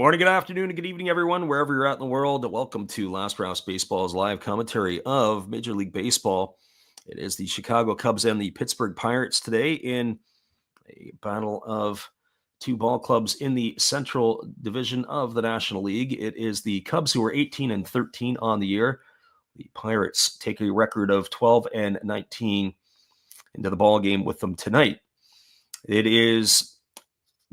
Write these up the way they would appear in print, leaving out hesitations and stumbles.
Good morning, good afternoon, and good evening, everyone, wherever you're at in the world. Welcome to Last Raps Baseball's live commentary of Major League Baseball. It is the Chicago Cubs and the Pittsburgh Pirates today in a battle of two ball clubs in the Central Division of the National League. It is the Cubs who are 18-13 on the year. The Pirates take a record of 12-19 into the ball game with them tonight. It is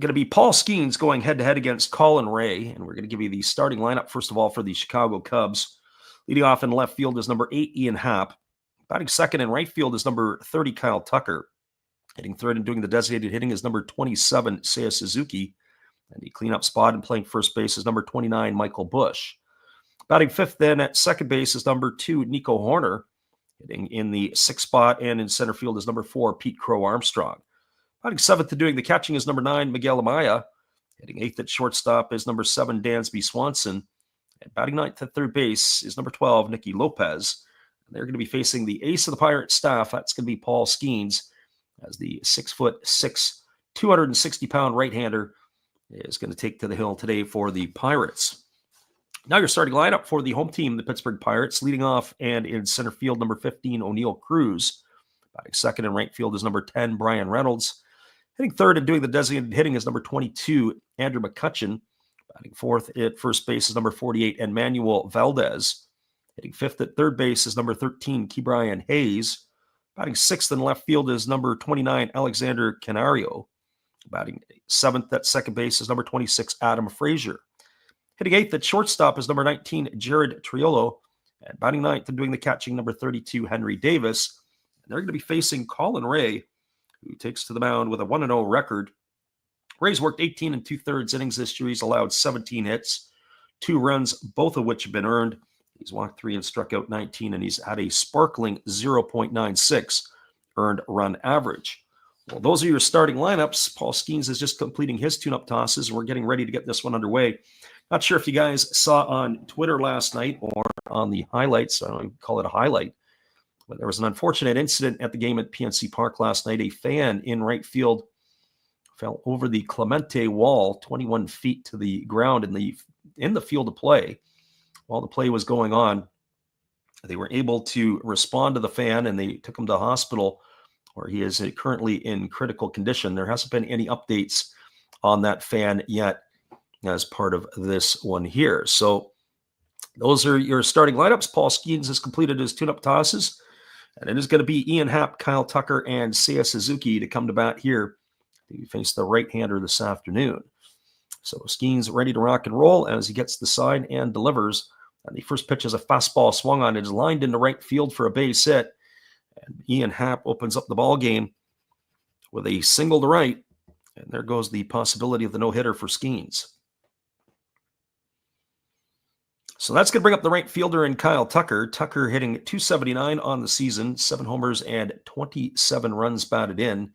going to be Paul Skenes going head-to-head against Colin Ray, and we're going to give you the starting lineup, first of all, for the Chicago Cubs. Leading off in left field is number 8, Ian Happ. Batting second in right field is number 30, Kyle Tucker. Hitting third and doing the designated hitting is number 27, Seiya Suzuki. And the cleanup spot and playing first base is number 29, Michael Busch. Batting fifth then at second base is number 2, Nico Hoerner. Hitting in the sixth spot and in center field is number 4, Pete Crow Armstrong. Batting seventh and doing the catching is number 9, Miguel Amaya. Hitting eighth at shortstop is number 7, Dansby Swanson. And batting ninth at third base is number 12, Nicky Lopez. And they're going to be facing the ace of the Pirates staff. That's going to be Paul Skenes, as the 6'6", 260-pound right-hander is going to take to the hill today for the Pirates. Now your starting lineup for the home team, the Pittsburgh Pirates, leading off and in center field, number 15, O'Neill Cruz. Batting second in right field is number 10, Brian Reynolds. Hitting third and doing the designated hitting is number 22, Andrew McCutchen. Batting fourth at first base is number 48, Emmanuel Valdez. Hitting fifth at third base is number 13, Ke'Bryan Hayes. Batting sixth in left field is number 29, Alexander Canario. Batting seventh at second base is number 26, Adam Frazier. Hitting eighth at shortstop is number 19, Jared Triolo. And batting ninth and doing the catching, number 32, Henry Davis. And they're going to be facing Colin Ray, who takes to the mound with a 1-0 record. Ray's worked 18 2/3 innings this year. He's allowed 17 hits, 2 runs, both of which have been earned. He's walked 3 and struck out 19, and he's had a sparkling 0.96 earned run average. Well, those are your starting lineups. Paul Skenes is just completing his tune-up tosses, and we're getting ready to get this one underway. Not sure if you guys saw on Twitter last night or on the highlights. I don't even call it a highlight. But there was an unfortunate incident at the game at PNC Park last night. A fan in right field fell over the Clemente wall, 21 feet to the ground in the field of play. While the play was going on, they were able to respond to the fan, and they took him to hospital, where he is currently in critical condition. There hasn't been any updates on that fan yet as part of this one here. So those are your starting lineups. Paul Skenes has completed his tune-up tosses. And it is going to be Ian Happ, Kyle Tucker, and Seiya Suzuki to come to bat here to face the right-hander this afternoon. So Skenes ready to rock and roll as he gets the sign and delivers. And the first pitch is a fastball swung on. It is lined into right field for a base hit. And Ian Happ opens up the ball game with a single to right. And there goes the possibility of the no-hitter for Skenes. So that's going to bring up the right fielder in Kyle Tucker. Tucker hitting 279 on the season, 7 homers and 27 runs batted in.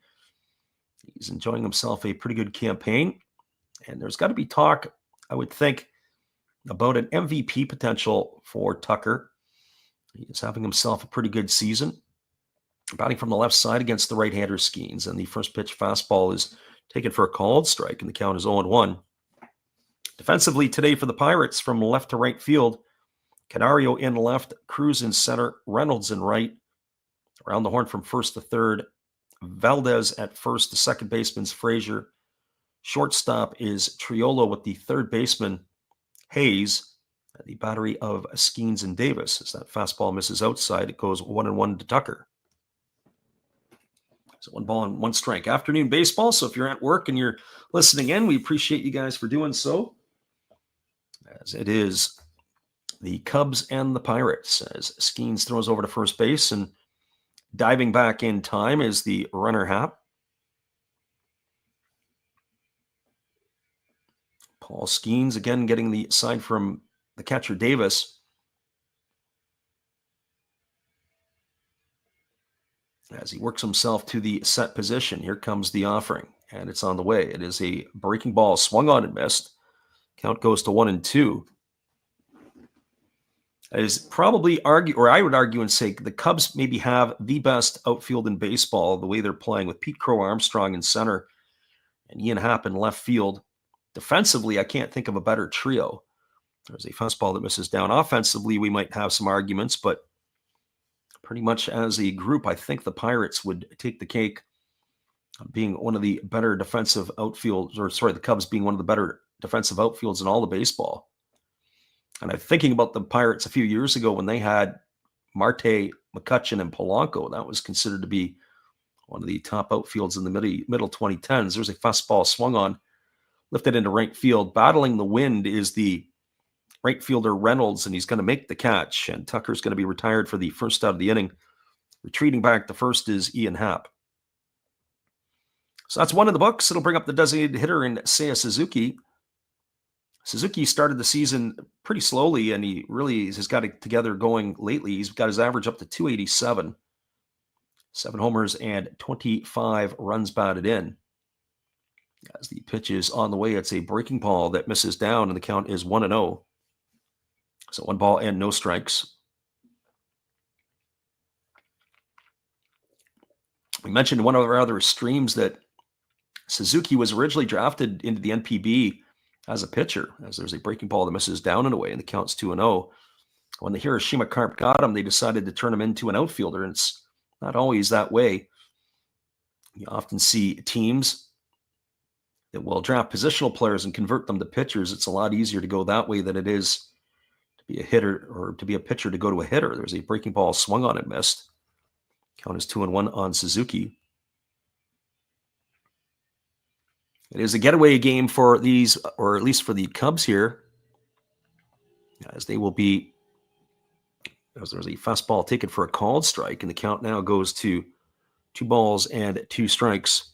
He's enjoying himself a pretty good campaign. And there's got to be talk, I would think, about an MVP potential for Tucker. He is having himself a pretty good season. Batting from the left side against the right-hander Skenes. And the first pitch fastball is taken for a called strike, and the count is 0-1. Defensively today for the Pirates, from left to right field, Canario in left, Cruz in center, Reynolds in right. Around the horn from first to third, Valdez at first, the second baseman's Frazier. Shortstop is Triolo with the third baseman, Hayes. And the battery of Skenes and Davis. As that fastball misses outside, it goes 1-1 to Tucker. So 1 ball and 1 strike. Afternoon baseball, so if you're at work and you're listening in, we appreciate you guys for doing so. As it is the Cubs and the Pirates, as Skenes throws over to first base, and diving back in time is the runner Happ. Paul Skenes again getting the sign from the catcher Davis. As he works himself to the set position, here comes the offering, and it's on the way. It is a breaking ball, swung on and missed. Count goes to 1-2. Is probably I would argue and say the Cubs maybe have the best outfield in baseball, the way they're playing, with Pete Crow Armstrong in center and Ian Happ in left field. Defensively, I can't think of a better trio. There's a fastball that misses down. Offensively, we might have some arguments, but pretty much as a group, I think the Pirates would take the cake, being one of the better defensive outfields, the Cubs being one of the better defensive outfields in all of baseball. And I'm thinking about the Pirates a few years ago when they had Marte, McCutchen, and Polanco. That was considered to be one of the top outfields in the middle 2010s. There's a fastball swung on, lifted into right field. Battling the wind is the right fielder Reynolds, and he's going to make the catch. And Tucker's going to be retired for the first out of the inning. Retreating back to first is Ian Happ. So that's one in the books. It'll bring up the designated hitter in Seiya Suzuki. Suzuki started the season pretty slowly, and he really has got it together going lately. He's got his average up to 287, 7 homers, and 25 runs batted in. As the pitch is on the way, it's a breaking ball that misses down, and the count is 1-0. So 1 ball and no strikes. We mentioned one of our other streams that Suzuki was originally drafted into the NPB as a pitcher, as there's a breaking ball that misses down and away, and the count's 2-0. When the Hiroshima Carp got him, they decided to turn him into an outfielder, and it's not always that way. You often see teams that will draft positional players and convert them to pitchers. It's a lot easier to go that way than it is to be a hitter, or to be a pitcher to go to a hitter. There's a breaking ball swung on and missed. Count is 2-1 on Suzuki. It is a getaway game for these, or at least for the Cubs here, as they will be, as there's a fastball taken for a called strike, and the count now goes to 2 balls and 2 strikes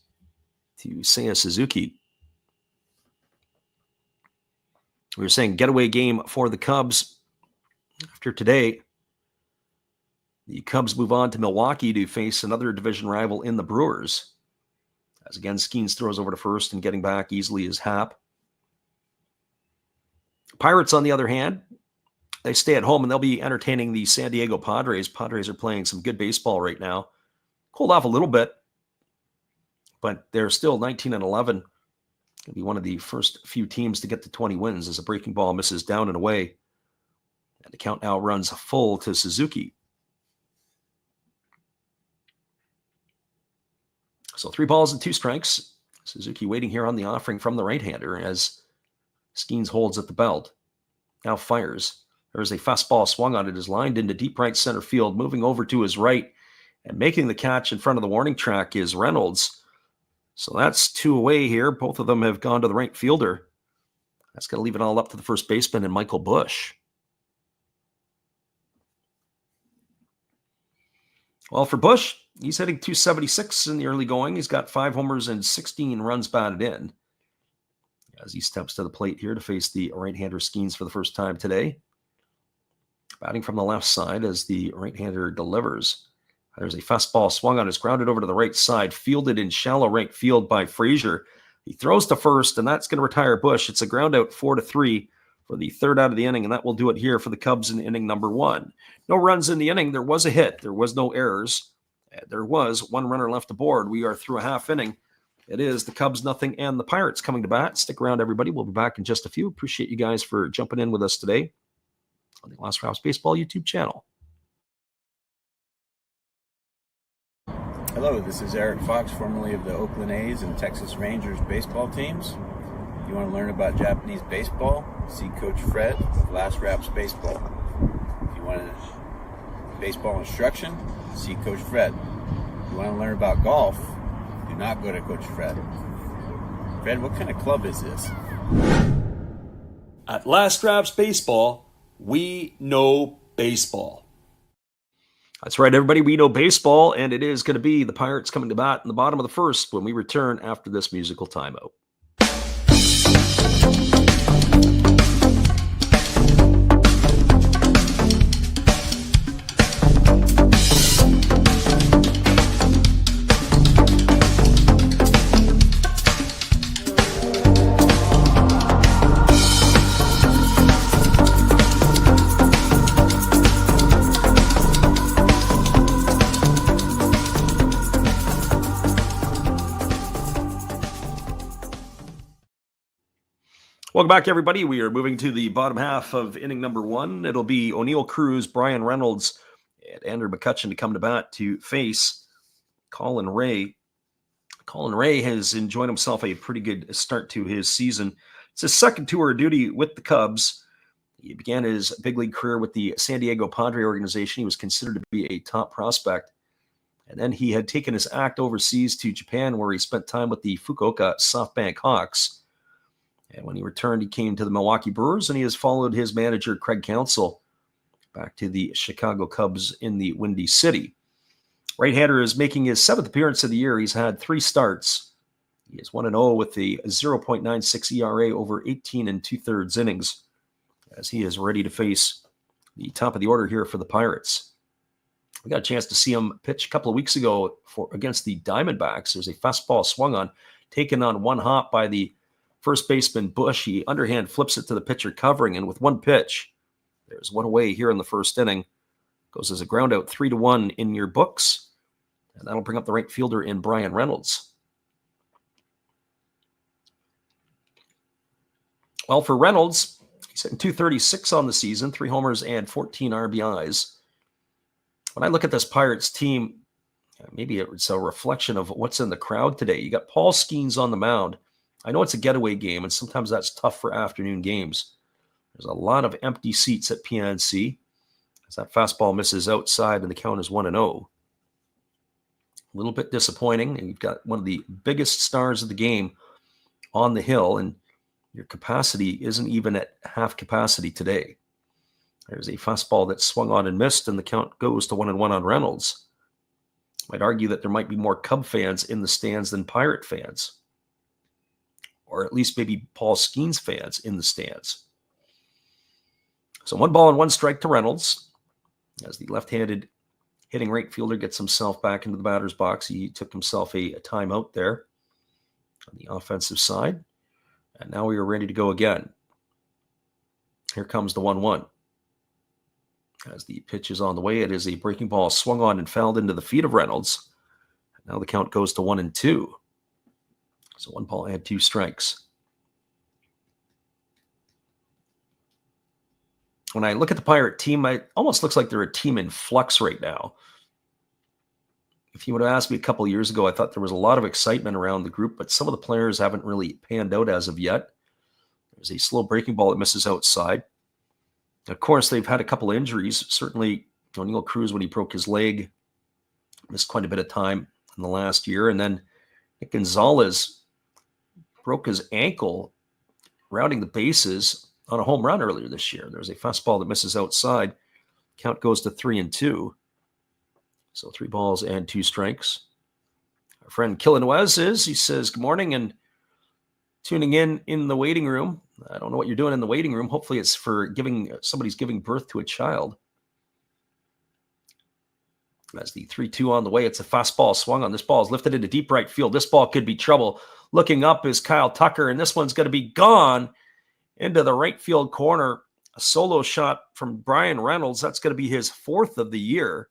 to Seiya Suzuki. We were saying getaway game for the Cubs. After today, the Cubs move on to Milwaukee to face another division rival in the Brewers. As again, Skenes throws over to first, and getting back easily is Happ. Pirates, on the other hand, they stay at home, and they'll be entertaining the San Diego Padres. Padres are playing some good baseball right now. Cooled off a little bit, but they're still 19-11. Going to be one of the first few teams to get to 20 wins as a breaking ball misses down and away. And the count now runs full to Suzuki. So 3 balls and 2 strikes. Suzuki waiting here on the offering from the right-hander as Skenes holds at the belt. Now fires. There's a fastball swung on. It is lined into deep right center field. Moving over to his right and making the catch in front of the warning track is Reynolds. So that's 2 away here. Both of them have gone to the right fielder. That's going to leave it all up to the first baseman and Michael Busch. Well, for Busch, he's hitting 276 in the early going. He's got 5 homers and 16 runs batted in as he steps to the plate here to face the right-hander Skenes for the first time today. Batting from the left side as the right-hander delivers. There's a fastball swung on. It's grounded over to the right side, fielded in shallow right field by Frazier. He throws to first, and that's going to retire Busch. It's a ground out 4-3 for the third out of the inning, and that will do it here for the Cubs in inning number 1. No runs in the inning. There was a hit. There was no errors. There was 1 runner left aboard. We are through a half inning. It is the Cubs nothing and the Pirates coming to bat. Stick around, everybody. We'll be back in just a few. Appreciate you guys for jumping in with us today on the Last Raps Baseball YouTube channel. Hello, this is Eric Fox, formerly of the Oakland A's and Texas Rangers baseball teams. If you want to learn about Japanese baseball, see Coach Fred of Last Raps Baseball. If you want baseball instruction, see Coach Fred. If you want to learn about golf, do not go to Coach Fred. Fred, what kind of club is this? At Last Raps Baseball, we know baseball. That's right, everybody. We know baseball, and it is going to be the Pirates coming to bat in the bottom of the first when we return after this musical timeout. Welcome back, everybody. We are moving to the bottom half of inning number 1. It'll be O'Neill Cruz, Brian Reynolds, and Andrew McCutcheon to come to bat to face Colin Ray. Colin Ray has enjoyed himself a pretty good start to his season. It's his second tour of duty with the Cubs. He began his big league career with the San Diego Padre organization. He was considered to be a top prospect. And then he had taken his act overseas to Japan, where he spent time with the Fukuoka SoftBank Hawks. And when he returned, he came to the Milwaukee Brewers, and he has followed his manager, Craig Counsell, back to the Chicago Cubs in the Windy City. Right-hander is making his 7th appearance of the year. He's had 3 starts. He is 1-0 with a 0.96 ERA over 18 2/3 innings, as he is ready to face the top of the order here for the Pirates. We got a chance to see him pitch a couple of weeks ago against the Diamondbacks. There's a fastball swung on, taken on one hop by the first baseman Bush. He underhand flips it to the pitcher covering, and with one pitch, there's one away here in the first inning. Goes as a ground out, 3-1 in your books, and that'll bring up the right fielder in Brian Reynolds. Well, for Reynolds, he's hitting .236 on the season, 3 homers and 14 RBIs. When I look at this Pirates team, maybe it's a reflection of what's in the crowd today. You got Paul Skenes on the mound. I know it's a getaway game, and sometimes that's tough for afternoon games. There's a lot of empty seats at PNC, as that fastball misses outside and the count is 1-0. A little bit disappointing, and you've got one of the biggest stars of the game on the hill, and your capacity isn't even at half capacity today. There's a fastball that swung on and missed, and the count goes to 1-1 on Reynolds. I'd argue that there might be more Cub fans in the stands than Pirate fans, or at least maybe Paul Skenes fans in the stands. So 1 ball and 1 strike to Reynolds, as the left-handed hitting right fielder gets himself back into the batter's box. He took himself a timeout there on the offensive side, and now we are ready to go again. Here comes the 1-1. As the pitch is on the way, it is a breaking ball swung on and fouled into the feet of Reynolds. Now the count goes to 1-2. So 1 ball and 2 strikes. When I look at the Pirate team, it almost looks like they're a team in flux right now. If you would have asked me a couple of years ago, I thought there was a lot of excitement around the group, but some of the players haven't really panned out as of yet. There's a slow breaking ball that misses outside. Of course, they've had a couple of injuries. Certainly, O'Neill Cruz, when he broke his leg, missed quite a bit of time in the last year. And then Nick Gonzalez broke his ankle rounding the bases on a home run earlier this year. There's a fastball that misses outside. Count goes to 3-2. So 3 balls and 2 strikes. Our friend Killenwez he says, good morning, and tuning in the waiting room. I don't know what you're doing in the waiting room. Hopefully it's for somebody's giving birth to a child. As the 3-2 on the way, it's a fastball swung on. This ball is lifted into deep right field. This ball could be trouble. Looking up is Kyle Tucker, and this one's going to be gone into the right field corner. A solo shot from Brian Reynolds. That's going to be his 4th of the year.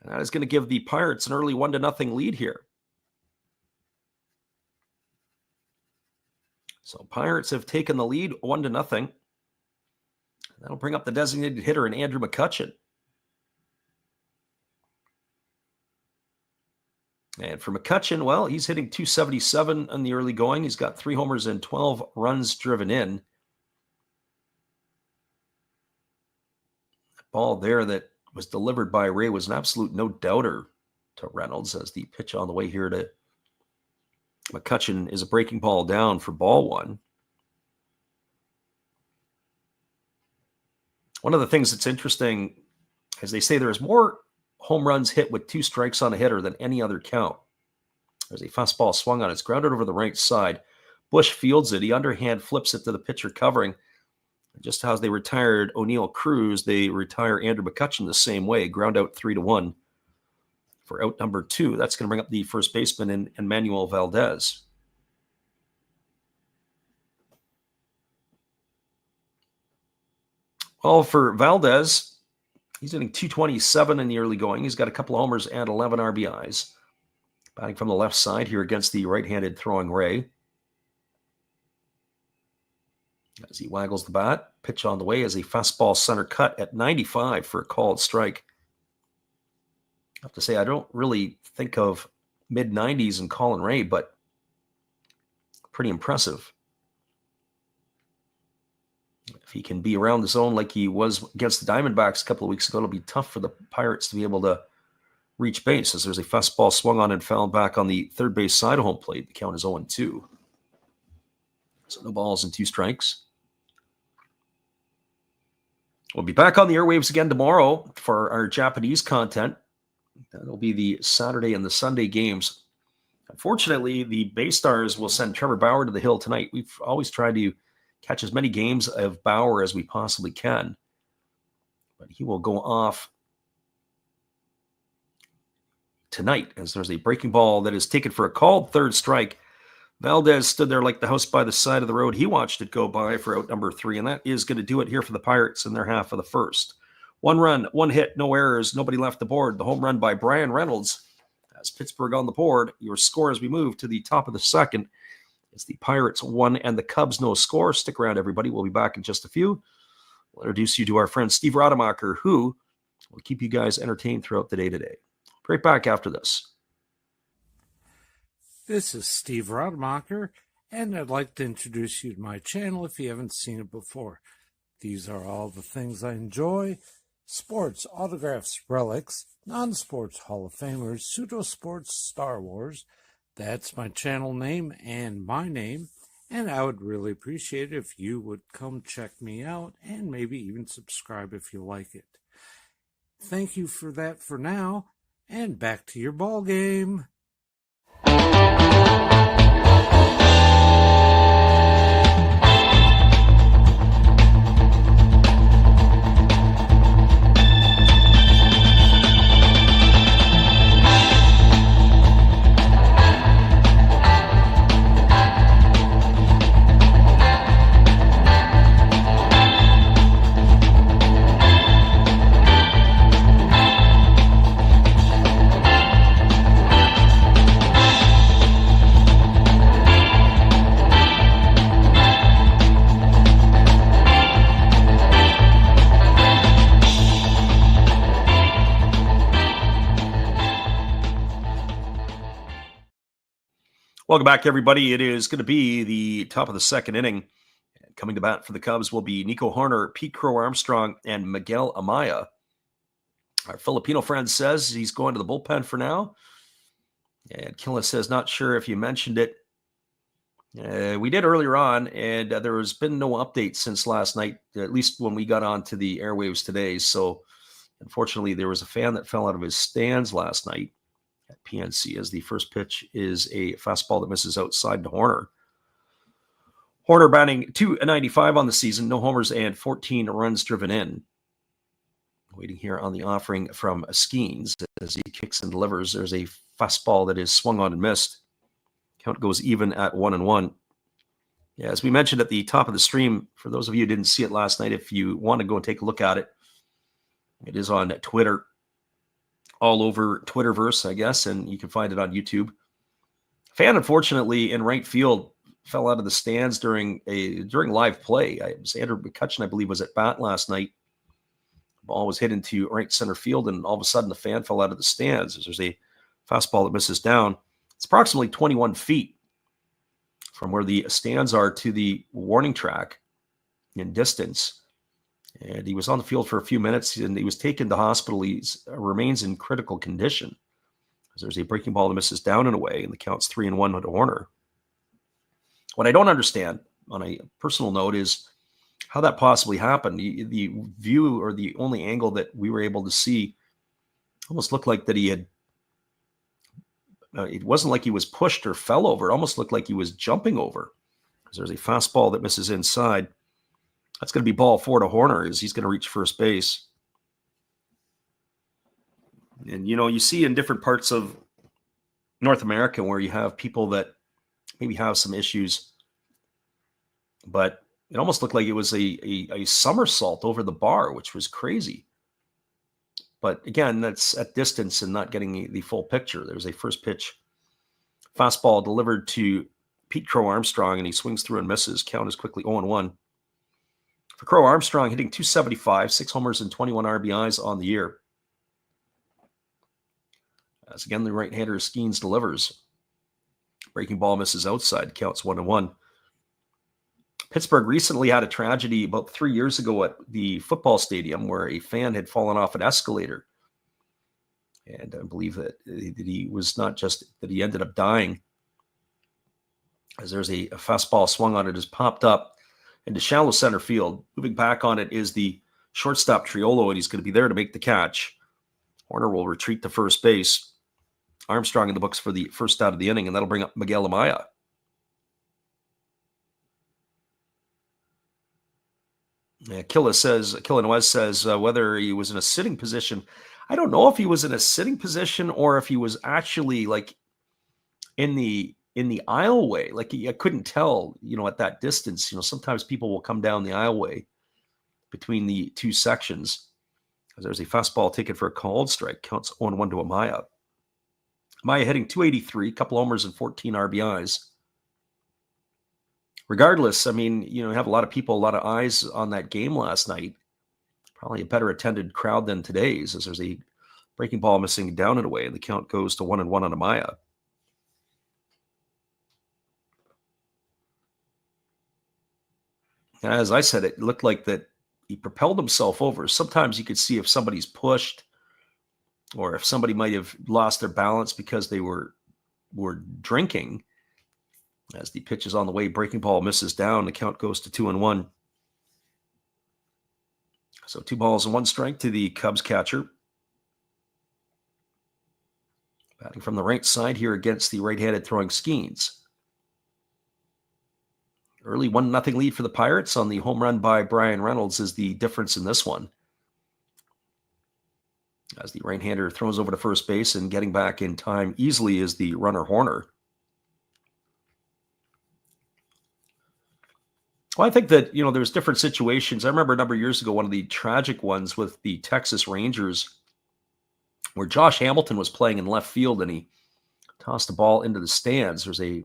And that is going to give the Pirates an early 1-0 lead here. So Pirates have taken the lead 1-0. That'll bring up the designated hitter in Andrew McCutcheon. And for McCutcheon, well, he's hitting .277 in the early going. He's got 3 homers and 12 runs driven in. That ball there that was delivered by Ray was an absolute no-doubter to Reynolds, as the pitch on the way here to McCutcheon is a breaking ball down for ball 1. One of the things that's interesting is they say there's more home runs hit with 2 strikes on a hitter than any other count. There's a fastball swung on. It's grounded over the right side. Bush fields it. He underhand flips it to the pitcher covering. Just how they retired O'Neill Cruz, they retire Andrew McCutcheon the same way. Ground out 3-1 for out number 2. That's going to bring up the first baseman in Emmanuel Valdez. Well, for Valdez, he's hitting .227 in the early going. He's got a couple of homers and 11 RBIs. Batting from the left side here against the right-handed throwing Ray. As he waggles the bat, pitch on the way as a fastball center cut at 95 for a called strike. I have to say, I don't really think of mid-90s in Colin Ray, but pretty impressive. If he can be around the zone like he was against the Diamondbacks a couple of weeks ago, it'll be tough for the Pirates to be able to reach base, as there's a fastball swung on and fouled back on the third base side of home plate. The count is 0-2. So no balls and 2 strikes. We'll be back on the airwaves again tomorrow for our Japanese content. That'll be the Saturday and the Sunday games. Unfortunately, the Bay Stars will send Trevor Bauer to the hill tonight. We've always tried to catch as many games of Bauer as we possibly can, but he will go off tonight as there's a breaking ball that is taken for a called third strike. Valdez stood there like the house by the side of the road. He watched it go by for out number 3, and that is going to do it here for the Pirates in their half of the first. 1 run, 1 hit, no errors, nobody left the board. The home run by Brian Reynolds has Pittsburgh on the board. Your score as we move to the top of the second. It's the Pirates 1 and the Cubs no score. Stick around, everybody. We'll be back in just a few. We'll introduce you to our friend Steve Rademacher, who will keep you guys entertained throughout the day today. Right back after this. This is Steve Rademacher, and I'd like to introduce you to my channel if you haven't seen it before. These are all the things I enjoy: sports, autographs, relics, non-sports Hall of Famers, pseudo-sports, Star Wars. That's my channel name and my name, and I would really appreciate it if you would come check me out and maybe even subscribe if you like it. Thank you for that for now, and back to your ball game. Welcome back, everybody. It is going to be the top of the second inning. Coming to bat for the Cubs will be Nico Horner, Pete Crow Armstrong, and Miguel Amaya. Our Filipino friend says he's going to the bullpen for now. And Killa says, not sure if you mentioned it. We did earlier on, and there has been no update since last night, at least when we got onto the airwaves today. So, unfortunately, there was a fan that fell out of his stands last night at PNC, as the first pitch is a fastball that misses outside to Horner. Horner batting .295 on the season, no homers and 14 runs driven in. Waiting here on the offering from Skenes as he kicks and delivers. There's a fastball that is swung on and missed. Count goes even at 1-1. Yeah, as we mentioned at the top of the stream, for those of you who didn't see it last night, if you want to go and take a look at it, it is on Twitter. All over Twitterverse, I guess, and you can find it on YouTube. Fan, unfortunately, in right field fell out of the stands during live play. Andrew McCutcheon, I believe, was at bat last night. The ball was hit into right center field, and all of a sudden the fan fell out of the stands. There's a fastball that misses down. It's approximately 21 feet from where the stands are to the warning track in distance. And he was on the field for a few minutes, and he was taken to hospital. He remains in critical condition. There's a breaking ball that misses down and away, and the count's 3-1 to Horner. What I don't understand, on a personal note, is how that possibly happened. The view, or the only angle that we were able to see, almost looked like that he had. It wasn't like he was pushed or fell over. It almost looked like he was jumping over. There's a fastball that misses inside. That's going to be ball 4 to Horner, as he's going to reach first base. And, you see in different parts of North America where you have people that maybe have some issues, but it almost looked like it was a somersault over the bar, which was crazy. But again, that's at distance and not getting the full picture. There's a first pitch fastball delivered to Pete Crow Armstrong, and he swings through and misses. Count is quickly 0-1. For Crow Armstrong, hitting .275, 6 homers and 21 RBIs on the year. As again, the right-hander Skenes delivers. Breaking ball misses outside, counts 1-1. Pittsburgh recently had a tragedy about 3 years ago at the football stadium where a fan had fallen off an escalator. And I believe that he was not just that he ended up dying, as there's a fastball swung on it, has popped up into shallow center field. Moving back on it is the shortstop Triolo, and he's going to be there to make the catch. Horner will retreat to first base. Armstrong in the books for the first out of the inning, and that'll bring up Miguel Amaya. Killenwes says whether he was in a sitting position. I don't know if he was in a sitting position or if he was actually like in the aisleway. Like I couldn't tell, at that distance. Sometimes people will come down the aisleway between the two sections. There's a fastball taken for a called strike. Counts 0-1 to Amaya. Amaya hitting .283, couple homers and 14 RBIs. Regardless, you have a lot of people, a lot of eyes on that game last night. Probably a better attended crowd than today's, as there's a breaking ball missing down and away, and the count goes to 1-1 on Amaya. As I said, it looked like that he propelled himself over. Sometimes you could see if somebody's pushed or if somebody might have lost their balance because they were drinking. As the pitch is on the way, breaking ball misses down. The count goes to 2-1. So 2 balls and 1 strike to the Cubs catcher. Batting from the right side here against the right-handed throwing Skenes. Early 1-0 lead for the Pirates on the home run by Brian Reynolds is the difference in this one. As the right-hander throws over to first base and getting back in time easily is the runner Horner. Well, I think that, there's different situations. I remember a number of years ago, one of the tragic ones with the Texas Rangers, where Josh Hamilton was playing in left field and he tossed the ball into the stands. There's a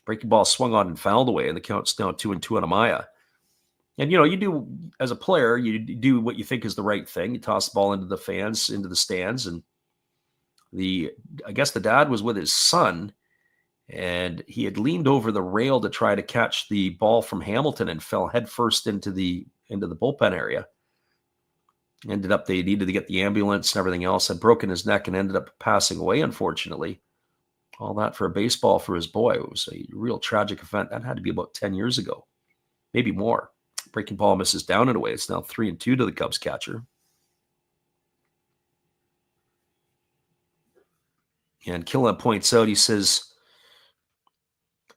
breaking ball swung on and fouled away, and the count's now 2-2 on Amaya. And, you do, as a player, you do what you think is the right thing. You toss the ball into the fans, into the stands, and I guess the dad was with his son, and he had leaned over the rail to try to catch the ball from Hamilton and fell headfirst into the bullpen area. Ended up, they needed to get the ambulance and everything else, had broken his neck and ended up passing away, unfortunately. All that for a baseball for his boy. It was a real tragic event. That had to be about 10 years ago, maybe more. Breaking ball misses down and away. It's now 3-2 to the Cubs catcher. And Killen points out, he says,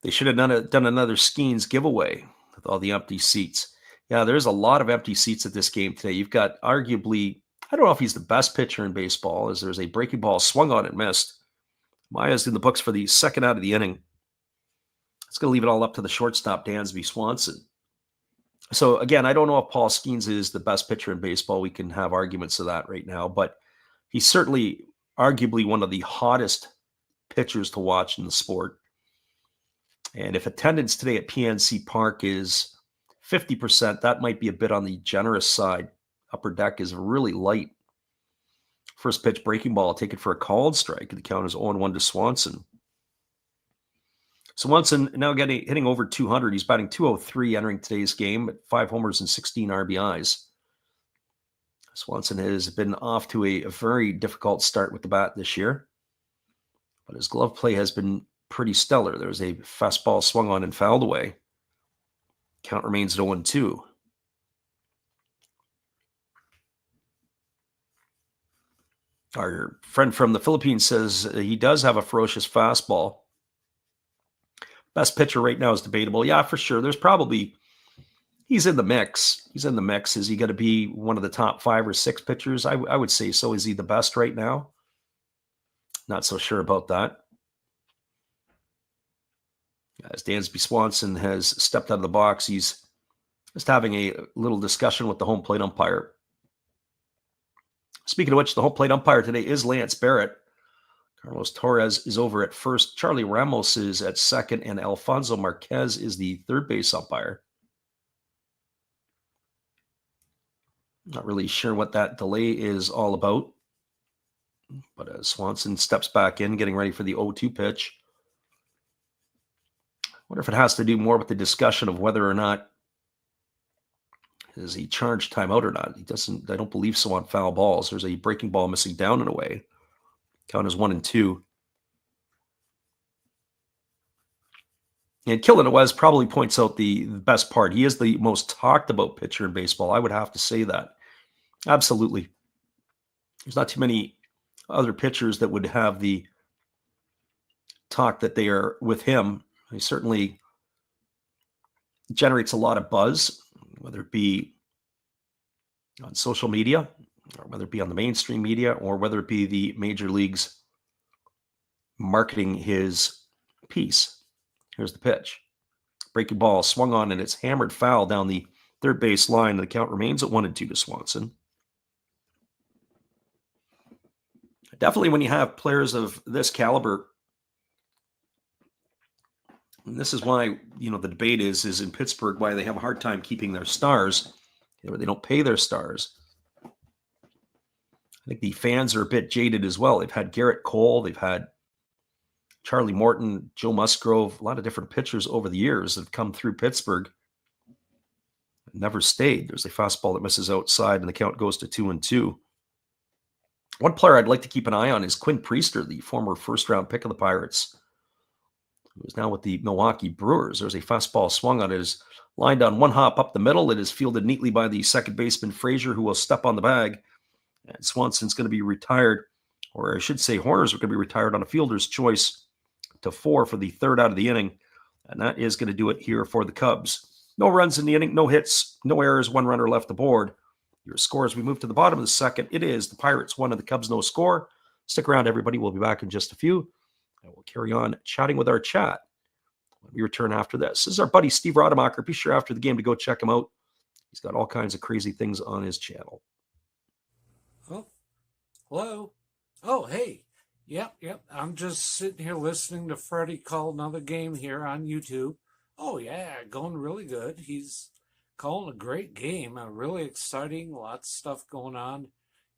they should have done another Skenes giveaway with all the empty seats. Yeah, there's a lot of empty seats at this game today. You've got arguably, I don't know if he's the best pitcher in baseball, as there's a breaking ball swung on and missed. Maya's in the books for the second out of the inning. It's going to leave it all up to the shortstop, Dansby Swanson. So, again, I don't know if Paul Skenes is the best pitcher in baseball. We can have arguments of that right now, but he's certainly arguably one of the hottest pitchers to watch in the sport. And if attendance today at PNC Park is 50%, that might be a bit on the generous side. Upper deck is really light. First pitch breaking ball, taken for a called strike. The count is 0-1 to Swanson. Swanson now hitting over 200. He's batting .203 entering today's game at 5 homers and 16 RBIs. Swanson has been off to a very difficult start with the bat this year, but his glove play has been pretty stellar. There's a fastball swung on and fouled away. Count remains at 0-2. Our friend from the Philippines says he does have a ferocious fastball. Best pitcher right now is debatable. Yeah, for sure. He's in the mix. Is he going to be one of the top 5 or 6 pitchers? I would say so. Is he the best right now? Not so sure about that. As Dansby Swanson has stepped out of the box, he's just having a little discussion with the home plate umpire. Speaking of which, the home plate umpire today is Lance Barrett. Carlos Torres is over at first. Charlie Ramos is at second, and Alfonso Marquez is the third base umpire. Not really sure what that delay is all about. But as Swanson steps back in, getting ready for the 0-2 pitch. I wonder if it has to do more with the discussion of whether or not is he charged timeout or not. I don't believe so on foul balls. There's a breaking ball missing down and away. Count is 1-2. And Killen Wes probably points out the best part. He is the most talked about pitcher in baseball. I would have to say that. Absolutely. There's not too many other pitchers that would have the talk that they are with him. He certainly generates a lot of buzz, whether it be on social media, or whether it be on the mainstream media, or whether it be the major leagues marketing his piece. Here's the pitch. Breaking ball swung on, and it's hammered foul down the third base line. The count remains at 1-2 to Swanson. Definitely when you have players of this caliber, and this is why, the debate is in Pittsburgh, why they have a hard time keeping their stars. They don't pay their stars. I think the fans are a bit jaded as well. They've had Garrett Cole, they've had Charlie Morton, Joe Musgrove, a lot of different pitchers over the years that have come through Pittsburgh. Never stayed. There's a fastball that misses outside, and the count goes to 2-2. One player I'd like to keep an eye on is Quinn Priester, the former first-round pick of the Pirates, who is now with the Milwaukee Brewers. There's a fastball swung on it. It is lined on one hop up the middle. It is fielded neatly by the second baseman, Frazier, who will step on the bag. And Swanson's going to be retired, or I should say Horners are going to be retired on a fielder's choice to 4 for the third out of the inning. And that is going to do it here for the Cubs. No runs in the inning, no hits, no errors, 1 runner left aboard. Your score as we move to the bottom of the second. It is the Pirates 1 and the Cubs no score. Stick around, everybody. We'll be back in just a few. And we'll carry on chatting with our chat when we return after this. This is our buddy Steve Rademacher. Be sure after the game to go check him out. He's got all kinds of crazy things on his channel. Oh, hello. Oh, hey. Yep. I'm just sitting here listening to Freddie call another game here on YouTube. Oh, yeah, going really good. He's calling a great game, really exciting, lots of stuff going on.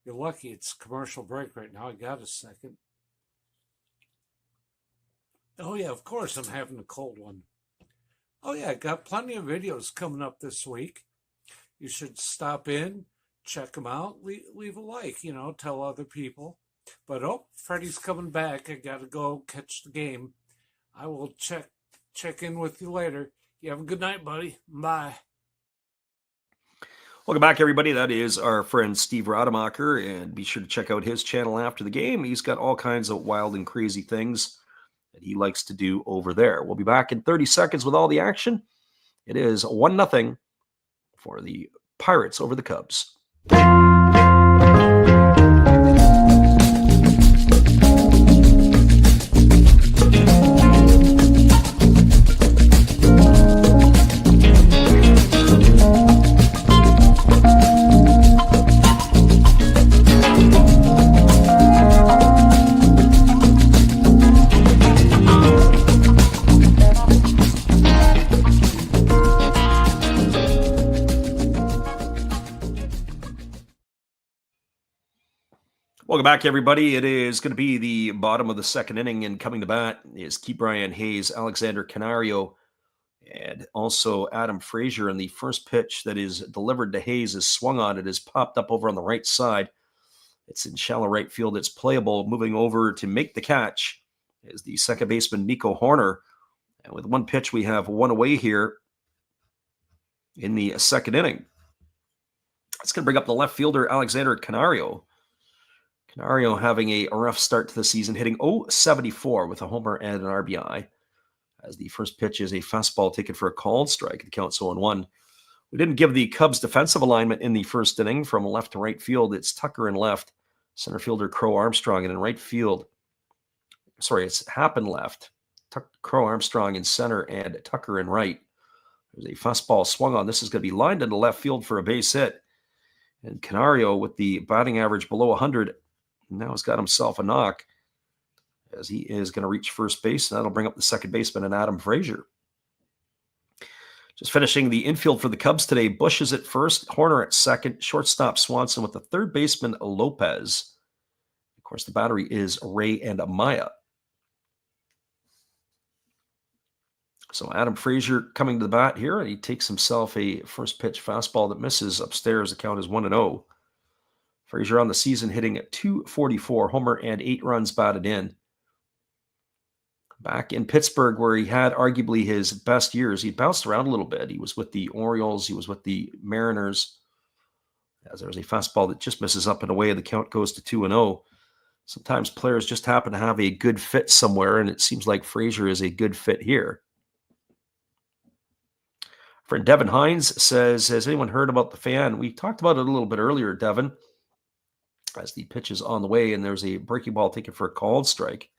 You're lucky it's commercial break right now. I got a second. Oh, yeah, of course I'm having a cold one. Oh, yeah, got plenty of videos coming up this week. You should stop in, check them out, leave a like, tell other people. But, Freddie's coming back. I got to go catch the game. I will check in with you later. You have a good night, buddy. Bye. Welcome back, everybody. That is our friend Steve Rademacher, and be sure to check out his channel after the game. He's got all kinds of wild and crazy things that he likes to do over there. We'll be back in 30 seconds with all the action. It is 1-0 for the Pirates over the Cubs. Welcome back, everybody. It is going to be the bottom of the second inning, and coming to bat is Ke'Bryan Hayes, Alexander Canario, and also Adam Frazier. And the first pitch that is delivered to Hayes is swung on. It is popped up over on the right side. It's in shallow right field. It's playable. Moving over to make the catch is the second baseman, Nico Hoerner. And with one pitch, we have one away here in the second inning. It's going to bring up the left fielder, Alexander Canario. Canario having a rough start to the season, hitting .074 with a homer and an RBI. As the first pitch is a fastball taken for a called strike. The count's 0-1. We didn't give the Cubs defensive alignment in the first inning from left to right field. It's Tucker in left, center fielder Crow Armstrong, and in right field, it's Happen left, Crow Armstrong in center, and Tucker in right. There's a fastball swung on. This is going to be lined into left field for a base hit. And Canario, with the batting average below 100, now has got himself a knock as he is going to reach first base. That'll bring up the second baseman and Adam Frazier. Just finishing the infield for the Cubs today, Bush is at first, Horner at second, shortstop Swanson with the third baseman Lopez. Of course, the battery is Ray and Amaya. So Adam Frazier coming to the bat here, and he takes himself a first pitch fastball that misses upstairs. The count is 1-0. Frazier on the season hitting at .244, homer and 8 runs batted in. Back in Pittsburgh, where he had arguably his best years, he bounced around a little bit. He was with the Orioles, he was with the Mariners. As there's a fastball that just misses up and away, the count goes to 2-0. Sometimes players just happen to have a good fit somewhere, and it seems like Frazier is a good fit here. Friend Devin Hines says, has anyone heard about the fan? We talked about it a little bit earlier, Devin, as the pitch is on the way, and there's a breaking ball taken for a called strike.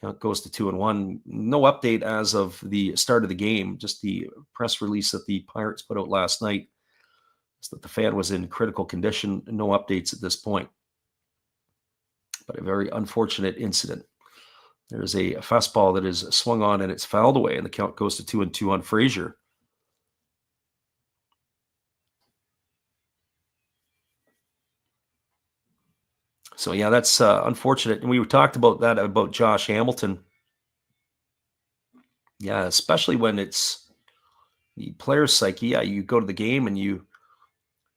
Count goes to 2-1. No update as of the start of the game, just the press release that the Pirates put out last night is that the fan was in critical condition. No updates at this point. But a very unfortunate incident. There's a fastball that is swung on and it's fouled away, and the count goes to 2-2 on Frazier. So, yeah, that's unfortunate. And we talked about that, about Josh Hamilton. Yeah, especially when it's the player's psyche. Yeah, you go to the game and you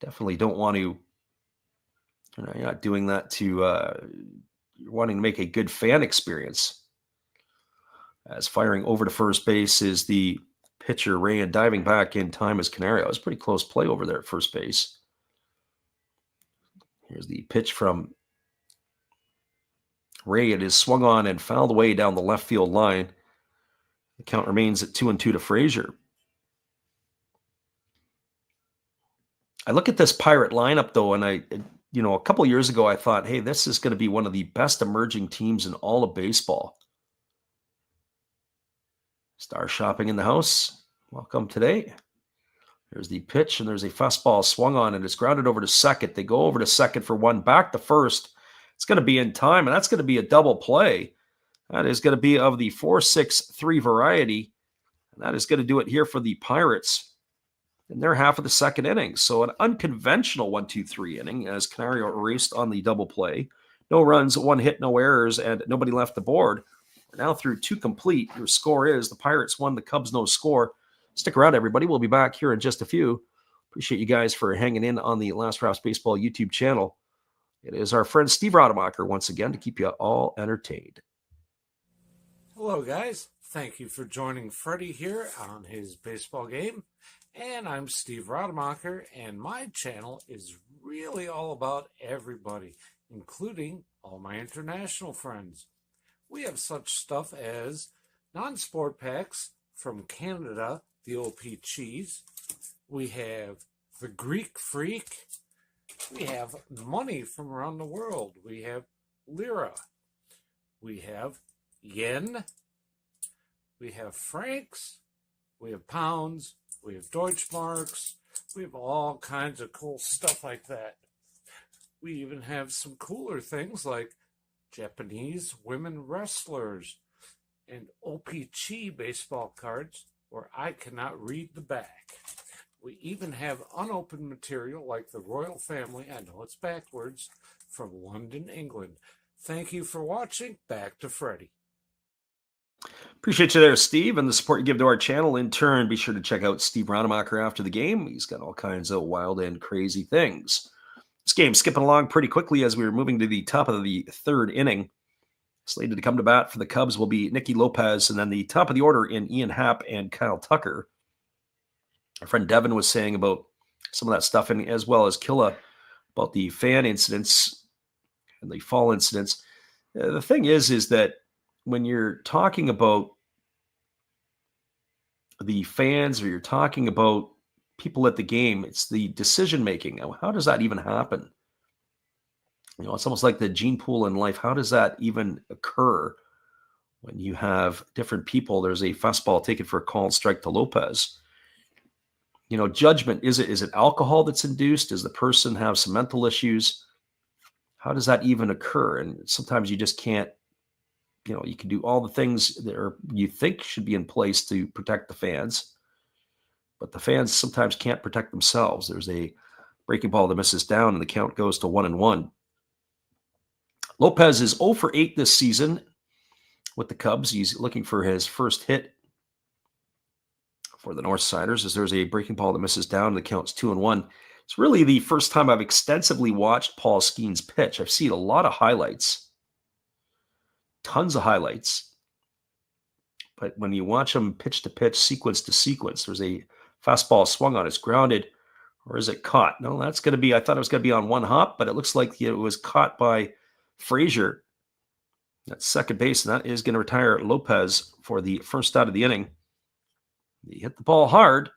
definitely don't want to, you're not doing that to, you're wanting to make a good fan experience. As firing over to first base is the pitcher, Ray, and diving back in time is Canario. It was a pretty close play over there at first base. Here's the pitch from Ray. It is swung on and fouled away down the left field line. The count remains at 2-2 to Frazier. I look at this Pirate lineup, though, and a couple years ago, I thought, hey, this is going to be one of the best emerging teams in all of baseball. Star shopping in the house. Welcome today. There's the pitch, and there's a fastball swung on, and it's grounded over to second. They go over to second for one, back to first. It's going to be in time, and that's going to be a double play. That is going to be of the 4-6-3 variety, and that is going to do it here for the Pirates in their half of the second inning. So an unconventional 1-2-3 inning as Canario erased on the double play. No runs, 1 hit, no errors, and nobody left the board. We're now through 2 complete. Your score is the Pirates 1, the Cubs no score. Stick around, everybody. We'll be back here in just a few. Appreciate you guys for hanging in on the Last Raps Baseball YouTube channel. It is our friend Steve Rademacher once again to keep you all entertained. Hello, guys. Thank you for joining Freddie here on his baseball game. And I'm Steve Rademacher, and my channel is really all about everybody, including all my international friends. We have such stuff as non-sport packs from Canada, the OP Cheese. We have the Greek Freak. We have money from around the world. We have lira. We have yen. We have francs. We have pounds. We have Deutschmarks. We have all kinds of cool stuff like that. We even have some cooler things like Japanese women wrestlers and OPC baseball cards where I cannot read the back. We even have unopened material like the royal family, I know it's backwards, from London, England. Thank you for watching. Back to Freddie. Appreciate you there, Steve, and the support you give to our channel. In turn, be sure to check out Steve Rademacher after the game. He's got all kinds of wild and crazy things. This game skipping along pretty quickly as we were moving to the top of the third inning. Slated to come to bat for the Cubs will be Nicky Lopez, and then the top of the order in Ian Happ and Kyle Tucker. Our friend Devin was saying about some of that stuff, and as well as Killa, about the fan incidents and the fall incidents. The thing is that when you're talking about the fans or you're talking about people at the game, it's the decision making. How does that even happen? It's almost like the gene pool in life. How does that even occur when you have different people? There's a fastball taken for a called strike to Lopez. Judgment, is it alcohol that's induced? Does the person have some mental issues? How does that even occur? And sometimes you just can't, you can do all the things that you think should be in place to protect the fans. but the fans sometimes can't protect themselves. There's a breaking ball that misses down, and the count goes to 1-1. Lopez is 0 for 8 this season with the Cubs. He's looking for his first hit for the Northsiders, as there's a breaking ball that misses down, and the count's 2-1. It's really the first time I've extensively watched Paul Skenes pitch. I've seen a lot of highlights, tons of highlights. But when you watch him pitch to pitch, sequence to sequence, there's a fastball swung on. It's grounded, or is it caught? No, that's going to be, I thought it was going to be on one hop, but it looks like it was caught by Frazier. That's second base, and that is going to retire Lopez for the first out of the inning. He hit the ball hard.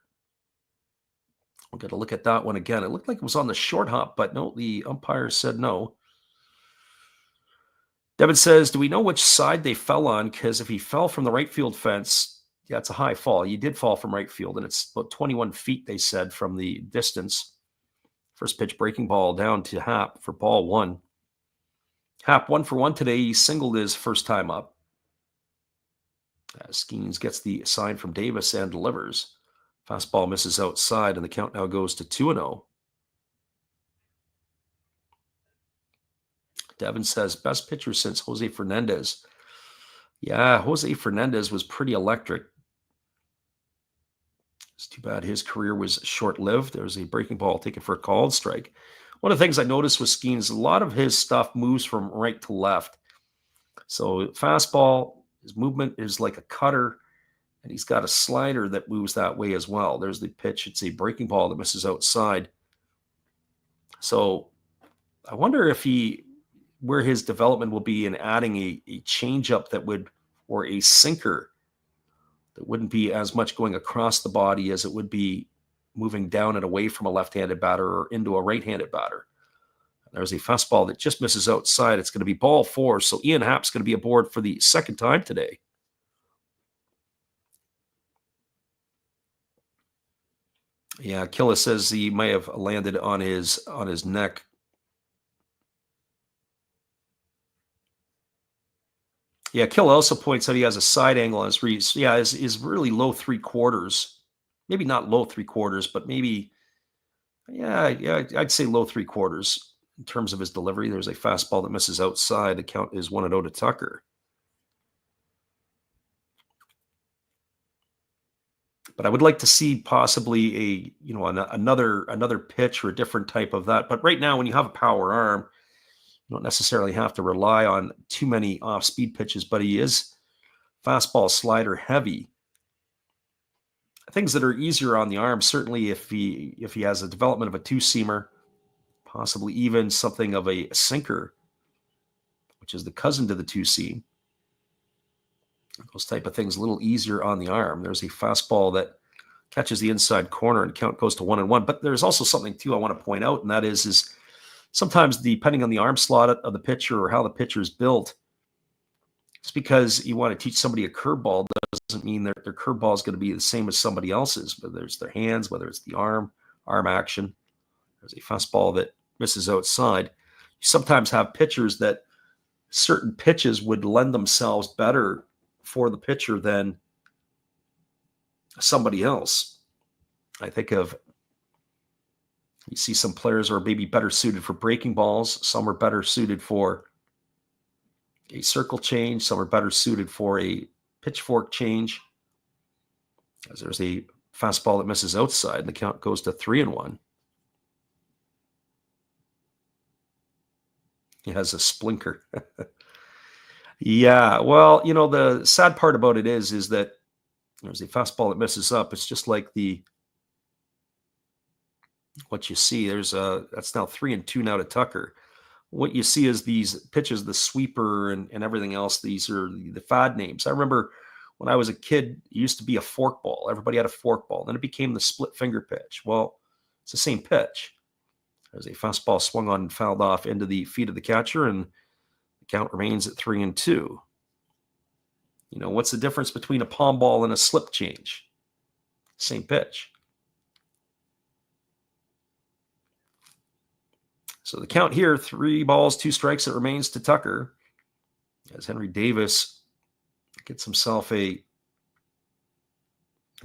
We'll get a look at that one again. It looked like it was on the short hop, but no, the umpire said no. Devin says, do we know which side they fell on? Because if he fell from the right field fence, yeah, it's a high fall. He did fall from right field, and it's about 21 feet, they said, from the distance. First pitch breaking ball down to Happ for ball one. Happ 1 for 1 today. He singled his first time up. Skenes gets the sign from Davis and delivers. Fastball misses outside, and the count now goes to 2-0. Devin says, best pitcher since Jose Fernandez. Yeah, Jose Fernandez was pretty electric. It's too bad his career was short-lived. There was a breaking ball taken for a called strike. One of the things I noticed with Skenes, a lot of his stuff moves from right to left. So fastball, his movement is like a cutter, and he's got a slider that moves that way as well. There's the pitch. It's a breaking ball that misses outside. So I wonder where his development will be in adding a changeup that would, or a sinker that wouldn't be as much going across the body as it would be moving down and away from a left-handed batter or into a right-handed batter. There's a fastball that just misses outside. It's going to be ball 4. So Ian Happ's going to be aboard for the second time today. Yeah, Killa says he may have landed on his neck. Yeah, Killa also points out he has a side angle on his reach. Yeah, is really low 3/4. Maybe not low 3/4, but maybe, yeah, I'd say low 3/4 in terms of his delivery. There's a fastball that misses outside. The count is 1-0 to Tucker. But I would like to see possibly another pitch or a different type of that. But right now, when you have a power arm, you don't necessarily have to rely on too many off-speed pitches, but he is fastball slider heavy. Things that are easier on the arm, certainly if he has a development of a two-seamer, possibly even something of a sinker, which is the cousin to the two-seam. Those type of things a little easier on the arm. There's a fastball that catches the inside corner, and count goes to 1-1. But there's also something too I want to point out, and that is sometimes depending on the arm slot of the pitcher or how the pitcher is built, just because you want to teach somebody a curveball doesn't mean that their curveball is going to be the same as somebody else's, whether it's their hands, whether it's the arm action. There's a fastball that misses outside. You sometimes have pitchers that certain pitches would lend themselves better for the pitcher than somebody else. I think of, you see some players are maybe better suited for breaking balls. Some are better suited for a circle change. Some are better suited for a pitchfork change. As there's a fastball that misses outside, and the count goes to 3-1. He has a splinker. Yeah, well, the sad part about it is that there's a fastball that misses up. It's just like what you see. That's now 3-2 now to Tucker. What you see is these pitches, the sweeper and everything else. These are the fad names. I remember when I was a kid, it used to be a forkball. Everybody had a forkball. Then it became the split finger pitch. Well, it's the same pitch. There's a fastball swung on and fouled off into the feet of the catcher, and the count remains at 3-2. What's the difference between a palm ball and a slip change? Same pitch. So the count here, 3 balls, 2 strikes. It remains to Tucker as Henry Davis gets himself a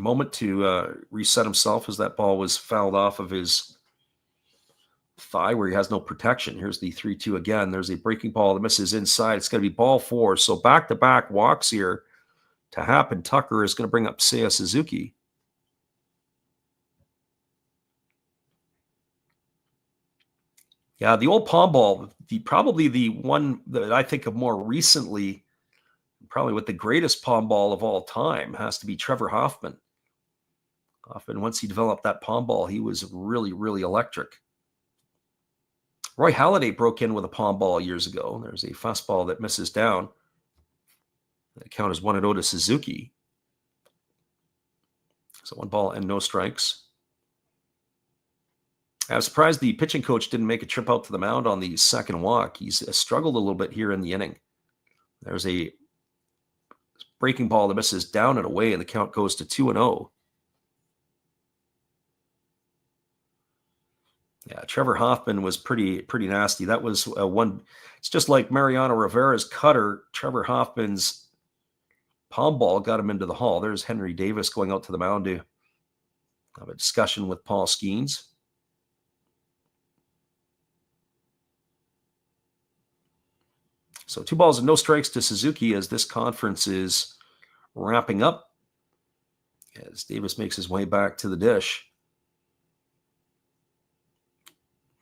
moment to reset himself as that ball was fouled off of his thigh where he has no protection. Here's the 3-2 again. There's a breaking ball that misses inside. It's going to be ball 4. So back-to-back walks here to happen. Tucker is going to bring up Seiya Suzuki. Yeah, the old palm ball, probably the one that I think of more recently, probably with the greatest palm ball of all time, has to be Trevor Hoffman. Hoffman, once he developed that palm ball, he was really, really electric. Roy Halladay broke in with a palm ball years ago. There's a fastball that misses down. The count is 1-0 to Suzuki. So 1 ball and no strikes. I was surprised the pitching coach didn't make a trip out to the mound on the second walk. He's struggled a little bit here in the inning. There's a breaking ball that misses down and away, and the count goes to 2-0. Yeah, Trevor Hoffman was pretty nasty. That was one. It's just like Mariano Rivera's cutter. Trevor Hoffman's palm ball got him into the hall. There's Henry Davis going out to the mound to have a discussion with Paul Skenes. So 2 balls and no strikes to Suzuki as this conference is wrapping up. As Davis makes his way back to the dish.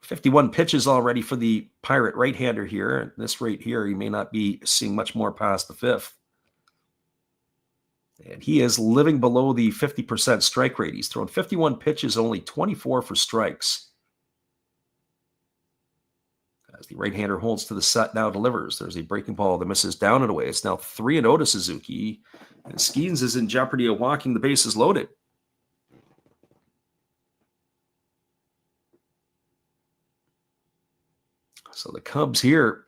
51 pitches already for the Pirate right-hander here. At this rate here, he may not be seeing much more past the 5th. And he is living below the 50% strike rate. He's thrown 51 pitches, only 24 for strikes. As the right-hander holds to the set, now delivers. There's a breaking ball that misses down and away. It's now 3-0 to Suzuki. And Skenes is in jeopardy of walking the bases loaded. So the Cubs here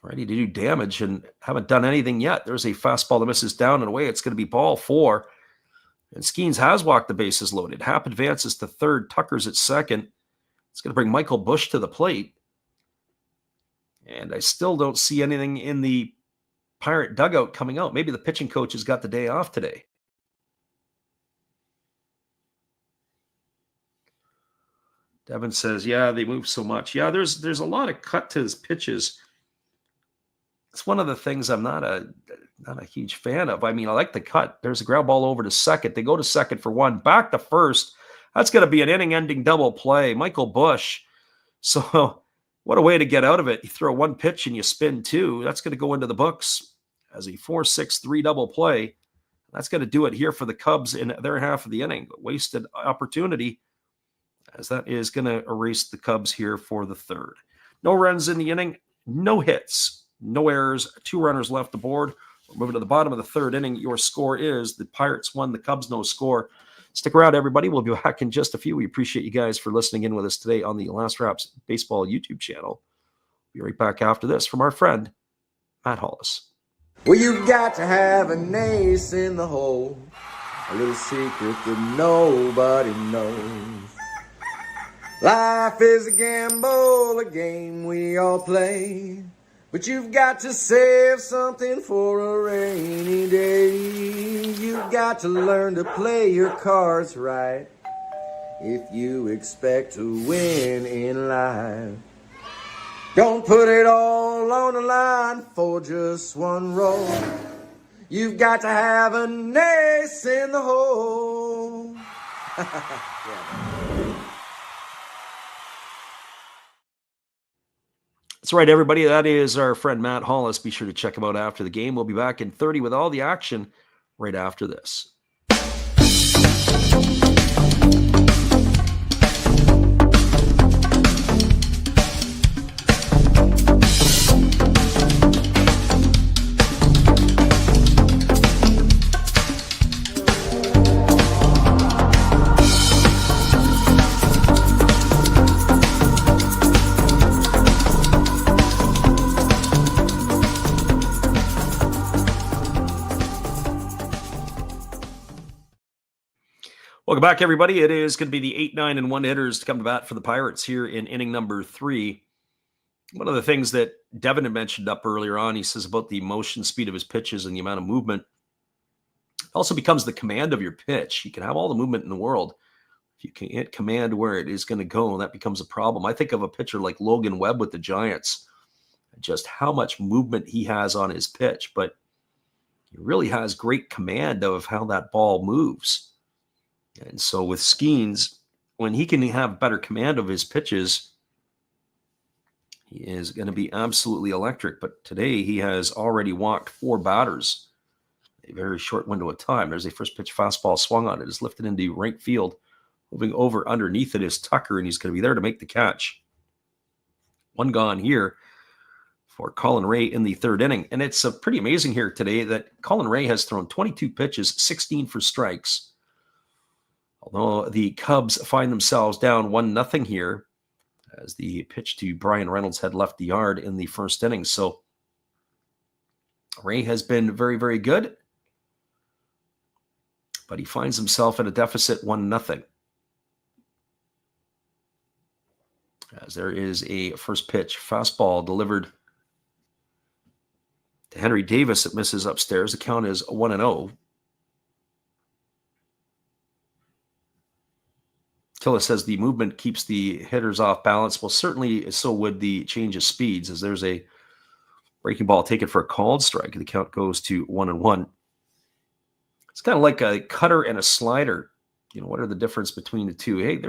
ready to do damage and haven't done anything yet. There's a fastball that misses down and away. It's going to be ball 4. And Skenes has walked the bases loaded. Happ advances to third. Tucker's at second. It's going to bring Michael Busch to the plate. And I still don't see anything in the Pirate dugout coming out. Maybe the pitching coach has got the day off today. Devin says, yeah, they move so much. Yeah, there's a lot of cut to his pitches. It's one of the things I'm not a huge fan of. I mean, I like the cut. There's a ground ball over to second. They go to second for 1. Back to first. That's going to be an inning-ending double play. Michael Busch. So what a way to get out of it. You throw 1 pitch and you spin 2. That's going to go into the books as a 4-6-3 double play. That's going to do it here for the Cubs in their half of the inning. Wasted opportunity, as that is going to erase the Cubs here for the 3rd. No runs in the inning, no hits, no errors, 2 runners left aboard. We're moving to the bottom of the 3rd inning. Your score is the Pirates 1, the Cubs no score. Stick around, everybody. We'll be back in just a few. We appreciate you guys for listening in with us today on the Last Raps Baseball YouTube channel. We'll be right back after this from our friend, Matt Hollis. Well, you've got to have an ace in the hole, a little secret that nobody knows. Life is a gamble, a game we all play, but you've got to save something for a rainy day. You've got to learn to play your cards right if you expect to win in life. Don't put it all on the line for just 1 roll. You've got to have an ace in the hole. That's right, everybody. That is our friend Matt Hollis. Be sure to check him out after the game. We'll be back in 30 with all the action right after this. Welcome back, everybody. It is going to be the 8, 9, and 1 hitters to come to bat for the Pirates here in inning number 3. One of the things that Devin had mentioned up earlier on, he says about the motion speed of his pitches and the amount of movement. Also becomes the command of your pitch. You can have all the movement in the world. If you can't command where it is going to go, that becomes a problem. I think of a pitcher like Logan Webb with the Giants, just how much movement he has on his pitch, but he really has great command of how that ball moves. And so with Skenes, when he can have better command of his pitches, he is going to be absolutely electric. But today he has already walked 4 batters, a very short window of time. There's a first pitch fastball swung on it. It's lifted into right field. Moving over underneath it is Tucker, and he's going to be there to make the catch. 1 gone here for Colin Ray in the 3rd inning. And it's pretty amazing here today that Colin Ray has thrown 22 pitches, 16 for strikes. Although the Cubs find themselves down 1-0 here as the pitch to Brian Reynolds had left the yard in the 1st inning. So Ray has been very, very good, but he finds himself at a deficit 1-0. As there is a first pitch fastball delivered to Henry Davis that misses upstairs. The count is 1-0. Tilla says the movement keeps the hitters off balance. Well, certainly so would the change of speeds, as there's a breaking ball taken for a called strike. The count goes to 1-1. It's kind of like a cutter and a slider. What are the difference between the two? Hey,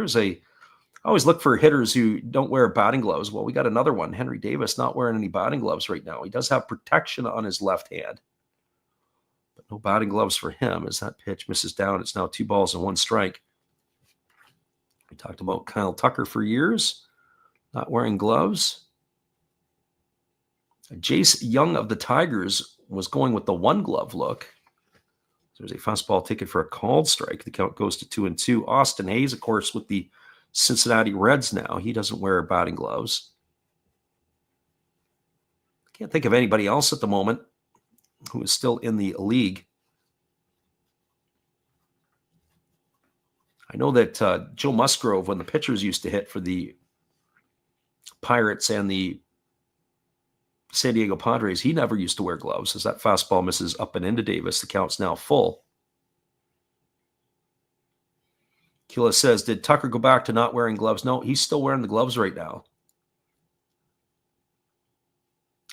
I always look for hitters who don't wear batting gloves. Well, we got another one. Henry Davis not wearing any batting gloves right now. He does have protection on his left hand, but no batting gloves for him as that pitch misses down. It's now 2 balls and 1 strike. We talked about Kyle Tucker for years, not wearing gloves. Jace Young of the Tigers was going with the 1-glove look. There's a fastball ticket for a called strike. The count goes to 2-2. Austin Hayes, of course, with the Cincinnati Reds now. He doesn't wear batting gloves. Can't think of anybody else at the moment who is still in the league. I know that Joe Musgrove, when the pitchers used to hit for the Pirates and the San Diego Padres, he never used to wear gloves as that fastball misses up and into Davis. The count's now full. Kila says, did Tucker go back to not wearing gloves? No, he's still wearing the gloves right now.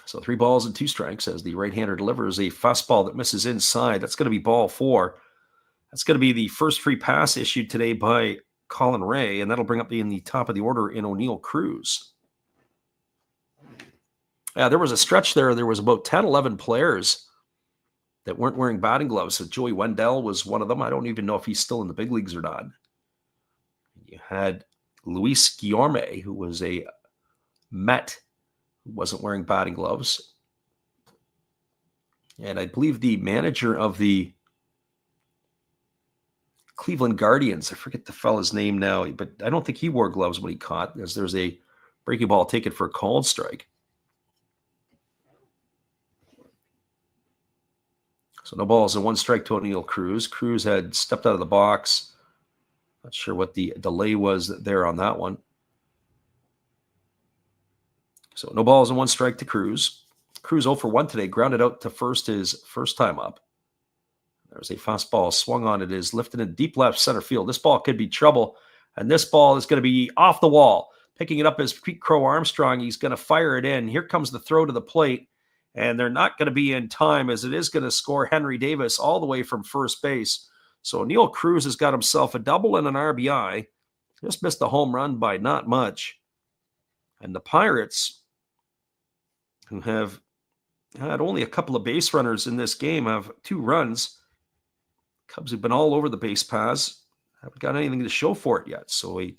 So 3 balls and 2 strikes as the right-hander delivers a fastball that misses inside. That's going to be ball 4. That's going to be the first free pass issued today by Colin Ray, and that'll bring up in the top of the order in O'Neill Cruz. Yeah, there was a stretch there. There was about 10, 11 players that weren't wearing batting gloves. So Joey Wendell was one of them. I don't even know if he's still in the big leagues or not. You had Luis Guillorme, who was a Met, who wasn't wearing batting gloves. And I believe the manager of the Cleveland Guardians, I forget the fella's name now, but I don't think he wore gloves when he caught, as there's a breaking ball taken for a called strike. So no balls and 1 strike to O'Neill Cruz. Cruz had stepped out of the box. Not sure what the delay was there on that one. So no balls and 1 strike to Cruz. Cruz 0 for 1 today, grounded out to first his first time up. There's a fastball swung on. It is lifted in deep left center field. This ball could be trouble, and this ball is going to be off the wall. Picking it up is Pete Crow Armstrong. He's going to fire it in. Here comes the throw to the plate, and they're not going to be in time as it is going to score Henry Davis all the way from first base. So O'Neill Cruz has got himself a double and an RBI. Just missed the home run by not much. And the Pirates, who have had only a couple of base runners in this game, have 2 runs. Cubs have been all over the base paths. Haven't got anything to show for it yet. So a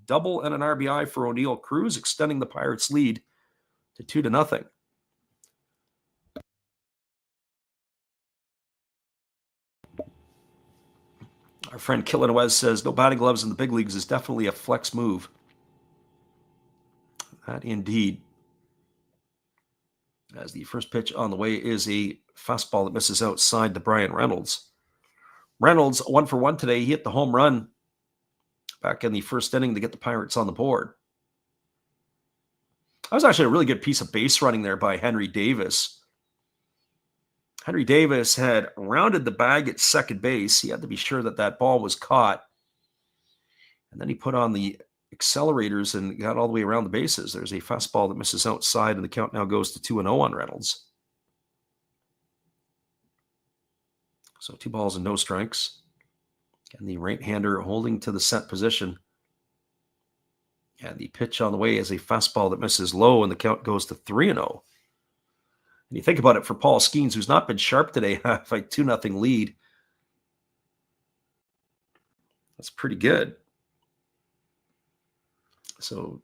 double and an RBI for O'Neill Cruz, extending the Pirates' lead to 2-0. Our friend Killen Wes says, no batting gloves in the big leagues is definitely a flex move. That indeed. As the first pitch on the way is a fastball that misses outside to Brian Reynolds. Reynolds, 1 for 1 today. He hit the home run back in the first inning to get the Pirates on the board. That was actually a really good piece of base running there by Henry Davis. Henry Davis had rounded the bag at second base. He had to be sure that that ball was caught. And then he put on the accelerators and got all the way around the bases. There's a fastball that misses outside, and the count now goes to 2-0 on Reynolds. So 2 balls and no strikes. And the right-hander holding to the set position. And the pitch on the way is a fastball that misses low, and the count goes to 3-0. And you think about it for Paul Skenes, who's not been sharp today, have a 2-0 lead. That's pretty good. So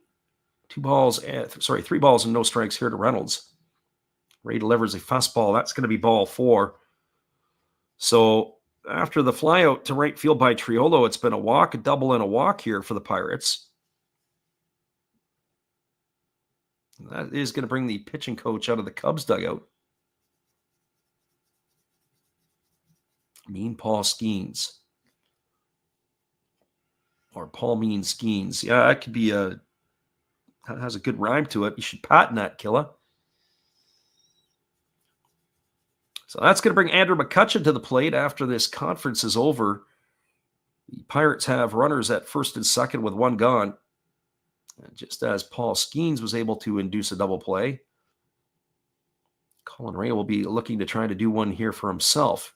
3 balls and no strikes here to Reynolds. Ray delivers a fastball. That's going to be ball 4. So after the flyout to right field by Triolo, it's been a walk, a double, and a walk here for the Pirates. That is going to bring the pitching coach out of the Cubs dugout. Mean Paul Skenes. Or Paul Mean Skenes. Yeah, that could be that has a good rhyme to it. You should patent that, Killa. So that's going to bring Andrew McCutchen to the plate after this conference is over. The Pirates have runners at first and second with 1 gone. Just as Paul Skenes was able to induce a double play, Colin Ray will be looking to try to do one here for himself.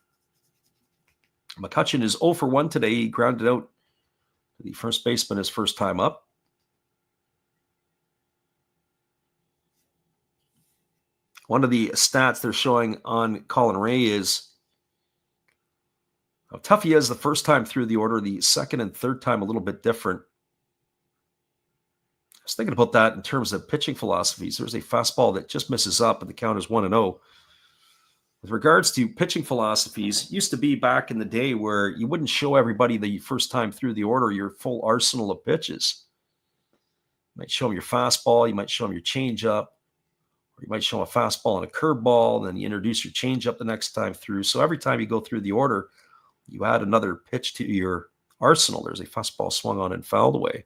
McCutchen is 0 for 1 today. He grounded out the first baseman his first time up. One of the stats they're showing on Colin Ray is how tough he is the first time through the order, the second and third time a little bit different. I was thinking about that in terms of pitching philosophies. There's a fastball that just misses up, and the count is 1-0. With regards to pitching philosophies, it used to be back in the day where you wouldn't show everybody the first time through the order your full arsenal of pitches. You might show them your fastball, you might show them your changeup, or you might show them a fastball and a curveball, and then you introduce your changeup the next time through. So every time you go through the order, you add another pitch to your arsenal. There's a fastball swung on and fouled away.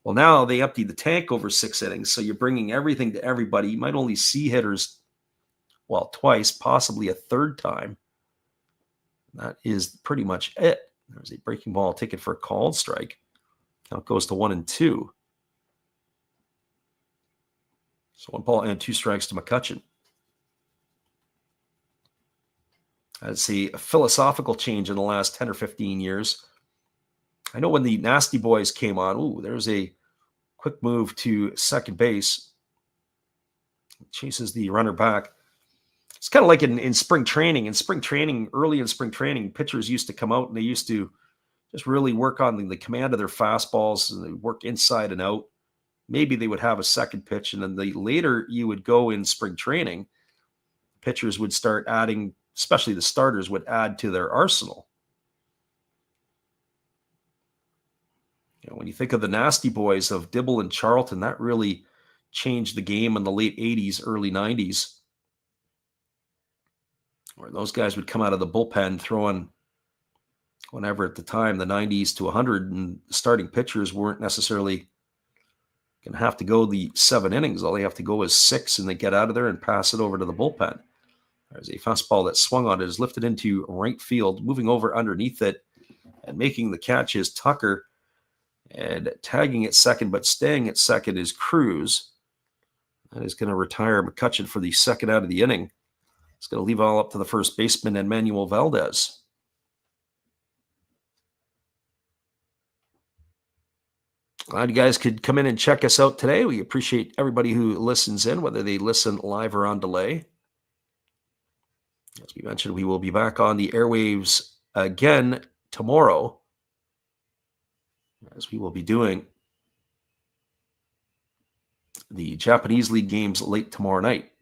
Well, now they emptied the tank over 6 innings, so you're bringing everything to everybody. You might only see hitters, well, twice, possibly a third time. That is pretty much it. There's a breaking ball taken for a called strike. Now it goes to 1-2. So 1 ball and 2 strikes to McCutchen. That's a philosophical change in the last 10 or 15 years. I know when the Nasty Boys came on, there's a quick move to second base. Chases the runner back. It's kind of like in spring training. In spring training, early in spring training, pitchers used to come out and they used to just really work on the command of their fastballs, and they work inside and out. Maybe they would have a second pitch, and then the later you would go in spring training, pitchers would start adding, especially the starters, would add to their arsenal. When you think of the Nasty Boys of Dibble and Charlton, that really changed the game in the late 80s, early 90s, where those guys would come out of the bullpen throwing whenever at the time, the 90s to 100, and starting pitchers weren't necessarily going to have to go the 7 innings. All they have to go is 6, and they get out of there and pass it over to the bullpen. There's a fastball that swung on it, is lifted into right field, moving over underneath it, and making the catch is Tucker. And tagging at second, but staying at second, is Cruz. That is going to retire McCutchen for the second out of the inning. It's going to leave all up to the first baseman, Emmanuel Valdez. Glad you guys could come in and check us out today. We appreciate everybody who listens in, whether they listen live or on delay. As we mentioned, we will be back on the airwaves again tomorrow, as we will be doing the Japanese League games late tomorrow night.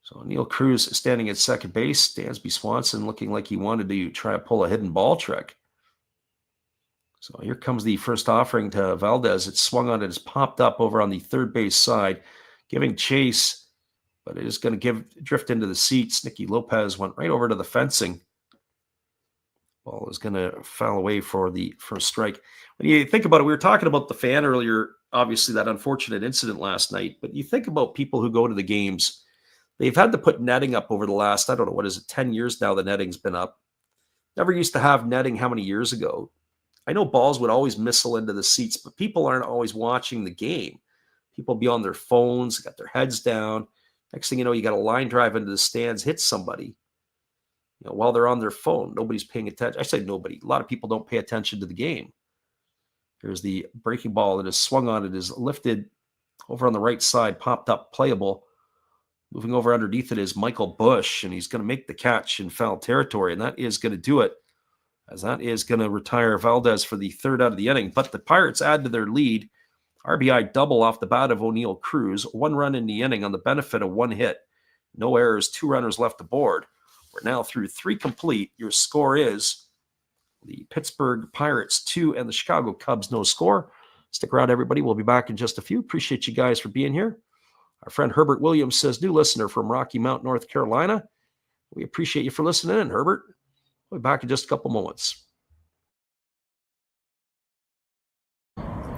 So Neil Cruz standing at second base, Dansby Swanson looking like he wanted to try to pull a hidden ball trick. So here comes the first offering to Valdez. It's swung on, it has popped up over on the third base side, giving chase, but it is going to drift into the seats. Nicky Lopez went right over to the fencing. Ball is going to foul away for the first strike. When you think about it, we were talking about the fan earlier, obviously that unfortunate incident last night, but you think about people who go to the games, They've had to put netting up over the last, I don't know, what is it, 10 years now the netting's been up. Never used to have netting how many years ago? I know balls would always missile into the seats, but people aren't always watching the game. People be on their phones, got their heads down. Next thing you know, you got a line drive into the stands, hit somebody. While they're on their phone, nobody's paying attention. I say nobody. A lot of people don't pay attention to the game. Here's the breaking ball that is swung on. It is lifted over on the right side, popped up, playable. Moving over underneath it is Michael Bush, and he's going to make the catch in foul territory, and that is going to do it, as that is going to retire Valdez for the third out of the inning. But the Pirates add to their lead. RBI double off the bat of O'Neill Cruz. 1 run in the inning on the benefit of 1 hit. No errors, 2 runners left aboard. We're now through 3 complete. Your score is the Pittsburgh Pirates 2 and the Chicago Cubs no score. Stick around, everybody. We'll be back in just a few. Appreciate you guys for being here. Our friend Herbert Williams says, new listener from Rocky Mount, North Carolina. We appreciate you for listening in, Herbert. We'll be back in just a couple moments.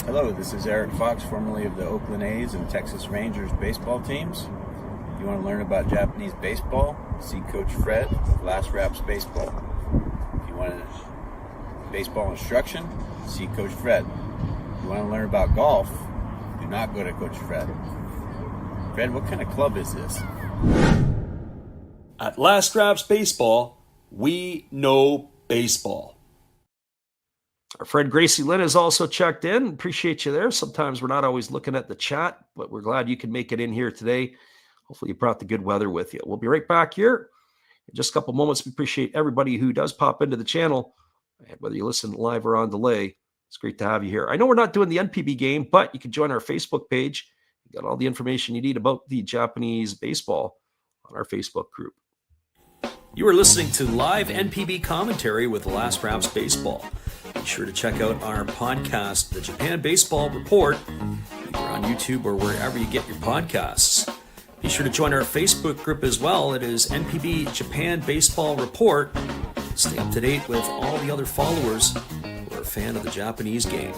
Hello, this is Eric Fox, formerly of the Oakland A's and Texas Rangers baseball teams. If you want to learn about Japanese baseball, see Coach Fred of Last Raps Baseball. If you want baseball instruction, see Coach Fred. If you want to learn about golf, do not go to Coach Fred. Fred, what kind of club is this? At Last Raps Baseball, we know baseball. Our friend Gracie Lynn has also checked in. Appreciate you there. Sometimes we're not always looking at the chat, but we're glad you can make it in here today. Hopefully you brought the good weather with you. We'll be right back here in just a couple moments. We appreciate everybody who does pop into the channel, and whether you listen live or on delay. It's great to have you here. I know we're not doing the NPB game, but you can join our Facebook page. You got all the information you need about the Japanese baseball on our Facebook group. You are listening to live NPB commentary with Last Raps Baseball. Be sure to check out our podcast, The Japan Baseball Report, either on YouTube or wherever you get your podcasts. Be sure to join our Facebook group as well. It is NPB Japan Baseball Report. Stay up to date with all the other followers who are a fan of the Japanese game.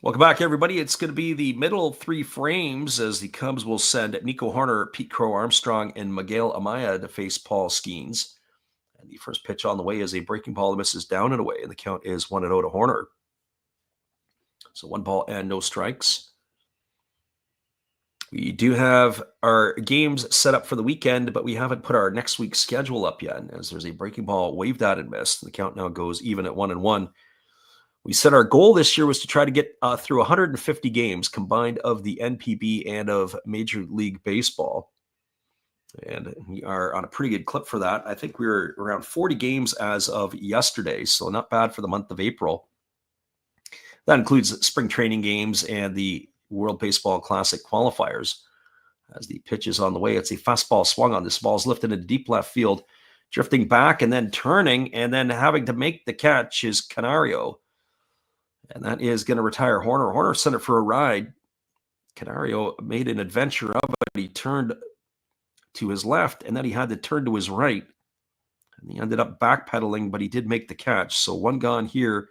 Welcome back, everybody. It's going to be the middle 3 frames as the Cubs will send Nico Horner, Pete Crow Armstrong, and Miguel Amaya to face Paul Skenes. And the first pitch on the way is a breaking ball that misses down and away, and the count is 1-0 to Horner. So 1 ball and no strikes. We do have our games set up for the weekend, but we haven't put our next week's schedule up yet, as there's a breaking ball waved at and missed. The count now goes even at 1-1. We said our goal this year was to try to get through 150 games combined of the NPB and of Major League Baseball. And we are on a pretty good clip for that. I think we were around 40 games as of yesterday, so not bad for the month of April. That includes spring training games and the World Baseball Classic qualifiers. As the pitch is on the way, it's a fastball swung on. This ball's lifted into deep left field, drifting back and then turning, and then having to make the catch is Canario. And that is going to retire Horner. Horner sent it for a ride. Canario made an adventure of it. He turned to his left, and then he had to turn to his right. And he ended up backpedaling, but he did make the catch. So 1 gone here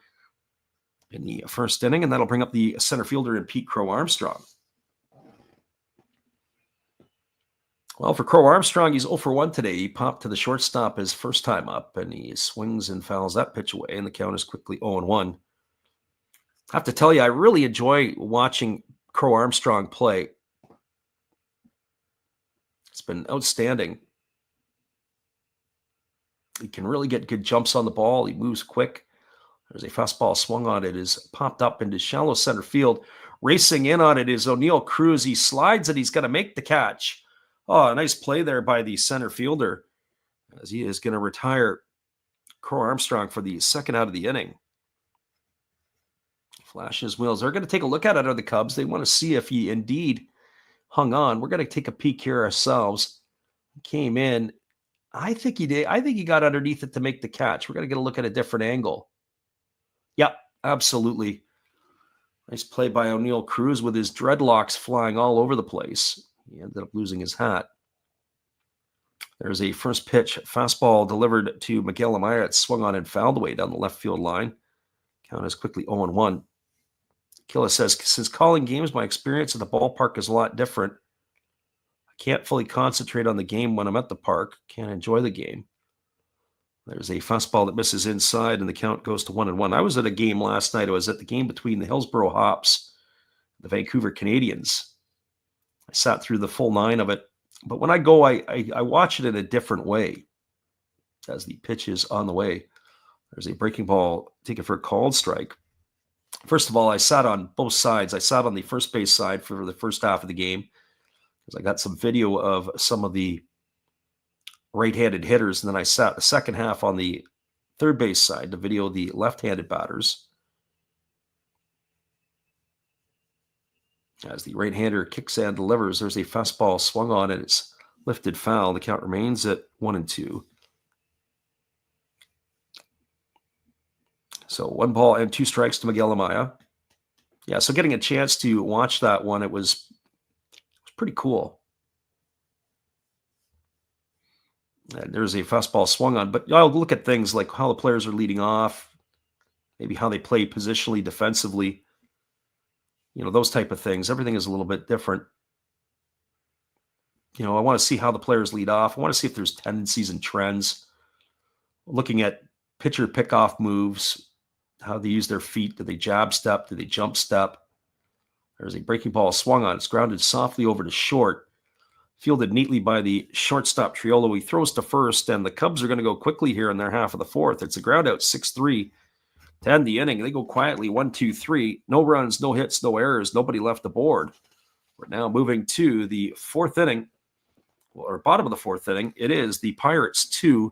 in the first inning, and that'll bring up the center fielder in Pete Crow Armstrong. Well, for Crow Armstrong, he's 0 for 1 today. He popped to the shortstop his first time up, and he swings and fouls that pitch away, and the count is quickly 0-1. I have to tell you, I really enjoy watching Crow Armstrong play. It's been outstanding. He can really get good jumps on the ball. He moves quick. There's a fastball swung on it. It is popped up into shallow center field. Racing in on it is O'Neill Cruz. He slides it. He's going to make the catch. Oh, a nice play there by the center fielder, as he is going to retire Crow Armstrong for the second out of the inning. Flashing his wheels. They're going to take a look at it, are the Cubs. They want to see if he indeed hung on. We're going to take a peek here ourselves. Came in. I think he did. I think he got underneath it to make the catch. We're going to get a look at a different angle. Yep, absolutely. Nice play by O'Neill Cruz with his dreadlocks flying all over the place. He ended up losing his hat. There's a first pitch fastball delivered to Miguel Amaya. It swung on and fouled away down the left field line. Count is quickly 0-1. Killa says, since calling games, my experience at the ballpark is a lot different. I can't fully concentrate on the game when I'm at the park. Can't enjoy the game. There's a fastball that misses inside, and the count goes to 1-1. I was at a game last night. I was at the game between the Hillsborough Hops and the Vancouver Canadians. I sat through the full 9 of it. But when I go, I watch it in a different way as the pitch is on the way. There's a breaking ball taken for a called strike. First of all, I sat on both sides. I sat on the first base side for the first half of the game because I got some video of some of the right-handed hitters, and then I sat the second half on the third base side to video the left-handed batters. As the right-hander kicks and delivers, there's a fastball swung on and it's lifted foul. The count remains at 1-2. So 1 ball and 2 strikes to Miguel Amaya. Yeah, so getting a chance to watch that one, it was pretty cool. And there's a fastball swung on, but I'll look at things like how the players are leading off, maybe how they play positionally, defensively, those type of things. Everything is a little bit different. I want to see how the players lead off. I want to see if there's tendencies and trends. Looking at pitcher pickoff moves, how they use their feet. Do they jab step? Do they jump step? There's a breaking ball swung on. It's grounded softly over to short. Fielded neatly by the shortstop Triolo. He throws to first, and the Cubs are going to go quickly here in their half of the fourth. It's a ground out 6-3 to end the inning. They go quietly 1-2-3. No runs, no hits, no errors. Nobody left the board. We're now moving to the fourth inning, or bottom of the fourth inning. It is the Pirates 2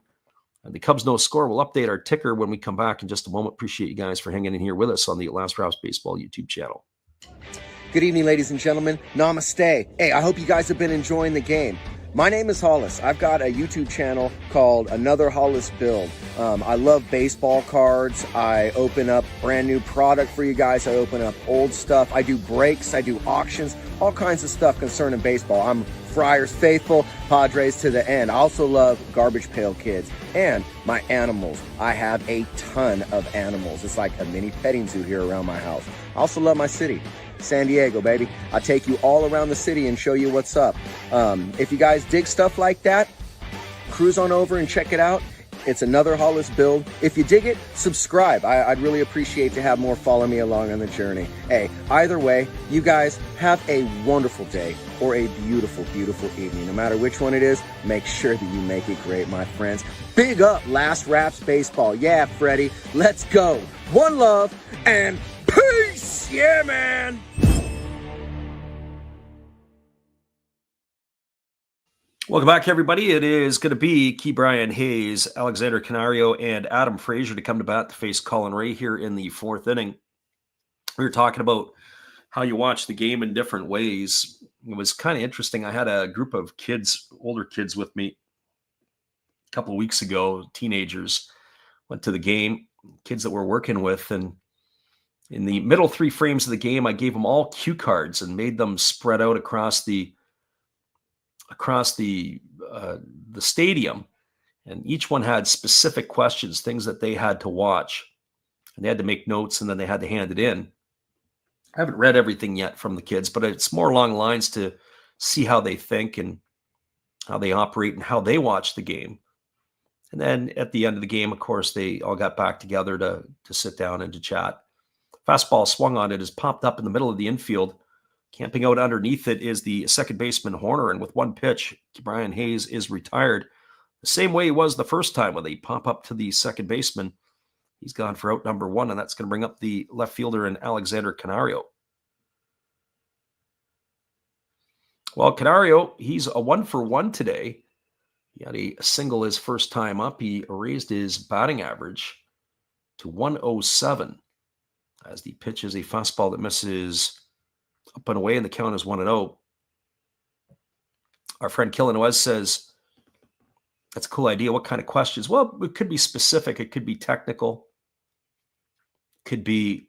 and the Cubs no score. We'll update our ticker when we come back in just a moment. Appreciate you guys for hanging in here with us on the Last Raps Baseball YouTube channel. Good evening, ladies and gentlemen. Namaste. Hey, I hope you guys have been enjoying the game. My name is Hollis. I've got a YouTube channel called Another Hollis Build. I love baseball cards. I open up brand new product for you guys. I open up old stuff. I do breaks. I do auctions. All kinds of stuff concerning baseball. I'm Friars faithful, Padres to the end. I also love Garbage Pail Kids and my animals. I have a ton of animals. It's like a mini petting zoo here around my house. I also love my city. San Diego, baby. I'll take you all around the city and show you what's up. If you guys dig stuff like that, cruise on over and check it out. It's Another Hollis Build. If you dig it, subscribe. I'd really appreciate to have more follow me along on the journey. Hey, either way, you guys have a wonderful day or a beautiful, beautiful evening. No matter which one it is, make sure that you make it great, my friends. Big up Last Raps Baseball. Yeah, Freddie, let's go. One love and peace. Yeah, man. Welcome back, everybody. It is going to be Key Brian Hayes, Alexander Canario, and Adam Frazier to come to bat to face Colin Ray here in the fourth inning. We were talking about how you watch the game in different ways. It was kind of interesting. I had a group of kids, older kids with me a couple of weeks ago, teenagers, went to the game, kids that we're working with, and in the middle 3 frames of the game, I gave them all cue cards and made them spread out across the stadium, and each one had specific questions, things that they had to watch, and they had to make notes, and then they had to hand it in. I haven't read everything yet from the kids, but it's more along lines to see how they think and how they operate and how they watch the game. And then at the end of the game, of course, they all got back together to sit down and to chat. Fastball swung on it, is popped up in the middle of the infield. Camping out underneath it is the second baseman Horner, and with one pitch, Brian Hayes is retired. The same way he was the first time when they pop up to the second baseman. He's gone for out number 1, and that's going to bring up the left fielder in Alexander Canario. Well, Canario, he's a 1-for-1 today. He had a single his first time up. He raised his batting average to 107 as the pitch is a fastball that misses up and away, and the count is 1-0. Our friend Killen says, that's a cool idea. What kind of questions? Well, it could be specific. It could be technical. It could be,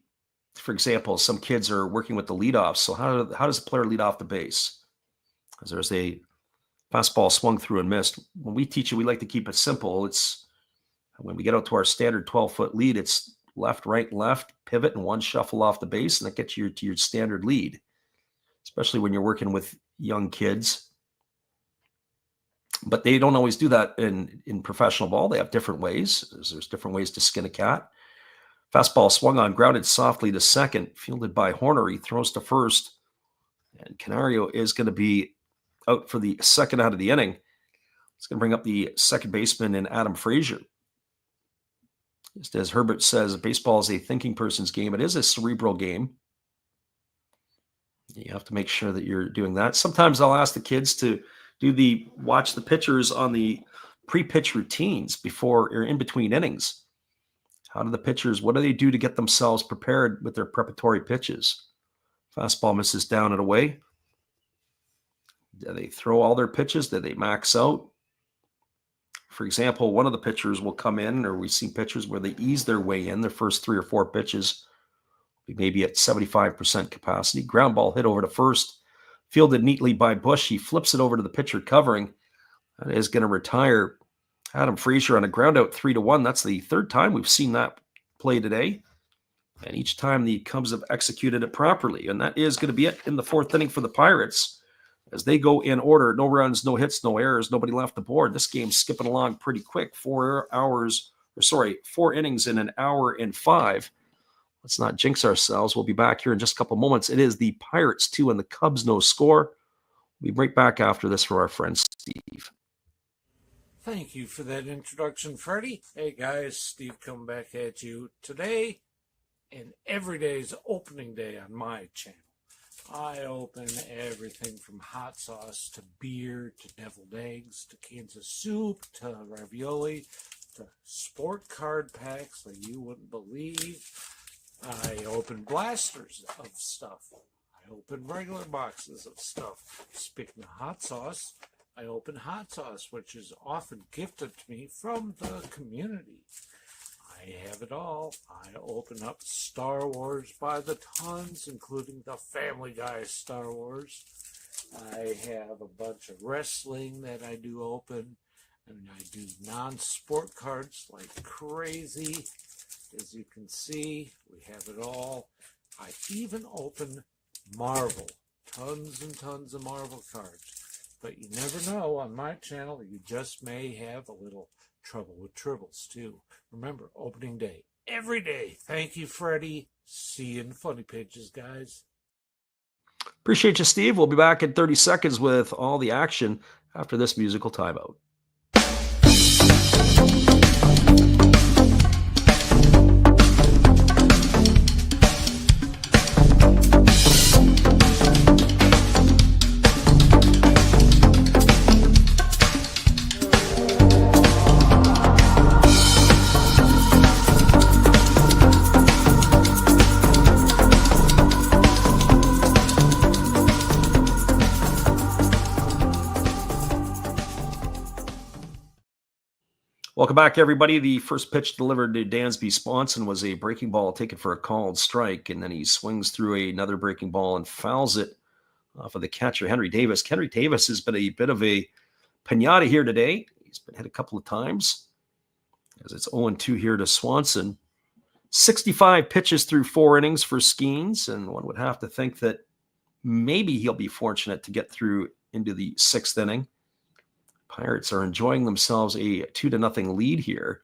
for example, some kids are working with the leadoffs. So how does a player lead off the base? Because there's a fastball swung through and missed. When we teach it, we like to keep it simple. It's when we get out to our standard 12-foot lead, it's left, right, left, pivot and one shuffle off the base, and that gets you to your standard lead, especially when you're working with young kids. But they don't always do that in professional ball. They have different ways. There's different ways to skin a cat. Fastball swung on, grounded softly to second, fielded by Horner. He throws to first, and Canario is going to be out for the second out of the inning. It's going to bring up the second baseman in Adam Frazier. Just as Herbert says, baseball is a thinking person's game. It is a cerebral game. You have to make sure that you're doing that. Sometimes I'll ask the kids to watch the pitchers on the pre-pitch routines before or in between innings. What do they do to get themselves prepared with their preparatory pitches? Fastball misses down and away. Do they throw all their pitches? Do they max out? For example, one of the pitchers will come in, or we've seen pitchers where they ease their way in. Their first 3 or 4 pitches, maybe at 75% capacity. Ground ball hit over to first, fielded neatly by Bush. He flips it over to the pitcher covering. That is going to retire Adam Frazier on a ground out 3-1. That's the third time we've seen that play today. And each time the Cubs have executed it properly. And that is going to be it in the fourth inning for the Pirates. As they go in order, no runs, no hits, no errors, nobody left the board. This game's skipping along pretty quick. 4 innings in an hour and 5. Let's not jinx ourselves. We'll be back here in just a couple moments. It is the Pirates 2 and the Cubs no score. We'll be right back after this for our friend Steve. Thank you for that introduction, Freddie. Hey guys, Steve coming back at you today, and every day is opening day on my channel. I open everything from hot sauce to beer to deviled eggs to cans of soup to ravioli to sport card packs like you wouldn't believe. I open blasters of stuff. I open regular boxes of stuff. Speaking of hot sauce, I open hot sauce, which is often gifted to me from the community. I have it all. I open up Star Wars by the tons, including the Family Guy Star Wars. I have a bunch of wrestling that I do open, and I do non-sport cards like crazy. As you can see, we have it all. I even open Marvel, tons and tons of Marvel cards. But you never know, on my channel, you just may have a little trouble with tribbles, too. Remember, opening day, every day. Thank you, Freddie. See you in the funny pages, guys. Appreciate you, Steve. We'll be back in 30 seconds with all the action after this musical timeout. Welcome back, everybody. The first pitch delivered to Dansby Swanson was a breaking ball taken for a called strike, and then he swings through another breaking ball and fouls it off of the catcher, Henry Davis. Henry Davis has been a bit of a pinata here today. He's been hit a couple of times, as it's 0-2 here to Swanson. 65 pitches through 4 innings for Skenes, and one would have to think that maybe he'll be fortunate to get through into the 6th inning. Pirates are enjoying themselves a 2-0 lead here.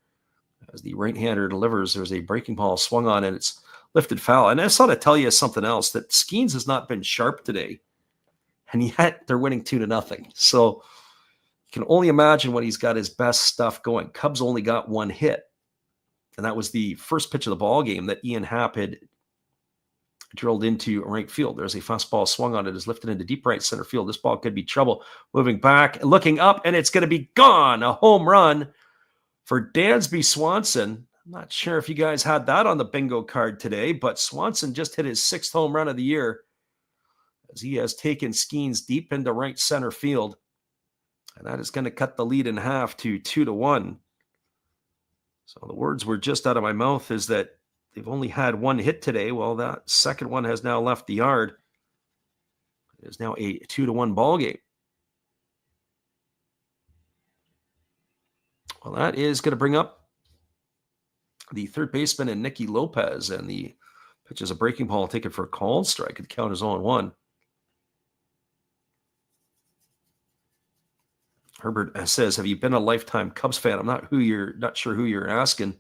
As the right-hander delivers, there's a breaking ball swung on, and it's lifted foul. And I just ought to tell you something else, that Skenes has not been sharp today, and yet they're winning 2-0. So you can only imagine when he's got his best stuff going. Cubs only got 1 hit, and that was the first pitch of the ball game that Ian Happ had drilled into right field. There's a fastball swung on it, is lifted into deep right center field. This ball could be trouble. Moving back, looking up, and it's going to be gone. A home run for Dansby Swanson. I'm not sure if you guys had that on the bingo card today, but Swanson just hit his 6th home run of the year, as he has taken Skenes deep into right center field. And that is going to cut the lead in half to 2-1. So the words were just out of my mouth is that they've only had 1 hit today. Well, that second one has now left the yard. It is now a 2-1 ball game. Well, that is going to bring up the third baseman and Nicky Lopez, and the Pitches a breaking ball, taken for a called strike. The count is 0-1. Herbert says, have you been a lifetime Cubs fan? I'm not sure who you're asking.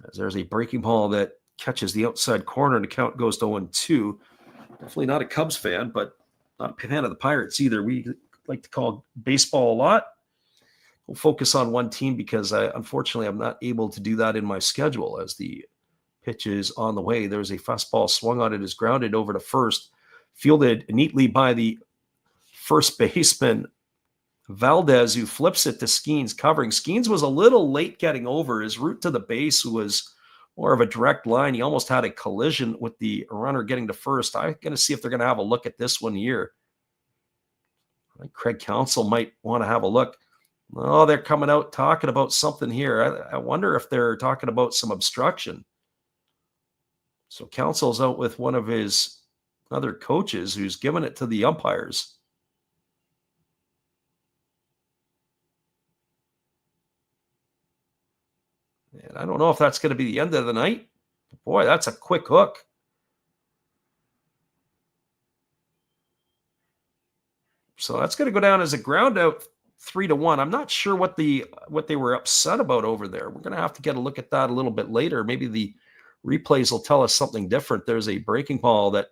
As there's a breaking ball that catches the outside corner and the count goes to 0-2. Definitely not a Cubs fan, but not a fan of the Pirates either. We like to call baseball a lot. We'll focus on one team because unfortunately I'm not able to do that in my schedule. As the pitch is on the way, there's a fastball swung on it, is grounded over to first, fielded neatly by the first baseman Valdez, who flips it to Skenes covering. Skenes was a little late getting over. His route to the base was more of a direct line. He almost had a collision with the runner getting to first. I'm going to see if they're going to have a look at this one here. I think Craig Counsell might want to have a look. Oh, they're coming out talking about something here. I wonder if they're talking about some obstruction. So Counsell's out with one of his other coaches who's giving it to the umpires. And I don't know if that's going to be the end of the night. Boy, that's a quick hook. So that's going to go down as a ground out, 3-1. I'm not sure what they were upset about over there. We're going to have to get a look at that a little bit later. Maybe the replays will tell us something different. There's a breaking ball that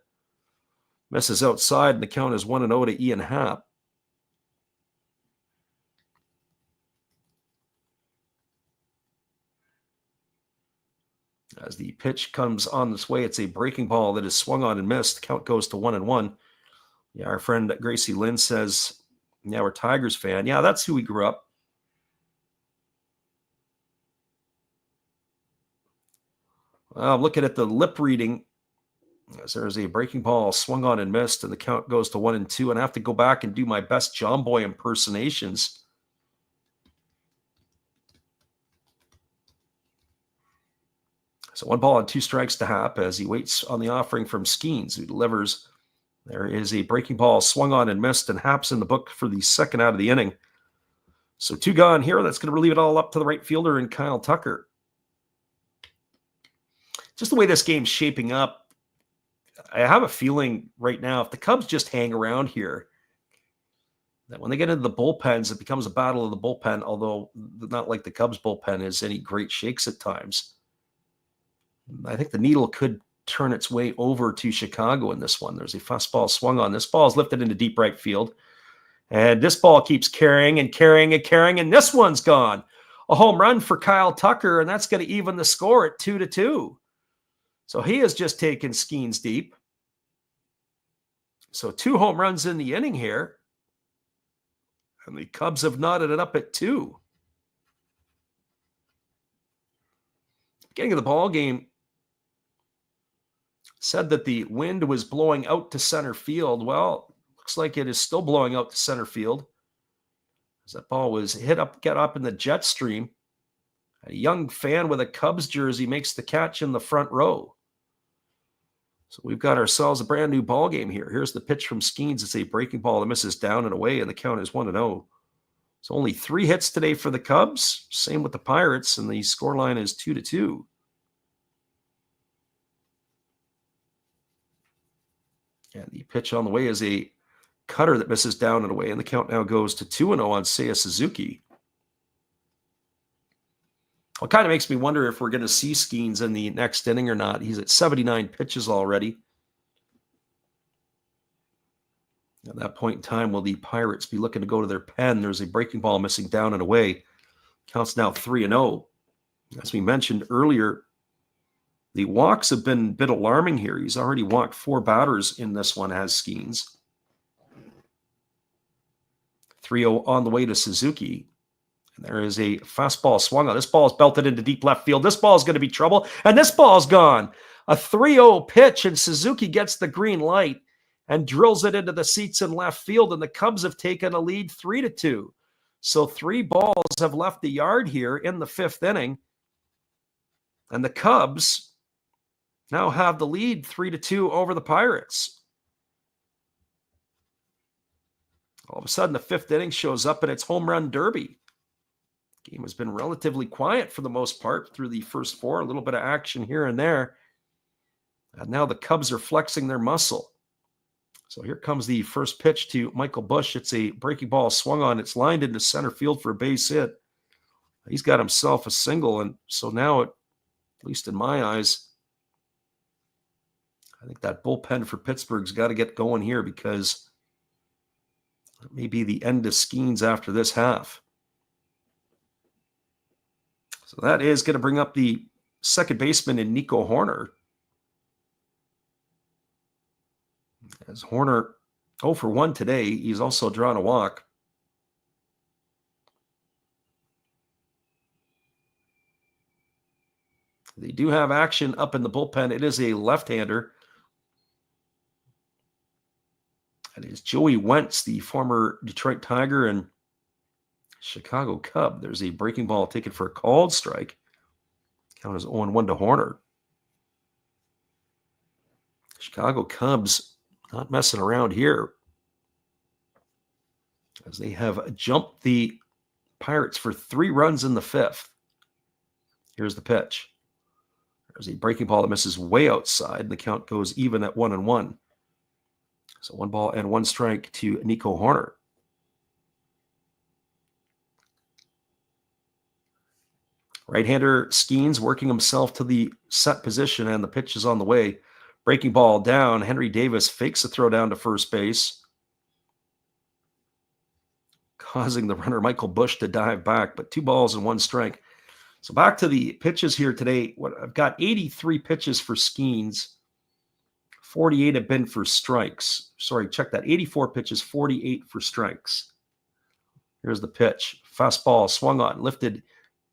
misses outside, and the count is 1-0 to Ian Happ. As the pitch comes on this way, it's a breaking ball that is swung on and missed. The count goes to 1-1. Yeah, our friend Gracie Lynn says, yeah, we're Tigers fan. Yeah, that's who we grew up. Well, I'm looking at the lip reading. As there's a breaking ball swung on and missed, and the count goes to 1-2. And I have to go back and do my best John Boy impersonations. So 1 ball and 2 strikes to Happ as he waits on the offering from Skenes, who delivers. There is a breaking ball swung on and missed, and Happ's in the book for the second out of the inning. So 2 gone here. That's going to leave it all up to the right fielder and Kyle Tucker. Just the way this game's shaping up, I have a feeling right now, if the Cubs just hang around here, that when they get into the bullpens, it becomes a battle of the bullpen, although not like the Cubs bullpen is any great shakes at times. I think the needle could turn its way over to Chicago in this one. There's a fastball swung on. This ball is lifted into deep right field. And this ball keeps carrying and carrying and carrying, and this one's gone. A home run for Kyle Tucker, and that's going to even the score at 2-2. So he has just taken Skenes deep. So 2 home runs in the inning here. And the Cubs have knotted it up at 2. Beginning of the ball game, said that the wind was blowing out to center field. Well, looks like it is still blowing out to center field. As that ball was get up in the jet stream. A young fan with a Cubs jersey makes the catch in the front row. So we've got ourselves a brand new ball game here. Here's the pitch from Skenes. It's a breaking ball that misses down and away, and the count is 1-0. So only 3 hits today for the Cubs. Same with the Pirates, and the scoreline is 2-2. And the pitch on the way is a cutter that misses down and away, and the count now goes to 2-0 on Seiya Suzuki. Well, it kind of makes me wonder if we're going to see Skenes in the next inning or not. He's at 79 pitches already. At that point in time, will the Pirates be looking to go to their pen? There's a breaking ball missing down and away. Counts now 3-0. As we mentioned earlier, the walks have been a bit alarming here. He's already walked 4 batters in this one as Skenes. 3-0 on the way to Suzuki. And there is a fastball swung on. This ball is belted into deep left field. This ball is going to be trouble. And this ball is gone. A 3-0 pitch, and Suzuki gets the green light and drills it into the seats in left field. And the Cubs have taken a lead 3-2. So 3 balls have left the yard here in the 5th inning. And the Cubs now have the lead 3-2 over the Pirates. All of a sudden, the 5th inning shows up and it's home run derby. Game has been relatively quiet for the most part through the first 4. A little bit of action here and there. And now the Cubs are flexing their muscle. So here comes the first pitch to Michael Busch. It's a breaking ball swung on. It's lined into center field for a base hit. He's got himself a single. And so now, at least in my eyes, I think that bullpen for Pittsburgh's got to get going here, because it may be the end of Skenes after this half. So that is going to bring up the second baseman in Nico Horner. As Horner 0 for 1 today, he's also drawn a walk. They do have action up in the bullpen. It is a left-hander. It is Joey Wentz, the former Detroit Tiger and Chicago Cub. There's a breaking ball taken for a called strike. Count is 0-1 to Horner. Chicago Cubs not messing around here, as they have jumped the Pirates for 3 runs in the 5th. Here's the pitch. There's a breaking ball that misses way outside, and the count goes even at 1-1. So 1 ball and 1 strike to Nico Horner. Right-hander Skenes working himself to the set position, and the pitch is on the way. Breaking ball down. Henry Davis fakes a throw down to first base, causing the runner Michael Busch to dive back, but 2 balls and 1 strike. So back to the pitches here today. I've got 83 pitches for Skenes. 48 have been for strikes. Sorry, check that. 84 pitches, 48 for strikes. Here's the pitch. Fastball swung on, lifted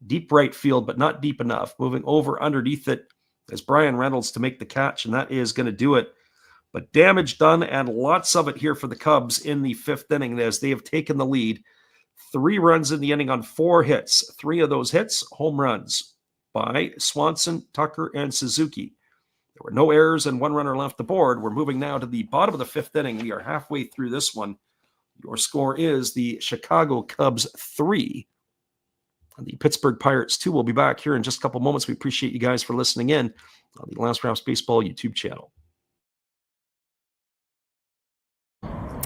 deep right field, but not deep enough. Moving over underneath it is Brian Reynolds to make the catch, and that is going to do it. But damage done, and lots of it here for the Cubs in the 5th inning, as they have taken the lead. 3 runs in the inning on 4 hits. 3 of those hits, home runs by Swanson, Tucker, and Suzuki. There were no errors and 1 runner left the board. We're moving now to the bottom of the 5th inning. We are halfway through this one. Your score is the Chicago Cubs 3, and the Pittsburgh Pirates 2. We'll be back here in just a couple moments. We appreciate you guys for listening in on the Last Raps Baseball YouTube channel.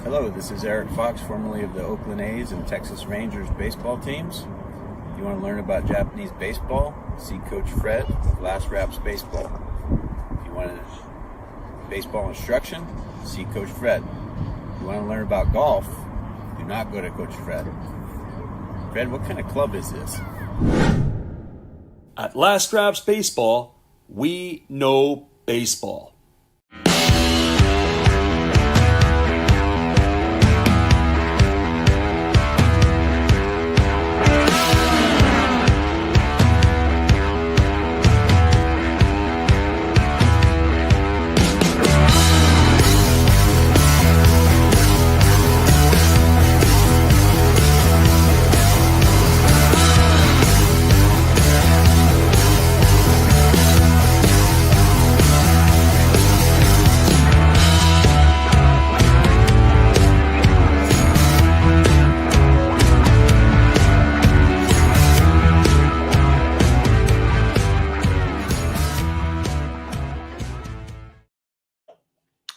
Hello, this is Eric Fox, formerly of the Oakland A's and Texas Rangers baseball teams. If you want to learn about Japanese baseball, see Coach Fred of Last Raps Baseball. If you want baseball instruction, see Coach Fred. If you want to learn about golf, do not go to Coach Fred. Fred, what kind of club is this? At Last Raps Baseball, we know baseball.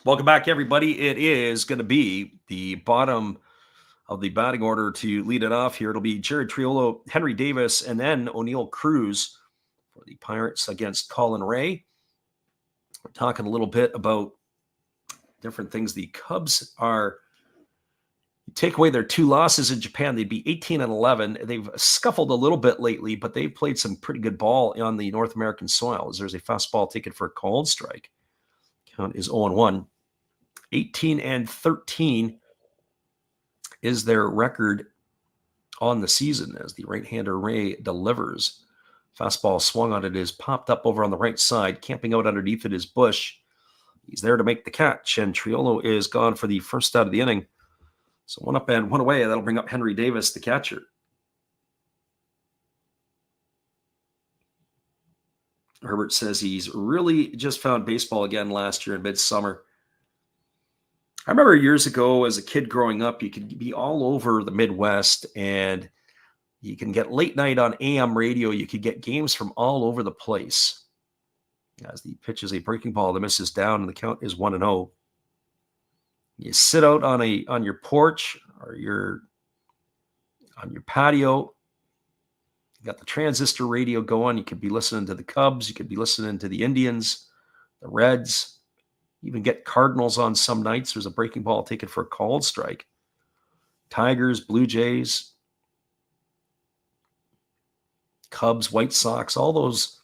Welcome back, everybody. It is going to be the bottom of the batting order to lead it off here. It'll be Jared Triolo, Henry Davis, and then O'Neill Cruz for the Pirates against Colin Ray. We're talking a little bit about different things. The Cubs are, take away their 2 losses in Japan, they'd be 18-11. They've scuffled a little bit lately, but they've played some pretty good ball on the North American soil, as there's a fastball taken for a called strike. Count is 0-1. 18-13 is their record on the season, as the right-hander Ray delivers. Fastball swung on it, is popped up over on the right side. Camping out underneath it is Busch. He's there to make the catch, and Triolo is gone for the first out of the inning. So 1 up and 1 away. That'll bring up Henry Davis, the catcher. Herbert says he's really just found baseball again last year in midsummer. I remember years ago as a kid growing up, you could be all over the Midwest, and you can get late night on AM radio. You could get games from all over the place. As the pitch is a breaking ball that misses down, and the count is 1-0. You sit out on your porch or on your patio. You got the transistor radio going. You could be listening to the Cubs. You could be listening to the Indians, the Reds. Even get Cardinals on some nights. There's a breaking ball taken for a called strike. Tigers, Blue Jays, Cubs, White Sox, all those,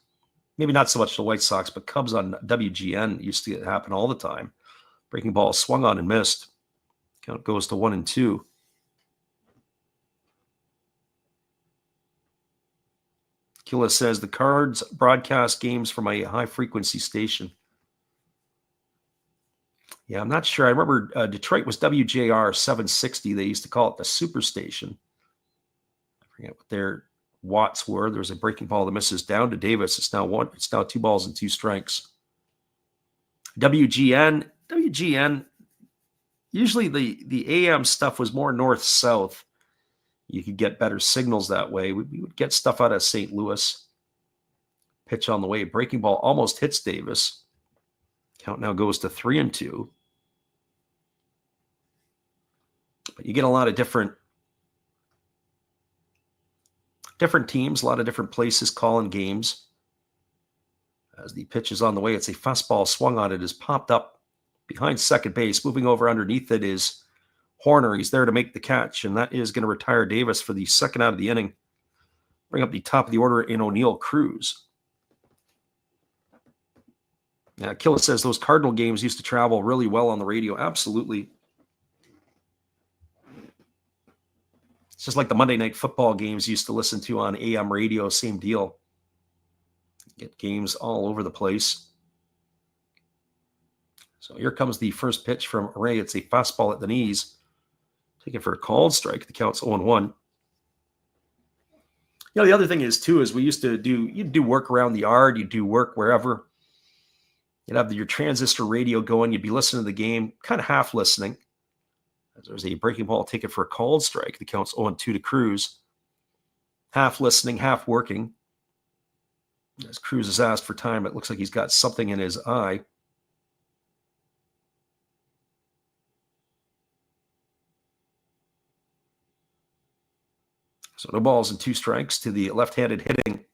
maybe not so much the White Sox, but Cubs on WGN used to happen all the time. Breaking ball swung on and missed. Count goes to 1-2. Killa says the Cards broadcast games from a high-frequency station. Yeah, I'm not sure. I remember Detroit was WJR 760. They used to call it the Superstation. I forget what their watts were. There was a breaking ball that misses down to Davis. It's now 2 balls and 2 strikes. WGN. Usually the AM stuff was more north-south. You could get better signals that way. We would get stuff out of St. Louis. Pitch on the way. Breaking ball almost hits Davis. Count now goes to 3-2. But you get a lot of different teams, a lot of different places calling games. As the pitch is on the way, it's a fastball swung on. It is popped up behind second base. Moving over underneath it is Horner. He's there to make the catch, and that is going to retire Davis for the second out of the inning. Bring up the top of the order in O'Neill Cruz. Yeah, Killa says those Cardinal games used to travel really well on the radio. Absolutely. It's just like the Monday Night Football games you used to listen to on AM radio. Same deal. Get games all over the place. So here comes the first pitch from Ray. It's a fastball at the knees. Taken for a called strike. The count's 0-1. The other thing is, too, is we used to you'd do work around the yard. You'd do work wherever. You'd have your transistor radio going. You'd be listening to the game, kind of half listening. As there's a breaking ball taken for a called strike. The count's 0-2 to Cruz. Half listening, half working. As Cruz is asked for time, it looks like he's got something in his eye. So no balls and 2 strikes to the left-handed hitting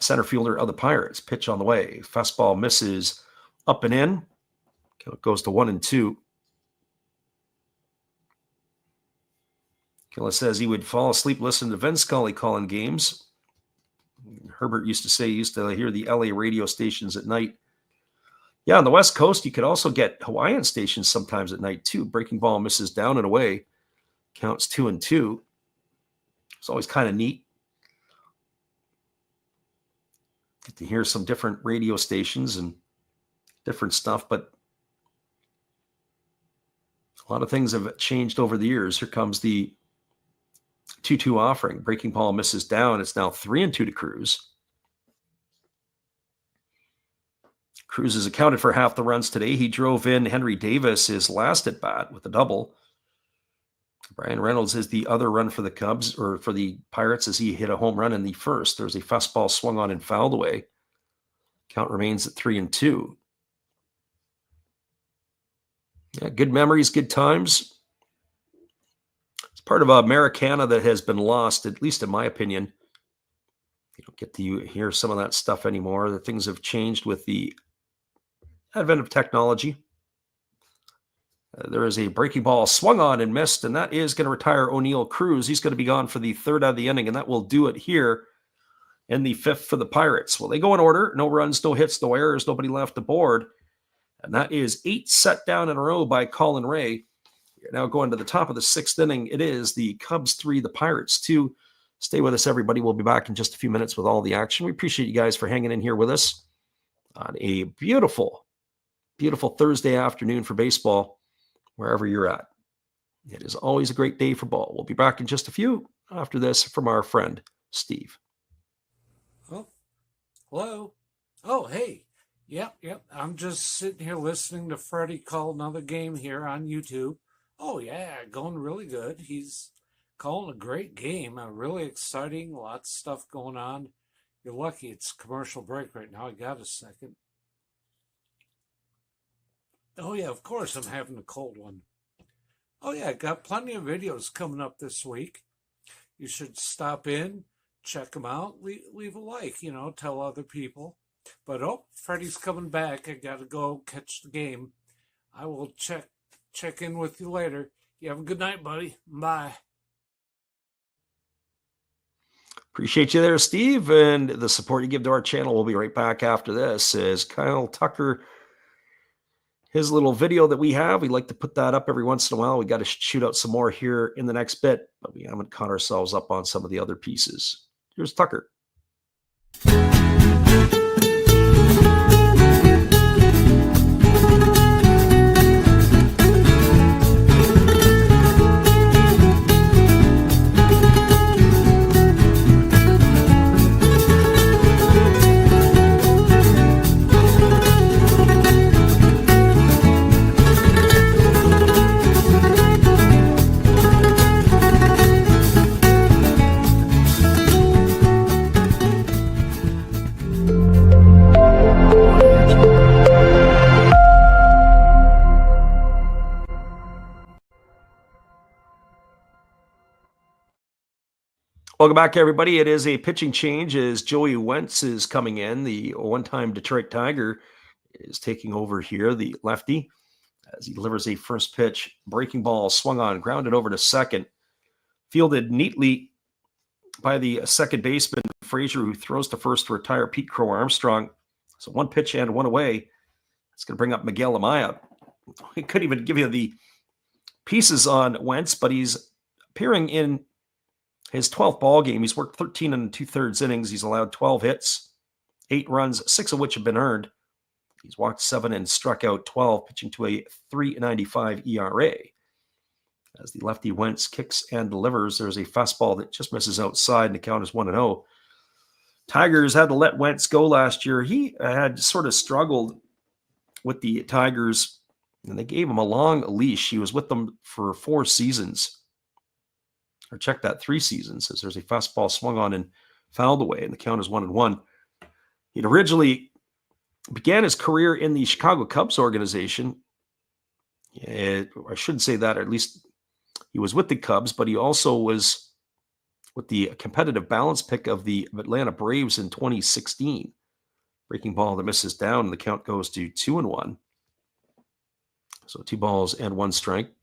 center fielder of the Pirates. Pitch on the way. Fastball misses up and in. It goes to 1-2. Killa says he would fall asleep listening to Vince Scully calling games. Herbert used to say he used to hear the LA radio stations at night. Yeah, on the West Coast, you could also get Hawaiian stations sometimes at night, too. Breaking ball misses down and away. Counts 2-2. It's always kind of neat. Get to hear some different radio stations and different stuff, but a lot of things have changed over the years. Here comes the 2-2 offering. Breaking ball misses down. It's now 3-2 to Cruz. Cruz has accounted for half the runs today. He drove in Henry Davis his last at bat with a double. Brian Reynolds is the other run for the Cubs, or for the Pirates, as he hit a home run in the first. There's a fastball swung on and fouled away. Count remains at 3-2. Yeah, good memories, good times. It's part of Americana that has been lost, at least in my opinion. You don't get to hear some of that stuff anymore. The things have changed with the advent of technology. There is a breaking ball swung on and missed, and that is going to retire O'Neill Cruz. He's going to be gone for the third out of the inning, and that will do it here in the fifth for the Pirates. Well, they go in order. No runs, no hits, no errors, nobody left aboard. And that is 8 set down in a row by Colin Ray. You're now going to the top of the 6th inning. It is the Cubs 3, the Pirates 2. Stay with us, everybody. We'll be back in just a few minutes with all the action. We appreciate you guys for hanging in here with us on a beautiful, beautiful Thursday afternoon for baseball, wherever you're at. It is always a great day for ball. We'll be back in just a few after this from our friend, Steve. Oh, hello. Oh, hey. Yep. I'm just sitting here listening to Freddie call another game here on YouTube. Oh, yeah, going really good. He's calling a great game, really exciting, lots of stuff going on. You're lucky it's commercial break right now. I got a second. Oh, yeah, of course I'm having a cold one. Oh, yeah, got plenty of videos coming up this week. You should stop in, check them out, leave a like, tell other people. But, Freddie's coming back. I got to go catch the game. I will check in with you later. You have a good night, buddy. Bye. Appreciate you there, Steve, and the support you give to our channel. We'll be right back after this as Kyle Tucker, his little video that we have, we like to put that up every once in a while. We got to shoot out some more here in the next bit, but we haven't caught ourselves up on some of the other pieces. Here's Tucker. Welcome back, everybody. It is a pitching change as Joey Wentz is coming in. The one-time Detroit Tiger is taking over here, the lefty, as he delivers a first pitch. Breaking ball swung on, grounded over to second. Fielded neatly by the second baseman, Frazier, who throws to first to retire Pete Crow Armstrong. So one pitch and one away. It's going to bring up Miguel Amaya. He couldn't even give you the pieces on Wentz, but he's appearing in his 12th ball game. He's worked 13 and 2/3 innings. He's allowed 12 hits, 8 runs, 6 of which have been earned. He's walked 7 and struck out 12, pitching to a 3.95 ERA. As the lefty Wentz kicks and delivers, there's a fastball that just misses outside, and the count is 1-0. Tigers had to let Wentz go last year. He had sort of struggled with the Tigers, and they gave him a long leash. He was with them for 4 seasons. Or check that, 3 seasons, as there's a fastball swung on and fouled away, and the count is 1-1. He'd originally began his career in the Chicago Cubs organization. I shouldn't say that, or at least he was with the Cubs, but he also was with the competitive balance pick of the Atlanta Braves in 2016. Breaking ball that misses down, and the count goes to 2-1. So 2 balls and 1 strike.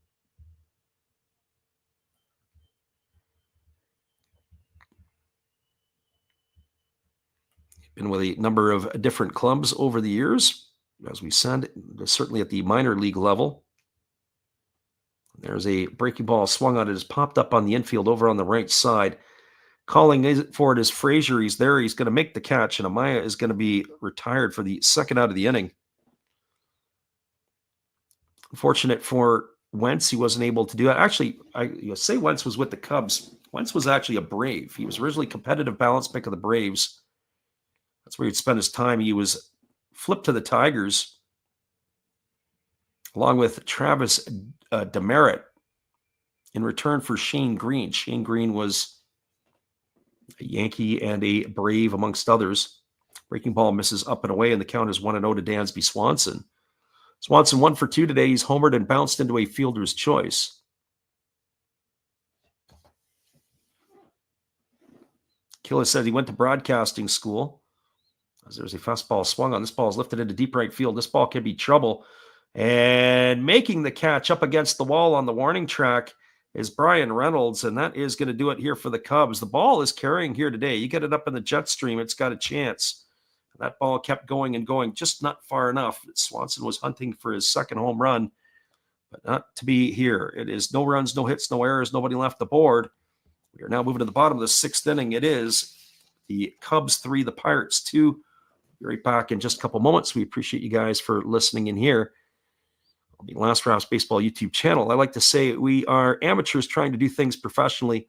Been with a number of different clubs over the years, as we said, certainly at the minor league level. There's a breaking ball swung on. It has popped up on the infield over on the right side. Calling for it is Frazier. He's there. He's going to make the catch, and Amaya is going to be retired for the second out of the inning. Unfortunate for Wentz, he wasn't able to do that. Actually, I say Wentz was with the Cubs. Wentz was actually a Brave. He was originally competitive balance pick of the Braves. That's where he'd spend his time. He was flipped to the Tigers along with Travis Demerit in return for Shane Green. Shane Green was a Yankee and a Brave, amongst others. Breaking ball misses up and away, and the count is 1-0 to Dansby Swanson. Swanson 1 for 2 today. He's homered and bounced into a fielder's choice. Killa said he went to broadcasting school. As there's a fastball swung on. This ball is lifted into deep right field. This ball can be trouble. And making the catch up against the wall on the warning track is Brian Reynolds, and that is going to do it here for the Cubs. The ball is carrying here today. You get it up in the jet stream, it's got a chance. That ball kept going and going, just not far enough. Swanson was hunting for his second home run, but not to be here. It is no runs, no hits, no errors, nobody left the board. We are now moving to the bottom of the 6th inning. It is the Cubs 3, the Pirates 2. Be right back in just a couple moments. We appreciate you guys for listening in here on the Last Raps Baseball YouTube channel. I like to say we are amateurs trying to do things professionally.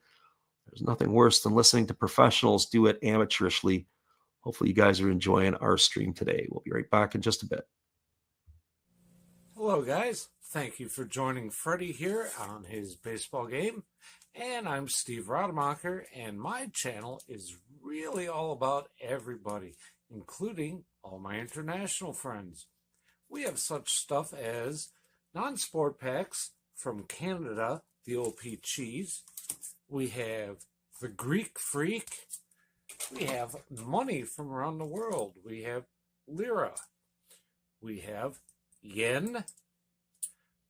There's nothing worse than listening to professionals do it amateurishly. Hopefully you guys are enjoying our stream today. We'll be right back in just a bit. Hello, guys. Thank you for joining Freddie here on his baseball game. And I'm Steve Rademacher, and my channel is really all about everybody, including all my international friends. We have such stuff as non-sport packs from Canada, the OP cheese. We have the Greek Freak. We have money from around the world. We have lira. We have yen.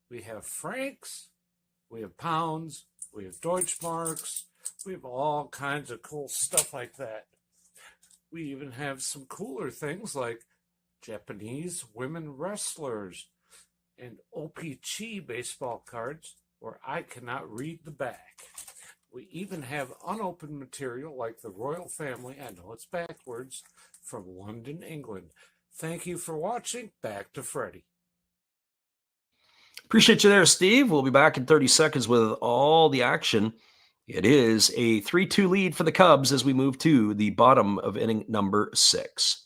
We have francs. We have pounds. We have Deutschmarks. We have all kinds of cool stuff like that. We even have some cooler things like Japanese women wrestlers and OPG baseball cards where I cannot read the back. We even have unopened material like the royal family, I know it's backwards, from London, England. Thank you for watching. Back to Freddie. Appreciate you there, Steve. We'll be back in 30 seconds with all the action. It is a 3-2 lead for the Cubs as we move to the bottom of inning number 6.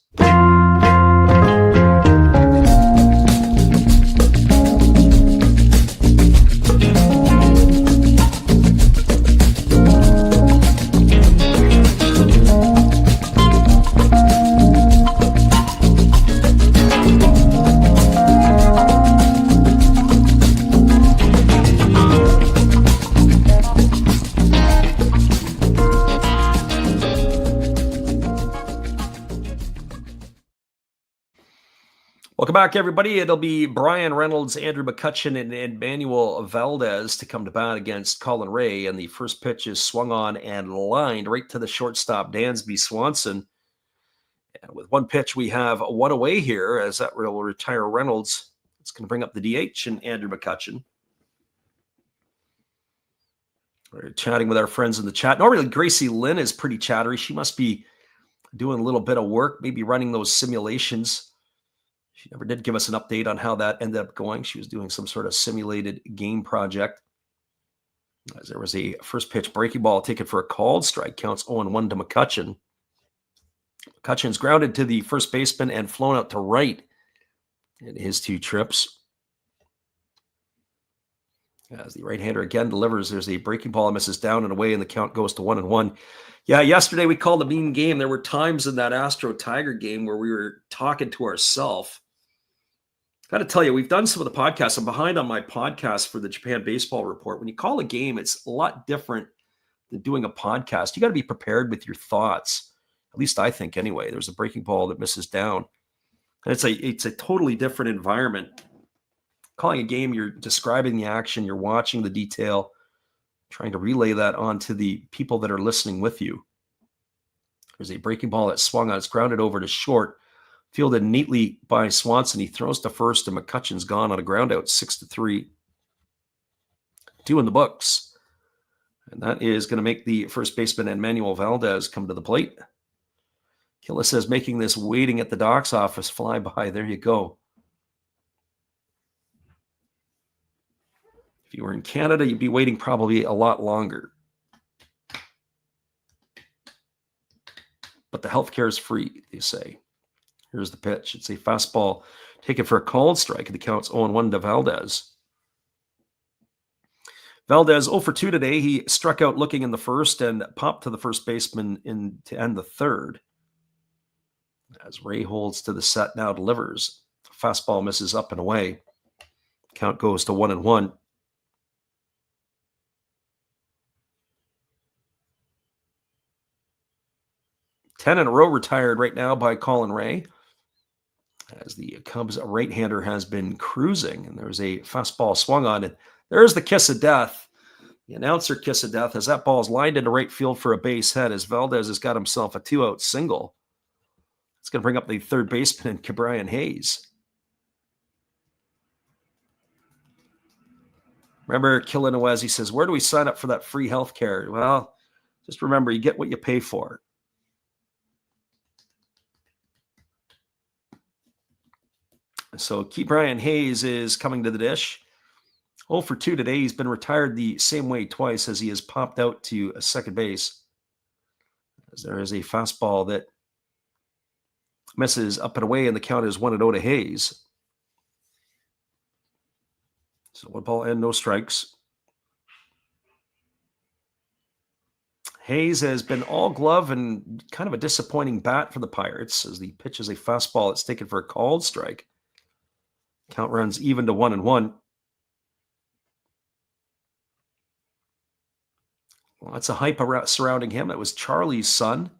Welcome back, everybody. It'll be Brian Reynolds, Andrew McCutcheon, and Emmanuel Valdez to come to bat against Colin Ray. And the first pitch is swung on and lined right to the shortstop, Dansby Swanson. And with one pitch, we have one away here as that will retire Reynolds. It's going to bring up the DH and Andrew McCutcheon. We're chatting with our friends in the chat. Normally, Gracie Lynn is pretty chattery. She must be doing a little bit of work, maybe running those simulations. She never did give us an update on how that ended up going. She was doing some sort of simulated game project. As there was a first pitch breaking ball taken for a called strike. Counts 0-1 to McCutcheon. McCutcheon's grounded to the first baseman and flown out to right in his 2 trips. As the right-hander again delivers, there's a breaking ball that misses down and away, and the count goes to 1-1. Yeah, yesterday we called a mean game. There were times in that Astro-Tiger game where we were talking to ourselves. Got to tell you, we've done some of the podcasts. I'm behind on my podcast for the Japan Baseball Report. When you call a game, it's a lot different than doing a podcast. You got to be prepared with your thoughts. At least I think anyway. There's a breaking ball that misses down. And it's a totally different environment. Calling a game, you're describing the action, you're watching the detail, trying to relay that onto the people that are listening with you. There's a breaking ball that swung on. It's grounded over to short. Fielded neatly by Swanson. He throws to first, and McCutcheon's gone on a ground out, 6-3. 2 in the books. And that is going to make the first baseman, Emmanuel Valdez, come to the plate. Killa says, making this waiting at the doc's office fly by. There you go. If you were in Canada, you'd be waiting probably a lot longer. But the healthcare is free, they say. Here's the pitch. It's a fastball taken for a called strike. The count's 0-1 to Valdez. Valdez 0-for-2 today. He struck out looking in the first and popped to the first baseman to end the third. As Ray holds to the set, now delivers. Fastball misses up and away. Count goes to 1-1. Ten in a row retired right now by Colin Ray. As the Cubs right-hander has been cruising, and there's a fastball swung on it. There's the kiss of death. The announcer kiss of death as that ball is lined into right field for a base hit as Valdez has got himself a 2-out single. It's going to bring up the third baseman, Brian Hayes. Remember, Killenawaz, he says, where do we sign up for that free health care? Well, just remember, you get what you pay for. So Brian Hayes is coming to the dish. 0-for-2 today. He's been retired the same way twice as he has popped out to a second base. As there is a fastball that misses up and away, and the count is 1-0 to Hayes. So 1 ball and no strikes. Hayes has been all glove and kind of a disappointing bat for the Pirates as the pitch is a fastball that's taken for a called strike. Count runs even to 1-1. Lots of hype surrounding him. That was Charlie's son,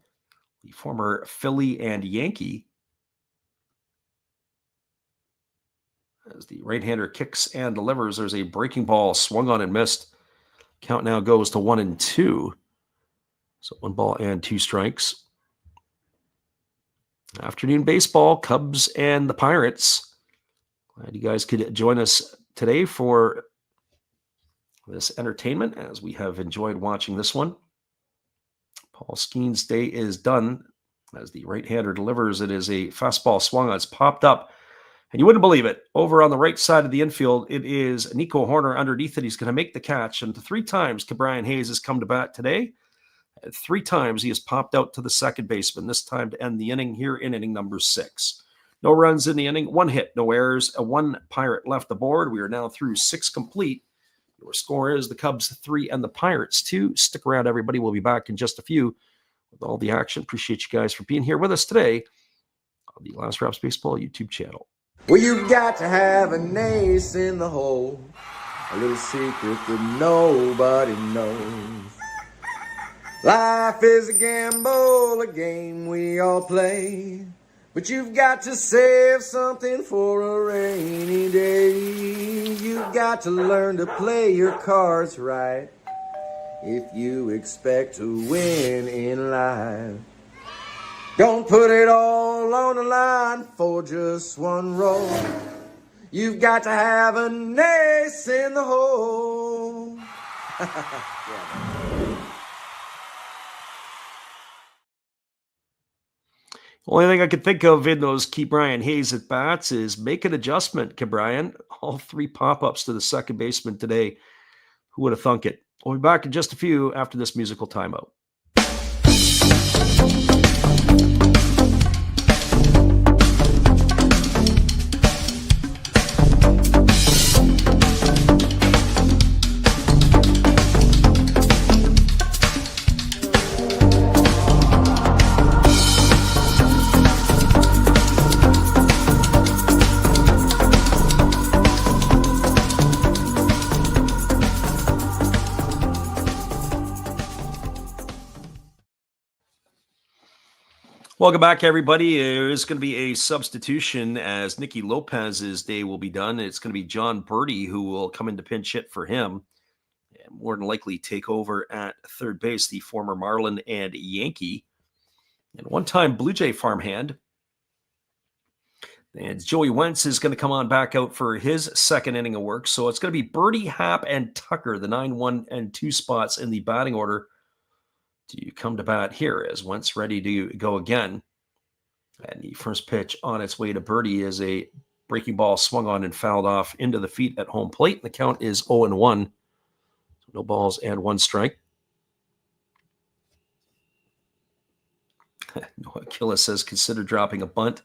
the former Philly and Yankee. As the right-hander kicks and delivers, there's a breaking ball swung on and missed. Count now goes to 1-2. So 1 ball and 2 strikes. Afternoon baseball, Cubs and the Pirates. Glad you guys could join us today for this entertainment, as we have enjoyed watching this one. Paul Skenes' day is done as the right-hander delivers. It is a fastball swung on. It's popped up, and you wouldn't believe it. Over on the right side of the infield, it is Nico Horner underneath it. He's going to make the catch, and 3 times Ke'Bryan Hayes has come to bat today. 3 times he has popped out to the second baseman, this time to end the inning here in inning number 6. No runs in the inning, 1 hit, no errors, 1 Pirate left aboard. We are now through 6 complete. Your score is the Cubs 3 and the Pirates 2. Stick around, everybody. We'll be back in just a few with all the action. Appreciate you guys for being here with us today on the Last Raps Baseball YouTube channel. Well, you've got to have an ace in the hole, a little secret that nobody knows. Life is a gamble, a game we all play, but you've got to save something for a rainy day. You've got to learn to play your cards right if you expect to win in life. Don't put it all on the line for just 1 roll. You've got to have an ace in the hole. Only thing I could think of in those Ke'Bryan Hayes at bats is make an adjustment, Ke'Bryan. All 3 pop-ups to the second baseman today. Who would have thunk it? We'll be back in just a few after this musical timeout. Welcome back, everybody. There's going to be a substitution as Nicky Lopez's day will be done. It's going to be John Birdie who will come in to pinch hit for him and more than likely take over at third base, the former Marlin and Yankee and one-time Blue Jay farmhand. And Joey Wentz is going to come on back out for his second inning of work. So it's going to be Birdie, Happ, and Tucker, the 9, 1, and 2 spots in the batting order to come to bat here as Wentz ready to go again. And the first pitch on its way to Birdie is a breaking ball swung on and fouled off into the feet at home plate. The count is 0-1. So no balls and 1 strike. Noah Killis says consider dropping a bunt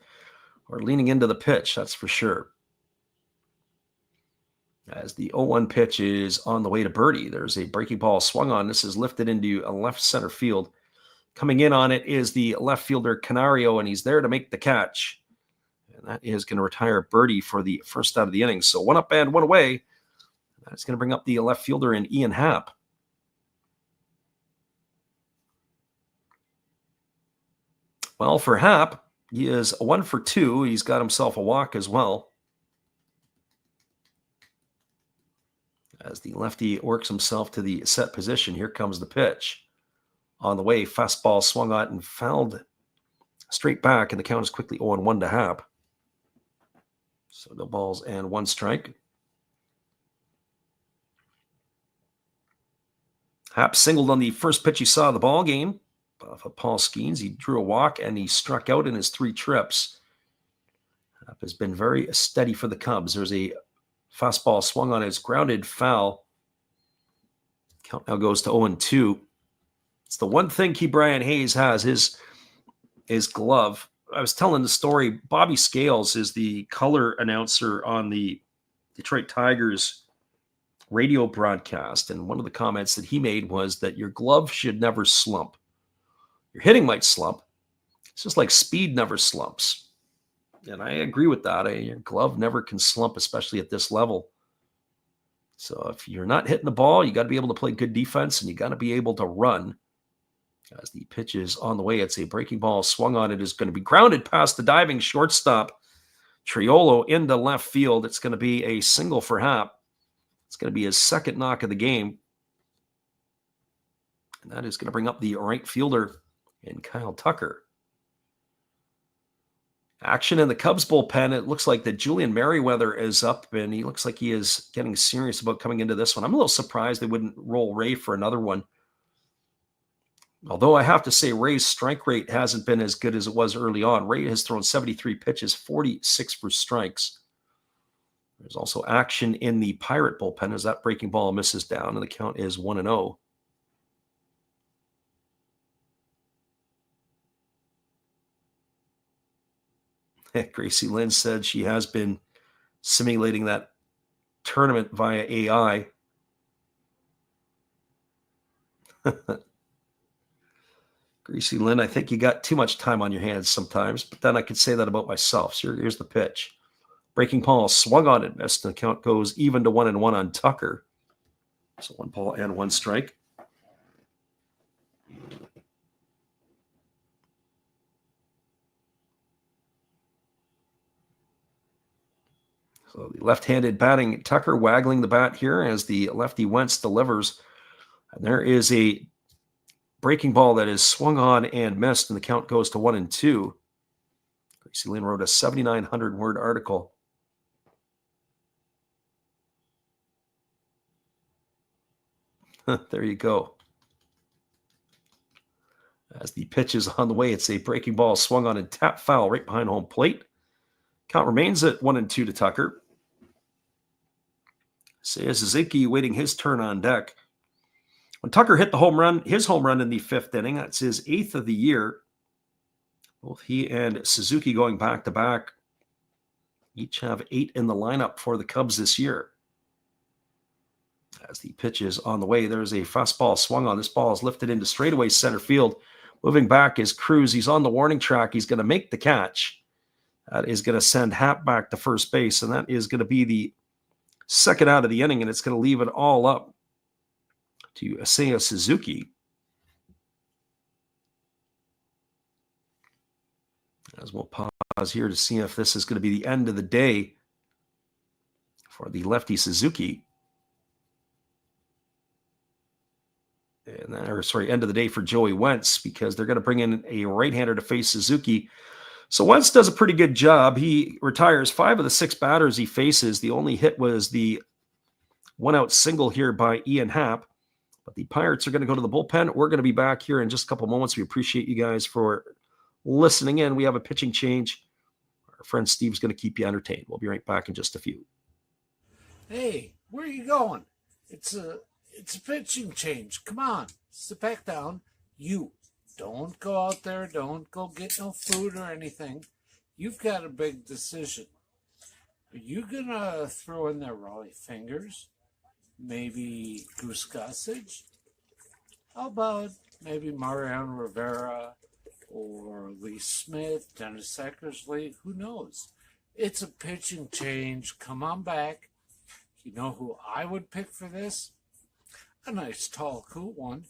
or leaning into the pitch. That's for sure. As the 0-1 pitch is on the way to Birdie, there's a breaking ball swung on. This is lifted into a left center field. Coming in on it is the left fielder Canario, and he's there to make the catch. And that is going to retire Birdie for the first out of the inning. So 1 up and 1 away. That's going to bring up the left fielder in Ian Happ. Well, for Happ, he is 1 for 2. He's got himself a walk as well. As the lefty works himself to the set position, here comes the pitch. On the way, fastball swung on and fouled straight back, and the count is quickly 0-1 to Happ. So no balls and 1 strike. Happ singled on the first pitch he saw of the ball game off of Paul Skenes. He drew a walk, and he struck out in his 3 trips. Happ has been very steady for the Cubs. There's a fastball swung on, his grounded foul. Count now goes to 0-2. It's the one thing Ke'Bryan Hayes has, his glove. I was telling the story. Bobby Scales is the color announcer on the Detroit Tigers radio broadcast, and one of the comments that he made was that your glove should never slump. Your hitting might slump. It's just like speed never slumps. And I agree with that. Your glove never can slump, especially at this level. So if you're not hitting the ball, you got to be able to play good defense, and you got to be able to run. As the pitch is on the way, it's a breaking ball swung on. It is going to be grounded past the diving shortstop, Triolo, into left field. It's going to be a single for Happ. It's going to be his second knock of the game. And that is going to bring up the right fielder in Kyle Tucker. Action in the Cubs bullpen. It looks like that Julian Merriweather is up, and he looks like he is getting serious about coming into this one. I'm a little surprised they wouldn't roll Ray for another one. Although I have to say Ray's strike rate hasn't been as good as it was early on. Ray has thrown 73 pitches, 46 for strikes. There's also action in the Pirate bullpen as that breaking ball misses down, and the count is 1-0. Gracie Lynn said she has been simulating that tournament via AI. Gracie Lynn, I think you got too much time on your hands sometimes, but then I could say that about myself. So here's the pitch. Breaking ball swung on it, missed, and the count goes even to 1-1 on Tucker. So 1 ball and 1 strike. So the left-handed batting Tucker waggling the bat here as the lefty Wentz delivers. And there is a breaking ball that is swung on and missed, and the count goes to 1-2. Gracie Lynn wrote a 7,900-word article. There you go. As the pitch is on the way, it's a breaking ball swung on and tap foul right behind home plate. Count remains at 1-2 to Tucker. Seiya Suzuki waiting his turn on deck. When Tucker hit the home run, his home run in the 5th inning, that's his 8th of the year. Both he and Suzuki going back-to-back each have 8 in the lineup for the Cubs this year. As the pitch is on the way, there's a fastball swung on. This ball is lifted into straightaway center field. Moving back is Cruz. He's on the warning track. He's going to make the catch. That is going to send Happ back to first base, and that is going to be the second out of the inning, and it's going to leave it all up to Seiya Suzuki. As we'll pause here to see if this is going to be the end of the day for the lefty Suzuki. And end of the day for Joey Wentz, because they're going to bring in a right-hander to face Suzuki. So Wentz does a pretty good job. He retires 5 of the 6 batters he faces. The only hit was the 1-out single here by Ian Happ. But the Pirates are going to go to the bullpen. We're going to be back here in just a couple moments. We appreciate you guys for listening in. We have a pitching change. Our friend Steve's going to keep you entertained. We'll be right back in just a few. Hey, where are you going? It's a pitching change. Come on, sit back down. You don't go out there. Don't go get no food or anything. You've got a big decision. Are you going to throw in there Rollie Fingers? Maybe Goose Gossage? How about maybe Mariano Rivera or Lee Smith, Dennis Eckersley? Who knows? It's a pitching change. Come on back. You know who I would pick for this? A nice, tall, cool one.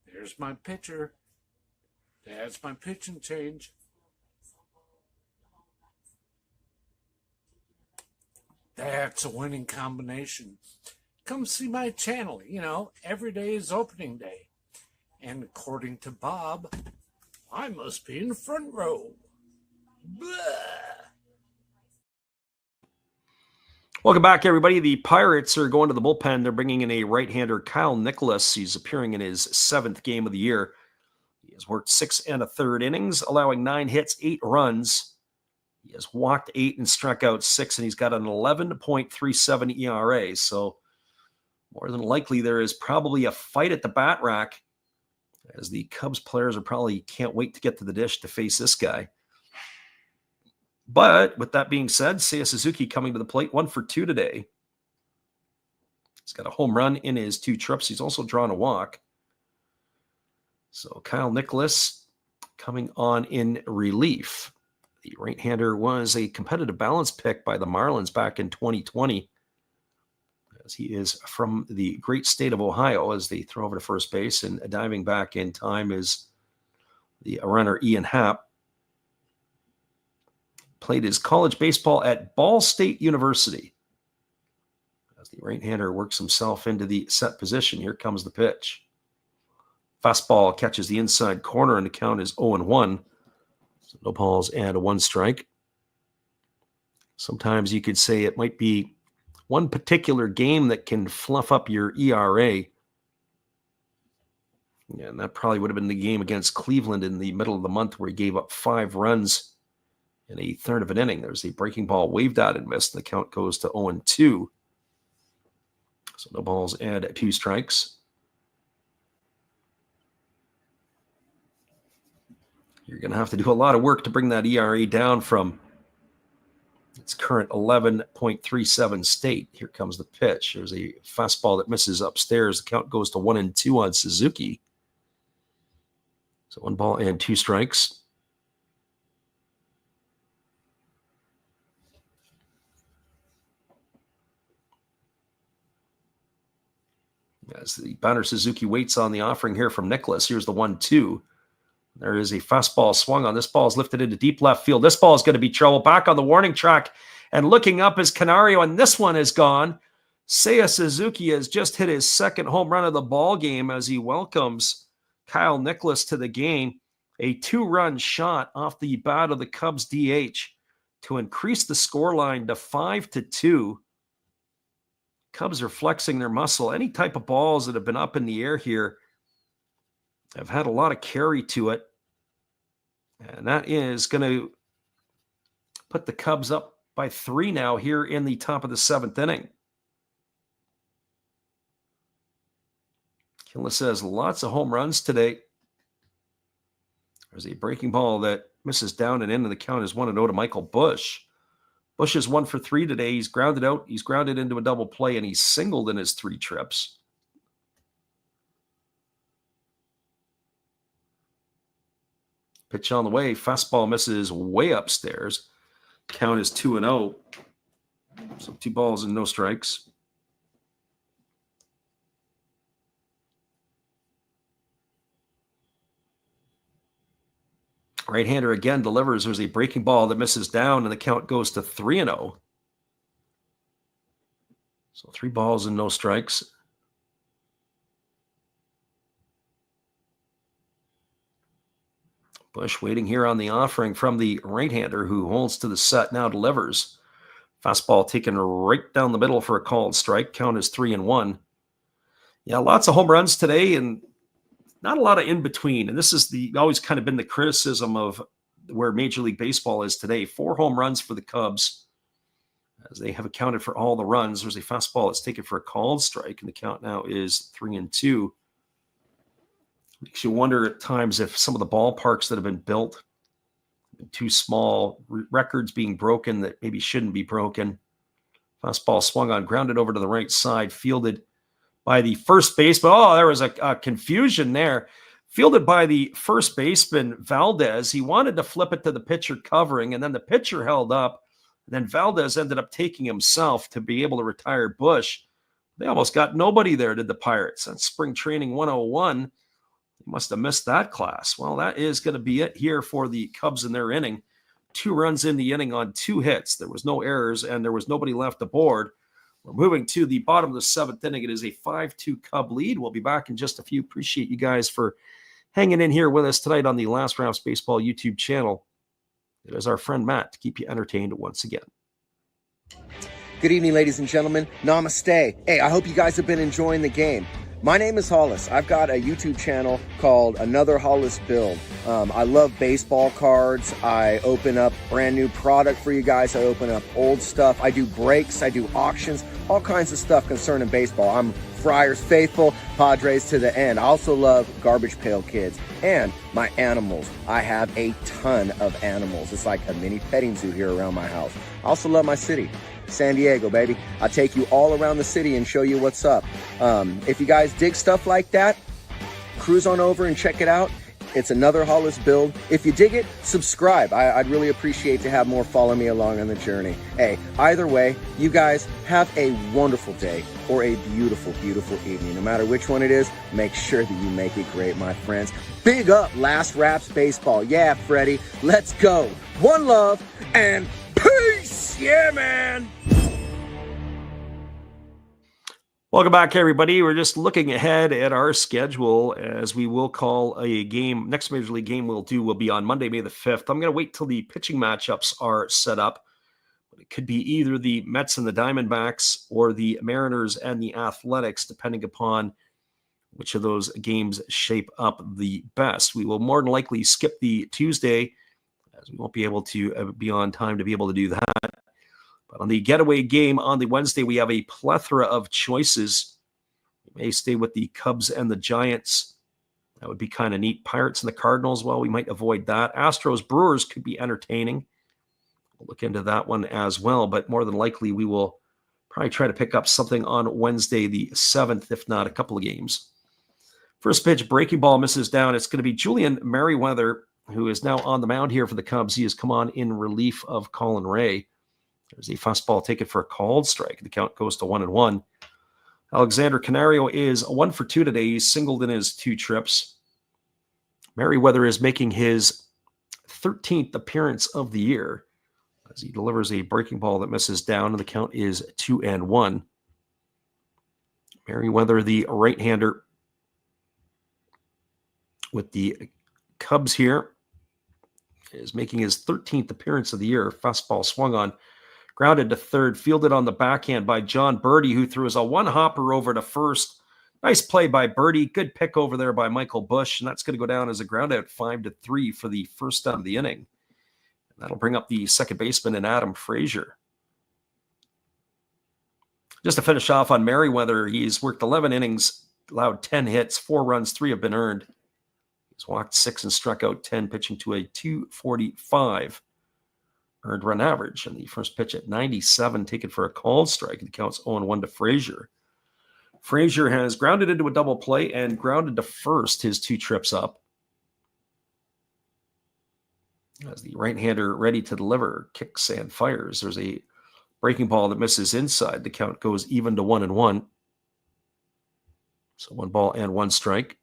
There's my pitcher. That's my pitching change. That's a winning combination. Come see my channel. You know, every day is opening day. And according to Bob, I must be in the front row. Blah. Welcome back, everybody. The Pirates are going to the bullpen. They're bringing in a right-hander, Kyle Nicholas. He's appearing in his 7th game of the year. He has worked 6 1/3 innings, allowing 9 hits, 8 runs. He has walked 8 and struck out 6, and he's got an 11.37 ERA. So more than likely, there is probably a fight at the bat rack, as the Cubs players are probably can't wait to get to the dish to face this guy. But with that being said, Seiya Suzuki coming to the plate, 1 for 2 today. He's got a home run in his 2 trips. He's also drawn a walk. So Kyle Nicholas coming on in relief. The right-hander was a competitive balance pick by the Marlins back in 2020, as he is from the great state of Ohio, as they throw over to first base. And diving back in time is the runner Ian Happ. Played his college baseball at Ball State University. As the right-hander works himself into the set position, here comes the pitch. Fastball catches the inside corner, and the count is 0-1. So no balls and a 1 strike. Sometimes you could say it might be one particular game that can fluff up your ERA. Yeah, and that probably would have been the game against Cleveland in the middle of the month, where he gave up 5 runs in a third of an inning. There's a breaking ball waved out and missed. The count goes to 0-2. So no balls and 2 strikes. You're going to have to do a lot of work to bring that ERA down from its current 11.37 state. Here comes the pitch. There's a fastball that misses upstairs. The count goes to 1-2 on Suzuki. So 1 ball and 2 strikes. As the batter Suzuki waits on the offering here from Nicholas. Here's the 1-2. There is a fastball swung on. This ball is lifted into deep left field. This ball is going to be trouble. Back on the warning track and looking up is Canario, and this one is gone. Seiya Suzuki has just hit his 2nd home run of the ball game as he welcomes Kyle Nicholas to the game. A 2-run shot off the bat of the Cubs DH to increase the scoreline to 5-2. Cubs are flexing their muscle. Any type of balls that have been up in the air here have had a lot of carry to it. And that is going to put the Cubs up by 3 now here in the top of the 7th inning. Killa says lots of home runs today. There's a breaking ball that misses down and in, and the count is 1-0 to Michael Busch. Busch is 1 for 3 today. He's grounded out. He's grounded into a double play, and he's singled in his 3 trips. Pitch on the way. Fastball misses way upstairs. Count is 2-0. So 2 balls and no strikes. Right-hander again delivers. There's a breaking ball that misses down, and the count goes to 3-0. So 3 balls and no strikes. Busch waiting here on the offering from the right-hander, who holds to the set, now delivers. Fastball taken right down the middle for a called strike. Count is 3-1. Yeah, lots of home runs today, and not a lot of in between. And this is always kind of been the criticism of where Major League Baseball is today. 4 home runs for the Cubs, as they have accounted for all the runs. There's a fastball that's taken for a called strike, and the count now is 3-2. Makes you wonder at times if some of the ballparks that have been built have been too small, records being broken that maybe shouldn't be broken. Fastball swung on, grounded over to the right side, fielded by the first baseman. Oh, there was a confusion there. Fielded by the first baseman, Valdez. He wanted to flip it to the pitcher covering, and then the pitcher held up. And then Valdez ended up taking himself to be able to retire Busch. They almost got nobody there, did the Pirates. That's spring training 101. They must have missed that class. Well, that is going to be it here for the Cubs in their inning. 2 runs in the inning on 2 hits. There was no errors, and there was nobody left aboard. We're moving to the bottom of the 7th inning. It is a 5-2 Cub lead. We'll be back in just a few. Appreciate you guys for hanging in here with us tonight on the Last Raps Baseball YouTube channel. It is our friend Matt to keep you entertained once again. Good evening, ladies and gentlemen. Namaste. Hey, I hope you guys have been enjoying the game. My name is Hollis. I've got a YouTube channel called Another Hollis Build. I love baseball cards. I open up brand new product for you guys. I open up old stuff. I do breaks. I do auctions. All kinds of stuff concerning baseball. I'm Friars faithful, Padres to the end. I also love Garbage Pail Kids and my animals. I have a ton of animals. It's like a mini petting zoo here around my house. I also love my city. San Diego, baby. I'll take you all around the city and show you what's up. If you guys dig stuff like that, cruise on over and check it out. It's another Hollis build. If you dig it, subscribe. I'd really appreciate to have more follow me along on the journey. Hey, either way, you guys have a wonderful day or a beautiful, beautiful evening. No matter which one it is, make sure that you make it great, my friends. Big up Last Raps Baseball. Yeah, Freddie, let's go. One love and peace. Yeah, man. Welcome back, everybody. We're just looking ahead at our schedule as we will call a game. Next Major League game we'll be on Monday, May the 5th. I'm going to wait till the pitching matchups are set up. It could be either the Mets and the Diamondbacks or the Mariners and the Athletics, depending upon which of those games shape up the best. We will more than likely skip the Tuesday, as we won't be able to be on time to be able to do that. But on the getaway game on the Wednesday, we have a plethora of choices. We may stay with the Cubs and the Giants. That would be kind of neat. Pirates and the Cardinals, well, we might avoid that. Astros, Brewers could be entertaining. We'll look into that one as well, but more than likely we will probably try to pick up something on Wednesday the 7th, if not a couple of games. First pitch, breaking ball misses down. It's going to be Julian Merriweather, who is now on the mound here for the Cubs. He has come on in relief of Colin Ray. There's a fastball taken for a called strike. The count goes to 1-1. Alexander Canario is 1 for 2 today. He's singled in his 2 trips. Merriweather is making his 13th appearance of the year as he delivers a breaking ball that misses down, and the count is 2-1. Merriweather, the right-hander with the Cubs here, is making his 13th appearance of the year. Fastball swung on, grounded to third, fielded on the backhand by John Birdie, who threw us a one-hopper over to first. Nice play by Birdie. Good pick over there by Michael Busch, and that's going to go down as a ground-out 5-3 for the first out of the inning. And that'll bring up the second baseman in Adam Frazier. Just to finish off on Merriweather, he's worked 11 innings, allowed 10 hits, 4 runs, 3 have been earned. He's walked 6 and struck out 10, pitching to a 245 earned run average. And the first pitch at 97, taken for a called strike. The count's 0-1 to Frazier. Frazier has grounded into a double play and grounded to first his 2 trips up. As the right-hander ready to deliver, kicks and fires. There's a breaking ball that misses inside. The count goes even to 1-1. So 1 ball and 1 strike.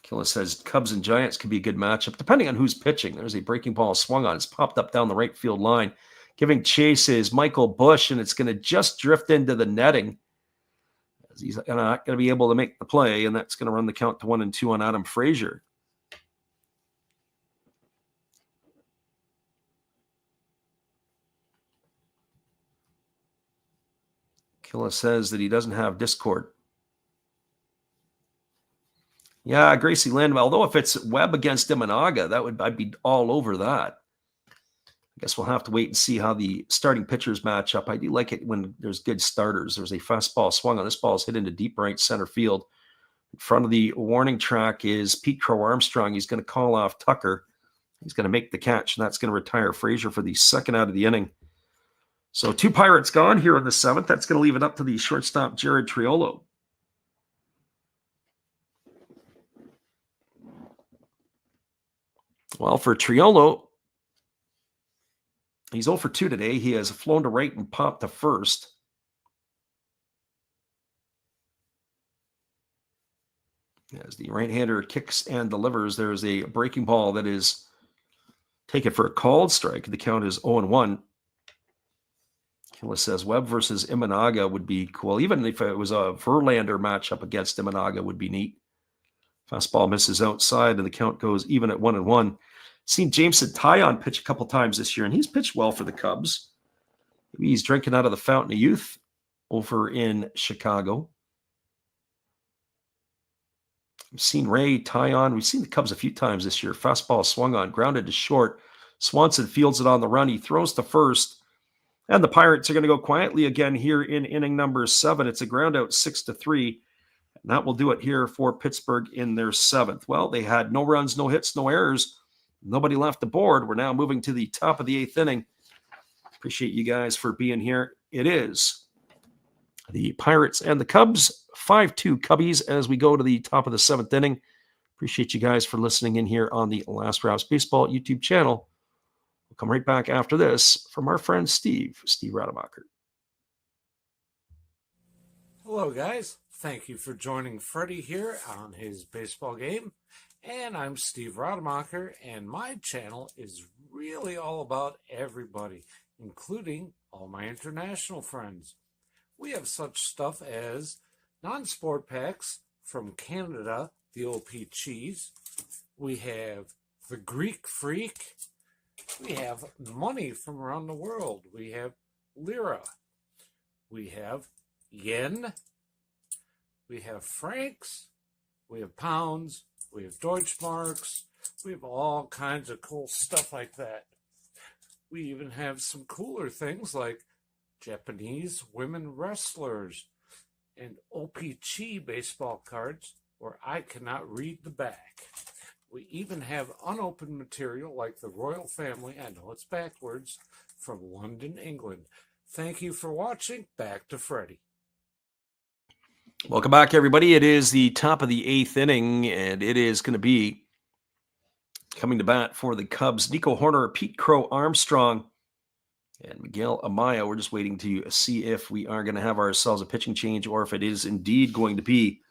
Killa says Cubs and Giants could be a good matchup, depending on who's pitching. There's a breaking ball swung on. It's popped up down the right field line. Giving chase is Michael Busch, and it's going to just drift into the netting. As he's not going to be able to make the play, and that's going to run the count to 1-2 on Adam Frazier. Killa says that he doesn't have Discord. Yeah, Gracie Lynn, although if it's Webb against Imanaga, I'd be all over that. I guess we'll have to wait and see how the starting pitchers match up. I do like it when there's good starters. There's a fastball swung on. This ball is hit into deep right center field. In front of the warning track is Pete Crow Armstrong. He's going to call off Tucker. He's going to make the catch, and that's going to retire Frazier for the second out of the inning. So 2 Pirates gone here in the 7th. That's going to leave it up to the shortstop, Jared Triolo. Well, for Triolo, he's 0 for 2 today. He has flown to right and popped to first. As the right-hander kicks and delivers, there's a breaking ball that is taken for a called strike. The count is 0-1. Killa says Webb versus Imanaga would be cool. Even if it was a Verlander matchup against Imanaga would be neat. Fastball misses outside, and the count goes even at 1-1. Seen Jameson Taillon pitch a couple times this year, and he's pitched well for the Cubs. Maybe he's drinking out of the fountain of youth over in Chicago. We've seen Ray Taillon. We've seen the Cubs a few times this year. Fastball swung on, grounded to short. Swanson fields it on the run. He throws to first, and the Pirates are going to go quietly again here in inning number 7. It's a ground out 6-3. And that will do it here for Pittsburgh in their 7th. Well, they had no runs, no hits, no errors. nobody left the board. We're now moving to the top of the 8th inning. Appreciate you guys for being here. It is the Pirates and the Cubs, 5-2 Cubbies as we go to the top of the 7th inning. Appreciate you guys for listening in here on the Last Raps Baseball YouTube channel. We'll come right back after this from our friend Steve Rademacher. Hello, guys. Thank you for joining Freddie here on his baseball game. And I'm Steve Rademacher, and my channel is really all about everybody, including all my international friends. We have such stuff as non-sport packs from Canada, the OP cheese. We have the Greek Freak. We have money from around the world. We have lira. We have yen. We have francs. We have pounds. We have Deutschmarks. We have all kinds of cool stuff like that. We even have some cooler things like Japanese women wrestlers and OPG baseball cards where I cannot read the back. We even have unopened material like the royal family, I know it's backwards, from London, England. Thank you for watching. Back to Freddie. Welcome back, everybody. It is the top of the 8th inning, and it is going to be coming to bat for the Cubs, Nico Horner, Pete Crow Armstrong, and Miguel Amaya. We're just waiting to see if we are going to have ourselves a pitching change or if it is indeed going to be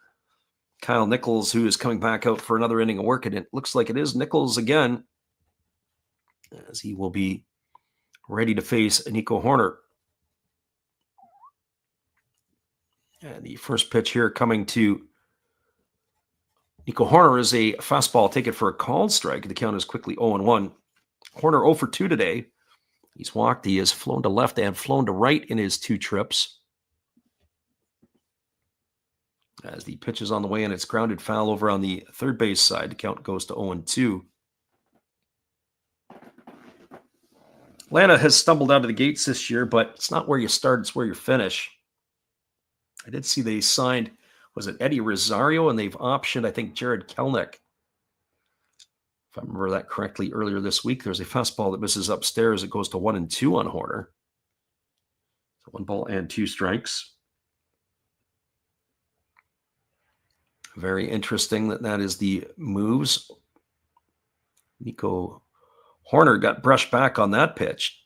Kyle Nichols, who is coming back out for another inning of work. And it looks like it is Nichols again, as he will be ready to face Nico Horner. And the first pitch here coming to Nico Horner is a fastball taken for a called strike. The count is quickly 0-1. Horner 0 for 2 today. He's walked. He has flown to left and flown to right in his 2 trips. As the pitch is on the way and it's grounded foul over on the third base side, the count goes to 0-2. Atlanta has stumbled out of the gates this year, but it's not where you start, it's where you finish. I did see they signed, was it Eddie Rosario, and they've optioned, I think, Jared Kelnick. If I remember that correctly, earlier this week, there's a fastball that misses upstairs. It goes to 1-2 on Horner. So 1 ball and 2 strikes. Very interesting that is the moves. Nico Horner got brushed back on that pitch.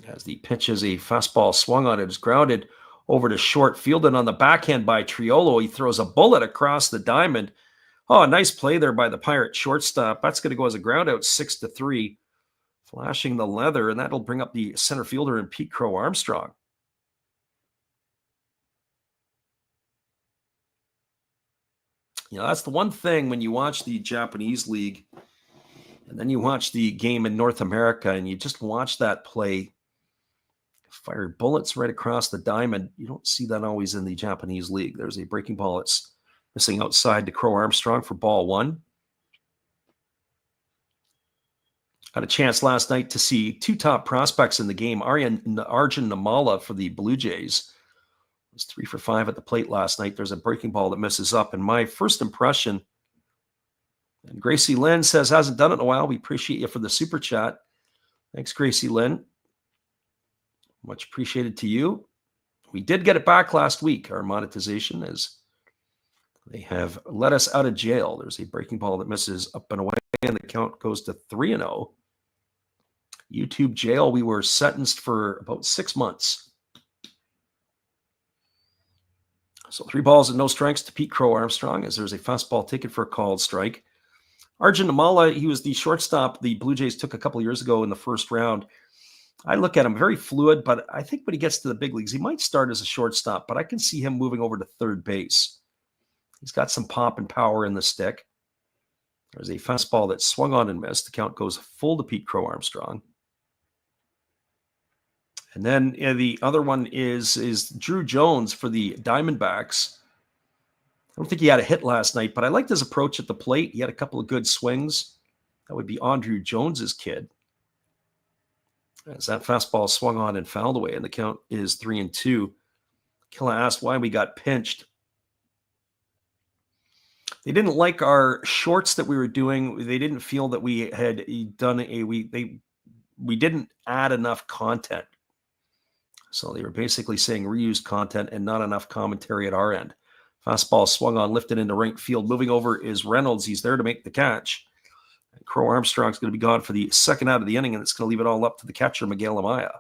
As the pitch is a fastball swung on, it is grounded over to short field, and on the backhand by Triolo, he throws a bullet across the diamond. Oh, a nice play there by the Pirate shortstop. That's going to go as a ground out, 6-3, flashing the leather, and that'll bring up the center fielder in Pete Crow Armstrong. You know, that's the one thing when you watch the Japanese league and then you watch the game in North America and you just watch that play, fired bullets right across the diamond. You don't see that always in the Japanese league. There's a breaking ball that's missing outside to Crow Armstrong for ball 1. Had a chance last night to see 2 top prospects in the game. Arjun Namala for the Blue Jays was 3 for 5 at the plate last night. There's a breaking ball that misses up. And my first impression, and Gracie Lynn says, hasn't done it in a while. We appreciate you for the super chat. Thanks, Gracie Lynn. Much appreciated to you. We did get it back last week, our monetization, as they have let us out of jail. There's a breaking ball that misses up and away, and the count goes to 3-0. YouTube jail, we were sentenced for about 6 months. So 3 balls and no strikes to Pete Crow Armstrong, as there's a fastball taken for a called strike. Arjun Namala, he was the shortstop the Blue Jays took a couple years ago in the first round. I look at him very fluid, but I think when he gets to the big leagues, he might start as a shortstop, but I can see him moving over to third base. He's got some pop and power in the stick. There's a fastball that swung on and missed. The count goes full to Pete Crow Armstrong. And then the other one is Drew Jones for the Diamondbacks. I don't think he had a hit last night, but I liked his approach at the plate. He had a couple of good swings. That would be Andrew Jones's kid. As that fastball swung on and fouled away, and the count is 3-2. Killa asked why we got pinched. They didn't like our shorts that we were doing. They didn't feel that we had done we didn't add enough content. So they were basically saying reused content and not enough commentary at our end. Fastball swung on, lifted into right field. Moving over is Reynolds. He's there to make the catch. And Crow Armstrong's going to be gone for the second out of the inning, and it's going to leave it all up to the catcher, Miguel Amaya.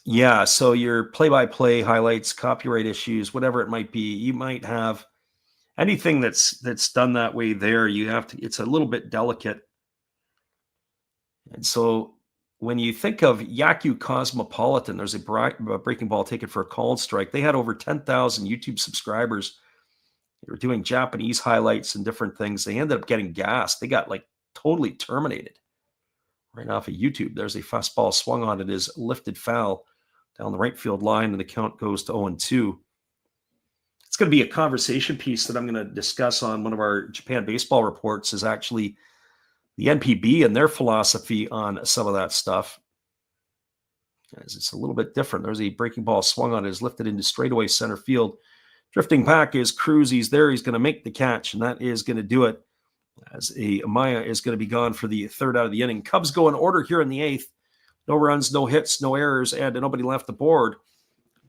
Yeah, so your play-by-play highlights, copyright issues, whatever it might be, you might have anything that's done that way there. You have to, it's a little bit delicate. And so when you think of Yaku Cosmopolitan, there's a breaking ball taken for a called strike. They had over 10,000 YouTube subscribers. They were doing Japanese highlights and different things. They ended up getting gassed. They got like totally terminated right off of YouTube. There's a fastball swung on. It is lifted foul down the right field line, and the count goes to 0-2. It's going to be a conversation piece that I'm going to discuss on one of our Japan baseball reports, is actually the NPB and their philosophy on some of that stuff. It's a little bit different. There's a breaking ball swung on. It is lifted into straightaway center field. Drifting back is Cruz. He's there. He's going to make the catch, and that is going to do it, as Amaya is going to be gone for the third out of the inning. Cubs go in order here in the eighth. No runs, no hits, no errors, and nobody left the board.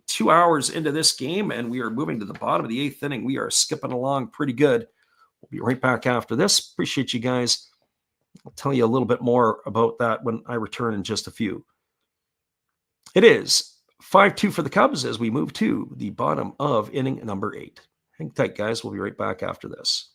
2 hours into this game, and we are moving to the bottom of the eighth inning. We are skipping along pretty good. We'll be right back after this. Appreciate you guys. I'll tell you a little bit more about that when I return in just a few. It is 5-2 for the Cubs as we move to the bottom of inning number 8. Hang tight, guys. We'll be right back after this.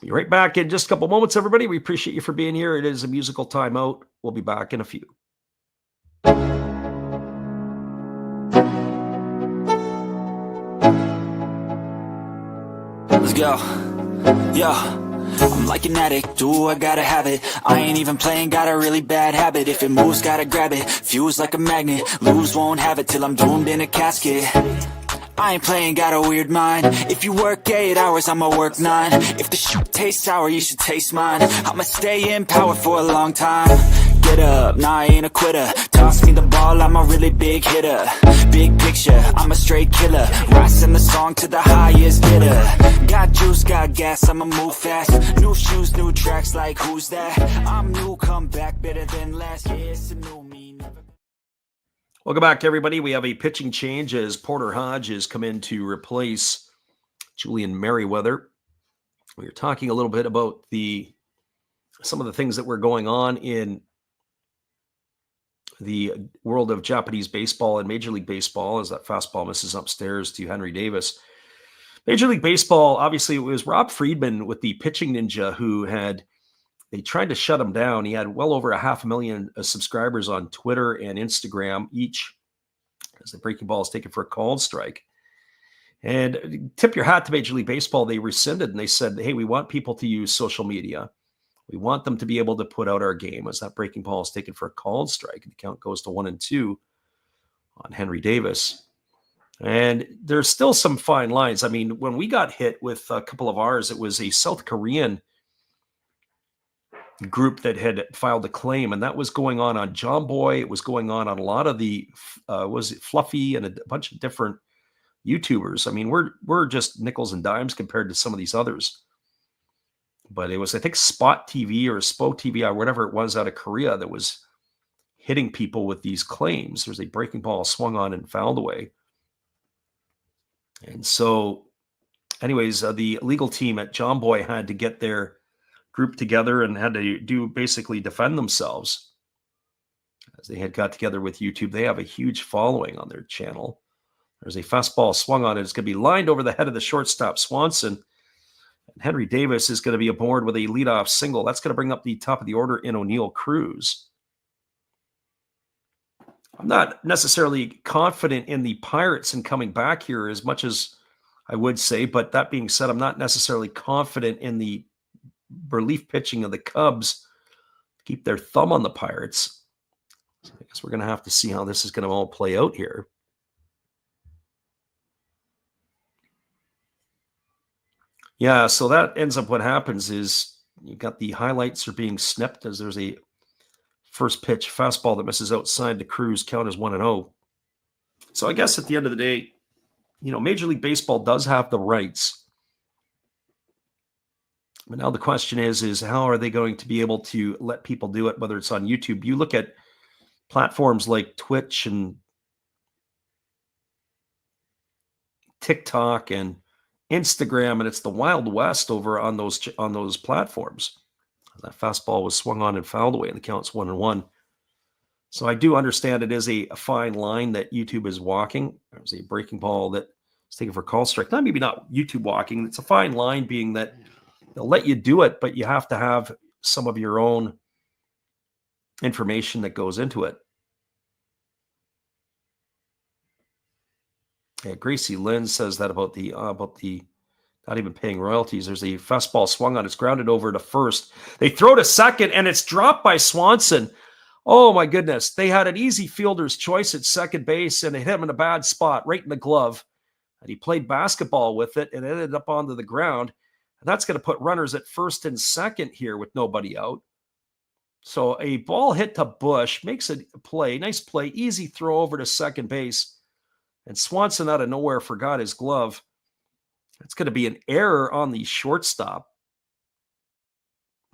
Be right back in just a couple moments, everybody. We appreciate you for being here. It is a musical timeout. We'll be back in a few. Let's go. Yo, I'm like an addict, do I gotta have it. I ain't even playing, got a really bad habit. If it moves, gotta grab it, fuse like a magnet. Lose, won't have it till I'm doomed in a casket. I ain't playing, got a weird mind. If you work 8 hours, I'ma work 9. If the shoot tastes sour, you should taste mine. I'ma stay in power for a long time. Get up, nah, I ain't a quitter. Toss me the ball, I'm a really big hitter. Big picture, I'm a straight killer. Rising the song to the highest bidder. Got juice, got gas, I'ma move fast. New shoes, new tracks, like who's that? I'm new, come back, better than last. Yeah, it's a new me, never. Welcome back, everybody. We have a pitching change as Porter Hodge has come in to replace Julian Merriweather. We were talking a little bit about some of the things that were going on in the world of Japanese baseball and Major League Baseball as that fastball misses upstairs to Henry Davis. Major League Baseball, obviously, it was Rob Friedman with the pitching ninja they tried to shut him down. He had well over 500,000 subscribers on Twitter and Instagram each, as the breaking ball is taken for a called strike. And tip your hat to Major League Baseball. They rescinded and they said, hey, we want people to use social media. We want them to be able to put out our game, as that breaking ball is taken for a called strike. The count goes to 1-2 on Henry Davis. And there's still some fine lines. I mean, when we got hit with a couple of ours, it was a South Korean group that had filed a claim, and that was going on John Boy. It was going on a lot of the was it Fluffy and a bunch of different YouTubers. I mean, we're just nickels and dimes compared to some of these others. But it was, I think, Spot TV or Spo TV or whatever it was out of Korea that was hitting people with these claims. There's a breaking ball swung on and fouled away. And so anyways, the legal team at John Boy had to get their group together and had to basically defend themselves, as they had got together with YouTube. They have a huge following on their channel. There's a fastball swung on it. It's going to be lined over the head of the shortstop, Swanson. And Henry Davis is going to be aboard with a leadoff single. That's going to bring up the top of the order in O'Neill Cruz. I'm not necessarily confident in the Pirates in coming back here as much as I would say, but that being said, I'm not necessarily confident in the relief pitching of the Cubs to keep their thumb on the Pirates. So I guess we're going to have to see how this is going to all play out here. Yeah, so that ends up what happens is you got the highlights are being snipped as there's a first pitch fastball that misses outside the Cruz, count as 1-0. So I guess at the end of the day, Major League Baseball does have the rights. But now the question is how are they going to be able to let people do it, whether it's on YouTube? You look at platforms like Twitch and TikTok and Instagram, and it's the Wild West over on those platforms. That fastball was swung on and fouled away, and the count's 1-1. So I do understand it is a fine line that YouTube is walking. There's a breaking ball that is taken for call strike. Maybe not YouTube walking. It's a fine line being that they'll let you do it, but you have to have some of your own information that goes into it. Yeah, Gracie Lynn says that about the not even paying royalties. There's a fastball swung on. It's grounded over to first. They throw to second, and it's dropped by Swanson. Oh, my goodness. They had an easy fielder's choice at second base, and it hit him in a bad spot, right in the glove. And he played basketball with it, and it ended up onto the ground. And that's going to put runners at first and second here with nobody out. So a ball hit to Bush makes a play. Nice play. Easy throw over to second base. And Swanson out of nowhere forgot his glove. That's going to be an error on the shortstop.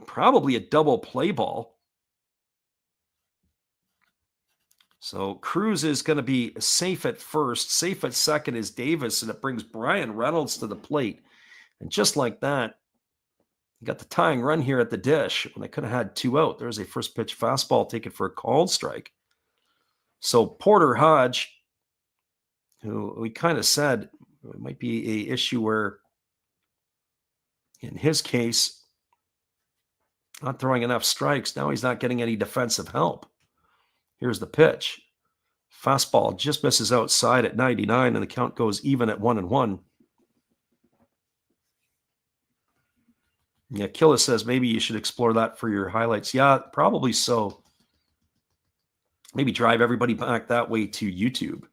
Probably a double play ball. So Cruz is going to be safe at first. Safe at second is Davis, and it brings Brian Reynolds to the plate. And just like that, you got the tying run here at the dish when they could have had 2 out. There's a first pitch fastball taken for a called strike. So Porter Hodge, who we kind of said it might be an issue where, in his case, not throwing enough strikes. Now he's not getting any defensive help. Here's the pitch. Fastball just misses outside at 99, and the count goes even at 1-1. Yeah, Killa says maybe you should explore that for your highlights. Yeah, probably so. Maybe drive everybody back that way to YouTube.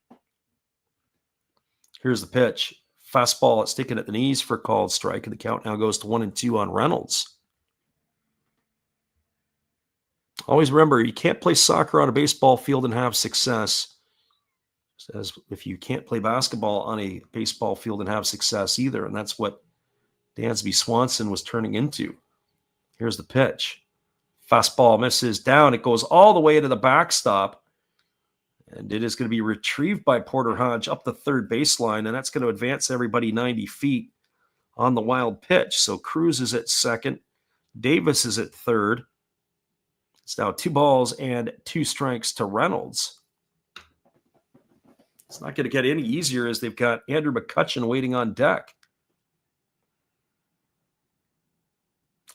Here's the pitch. Fastball, it's taken at the knees for a called strike, and the count now goes to 1-2 on Reynolds. Always remember, you can't play soccer on a baseball field and have success. As if you can't play basketball on a baseball field and have success either, and that's what Dansby Swanson was turning into. Here's the pitch. Fastball misses down. It goes all the way to the backstop. And it is going to be retrieved by Porter Hodge up the third baseline, and that's going to advance everybody 90 feet on the wild pitch. So Cruz is at second. Davis is at third. It's now 2 balls and 2 strikes to Reynolds. It's not going to get any easier as they've got Andrew McCutchen waiting on deck.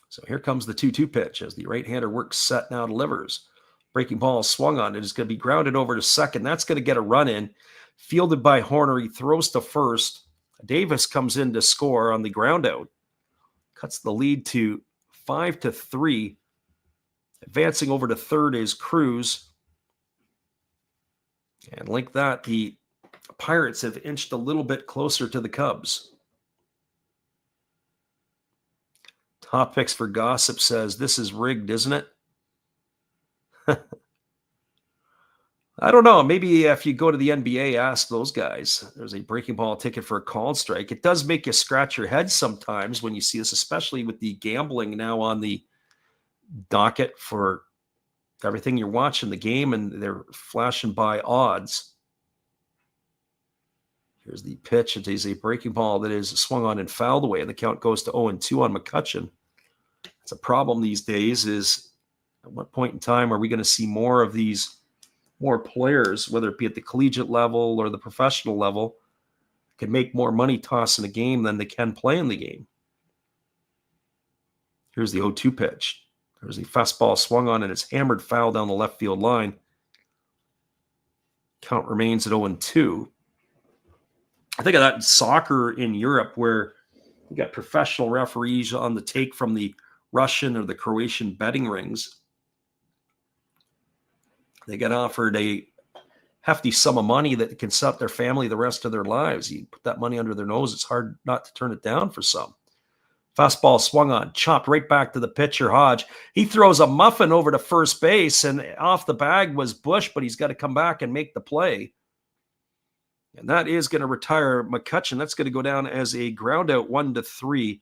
So here comes the 2-2 pitch as the right-hander works set now, delivers. Breaking ball swung on. It is going to be grounded over to second. That's going to get a run in. Fielded by Horner. He throws to first. Davis comes in to score on the ground out. Cuts the lead to 5-3. Advancing over to third is Cruz. And like that, the Pirates have inched a little bit closer to the Cubs. Top Picks for Gossip says, this is rigged, isn't it? I don't know. Maybe if you go to the NBA, ask those guys. There's a breaking ball ticket for a called strike. It does make you scratch your head sometimes when you see this, especially with the gambling now on the docket for everything. You're watching the game and they're flashing by odds. Here's the pitch. It is a breaking ball that is swung on and fouled away, and the count goes to 0-2 on McCutchen. It's a problem these days is at what point in time are we going to see more of these, more players, whether it be at the collegiate level or the professional level, can make more money tossing a game than they can playing the game. Here's the 0-2 pitch. There's a fastball swung on and it's hammered foul down the left field line. Count remains at 0-2. I think of that in soccer in Europe where you got professional referees on the take from the Russian or the Croatian betting rings. They get offered a hefty sum of money that can set their family the rest of their lives. You put that money under their nose, it's hard not to turn it down for some. Fastball swung on, chopped right back to the pitcher, Hodge. He throws a muffin over to first base, and off the bag was Bush, but he's got to come back and make the play. And that is going to retire McCutchen. That's going to go down as a ground out 1-3,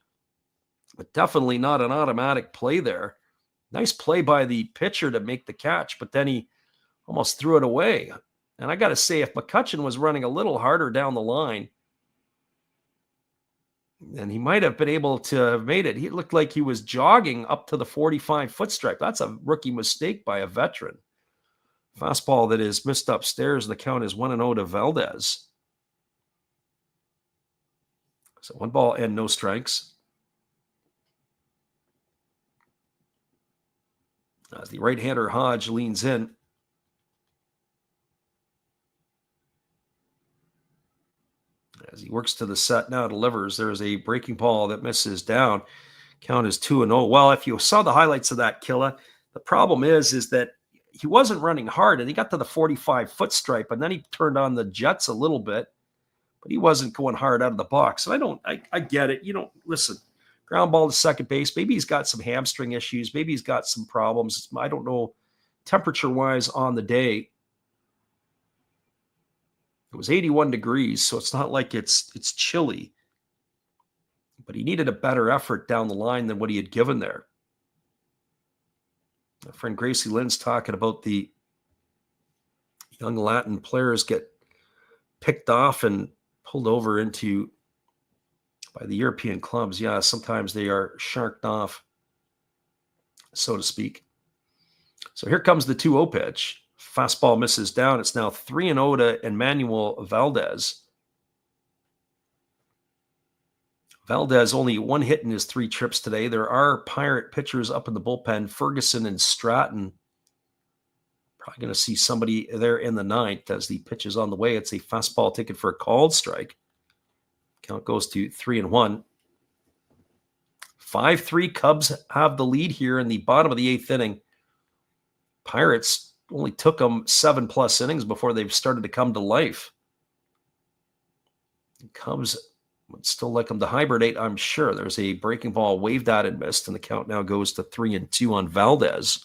but definitely not an automatic play there. Nice play by the pitcher to make the catch, but then he almost threw it away. And I got to say, if McCutchen was running a little harder down the line, then he might have been able to have made it. He looked like he was jogging up to the 45-foot stripe. That's a rookie mistake by a veteran. Fastball that is missed upstairs. The count is 1-0 to Valdez. So 1 ball and no strikes. As the right-hander Hodge leans in. As he works to the set now, delivers. There's a breaking ball that misses down. Count is 2-0. Well, if you saw the highlights of that, Killa, the problem is that he wasn't running hard, and he got to the 45-foot stripe, and then he turned on the jets a little bit, but he wasn't going hard out of the box. And I get it. You don't listen. Ground ball to second base. Maybe he's got some hamstring issues. Maybe he's got some problems. I don't know. Temperature-wise on the day, it was 81 degrees, so it's not like it's chilly. But he needed a better effort down the line than what he had given there. My friend Gracie Lynn's talking about the young Latin players get picked off and pulled over into by the European clubs. Yeah, sometimes they are sharked off, so to speak. So here comes the 2-0 pitch. Fastball misses down. It's now 3-0 to Emmanuel Valdez. Valdez only 1 hit in his 3 trips today. There are Pirate pitchers up in the bullpen, Ferguson and Stratton. Probably going to see somebody there in the 9th as the pitch is on the way. It's a fastball taken for a called strike. Count goes to 3-1. 5-3 Cubs have the lead here in the bottom of the 8th inning. Pirates only took them 7+ innings before they've started to come to life. The Cubs would still like them to hibernate, I'm sure. There's a breaking ball waved at and missed, and the count now goes to 3-2 on Valdez.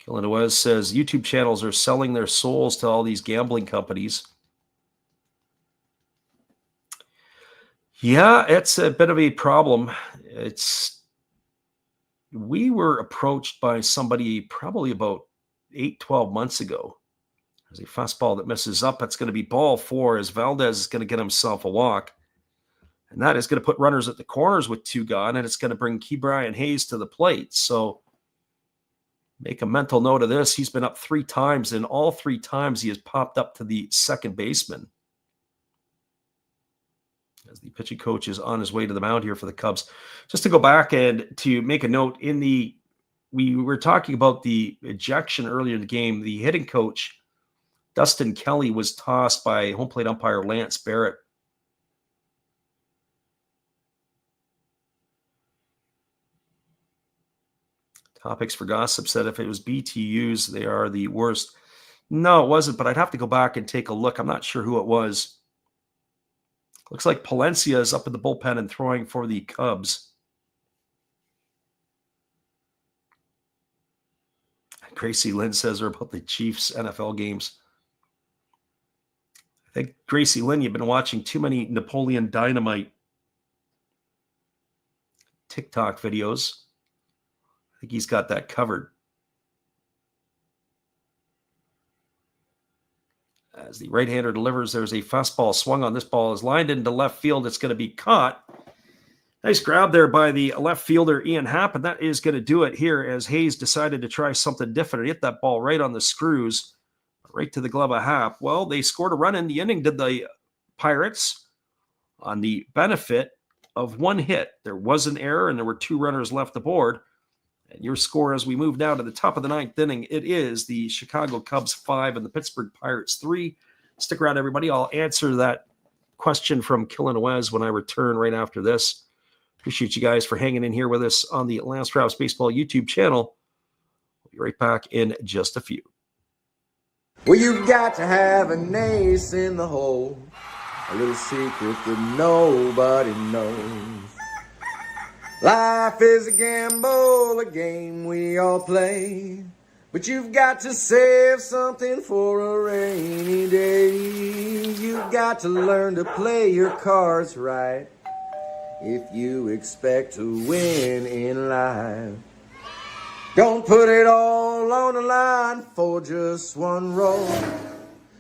Killenowes says YouTube channels are selling their souls to all these gambling companies. Yeah, it's a bit of a problem. We were approached by somebody probably about 8-12 months ago. There's a fastball that misses up. That's going to be ball 4 as Valdez is going to get himself a walk. And that is going to put runners at the corners with 2 gone, and it's going to bring Ke'Bryan Hayes to the plate. So make a mental note of this. He's been up 3 times, and all 3 times he has popped up to the second baseman. As the pitching coach is on his way to the mound here for the Cubs. Just to go back and to make a note, we were talking about the ejection earlier in the game. The hitting coach, Dustin Kelly, was tossed by home plate umpire Lance Barrett. Topics for Gossip said if it was BTUs, they are the worst. No, it wasn't, but I'd have to go back and take a look. I'm not sure who it was. Looks like Palencia is up in the bullpen and throwing for the Cubs. Gracie Lynn says they're about the Chiefs NFL games. I think, Gracie Lynn, you've been watching too many Napoleon Dynamite TikTok videos. I think he's got that covered. As the right-hander delivers, there's a fastball swung on. This ball is lined into left field. It's going to be caught. Nice grab there by the left fielder, Ian Happ, and that is going to do it here as Hayes decided to try something different. He hit that ball right on the screws, right to the glove of Happ. Well, they scored a run in the inning, did the Pirates, on the benefit of one hit. There was an error, and there were 2 runners left aboard. And your score as we move now to the top of the 9th inning, it is the Chicago Cubs 5 and the Pittsburgh Pirates 3. Stick around, everybody. I'll answer that question from Killenwes when I return right after this. Appreciate you guys for hanging in here with us on the Last Raps Baseball YouTube channel. We'll be right back in just a few. Well, you've got to have an ace in the hole, a little secret that nobody knows. Life is a gamble, a game we all play, but you've got to save something for a rainy day. You've got to learn to play your cards right if you expect to win in life. Don't put it all on the line for just one roll.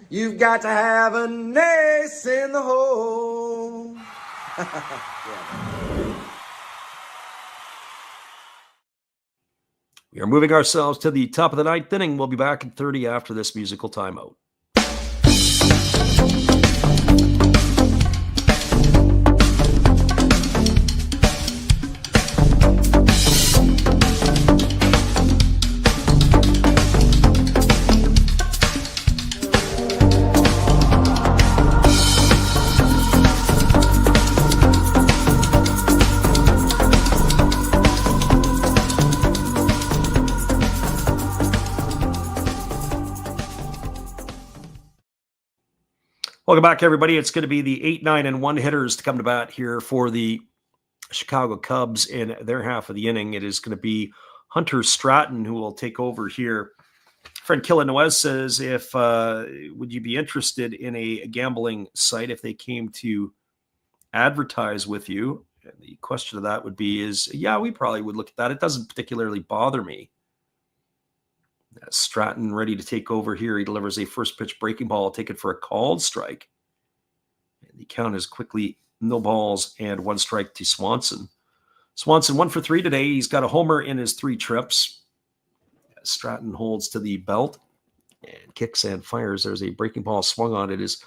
You've got to have an ace in the hole. We are moving ourselves to the top of the 9th inning. We'll be back in 30 after this musical timeout. Welcome back, everybody. It's going to be the 8, 9, and 1 hitters to come to bat here for the Chicago Cubs in their half of the inning. It is going to be Hunter Stratton who will take over here. Friend Killenwes says, if would you be interested in a gambling site if they came to advertise with you? And the question of that would be is, yeah, we probably would look at that. It doesn't particularly bother me. Stratton ready to take over here. He delivers a first pitch breaking ball. I'll take it for a called strike. And the count is quickly 0 balls and 1 strike to Swanson. Swanson 1 for 3 today. He's got a homer in his 3 trips. Stratton holds to the belt and kicks and fires. There's a breaking ball swung on. It is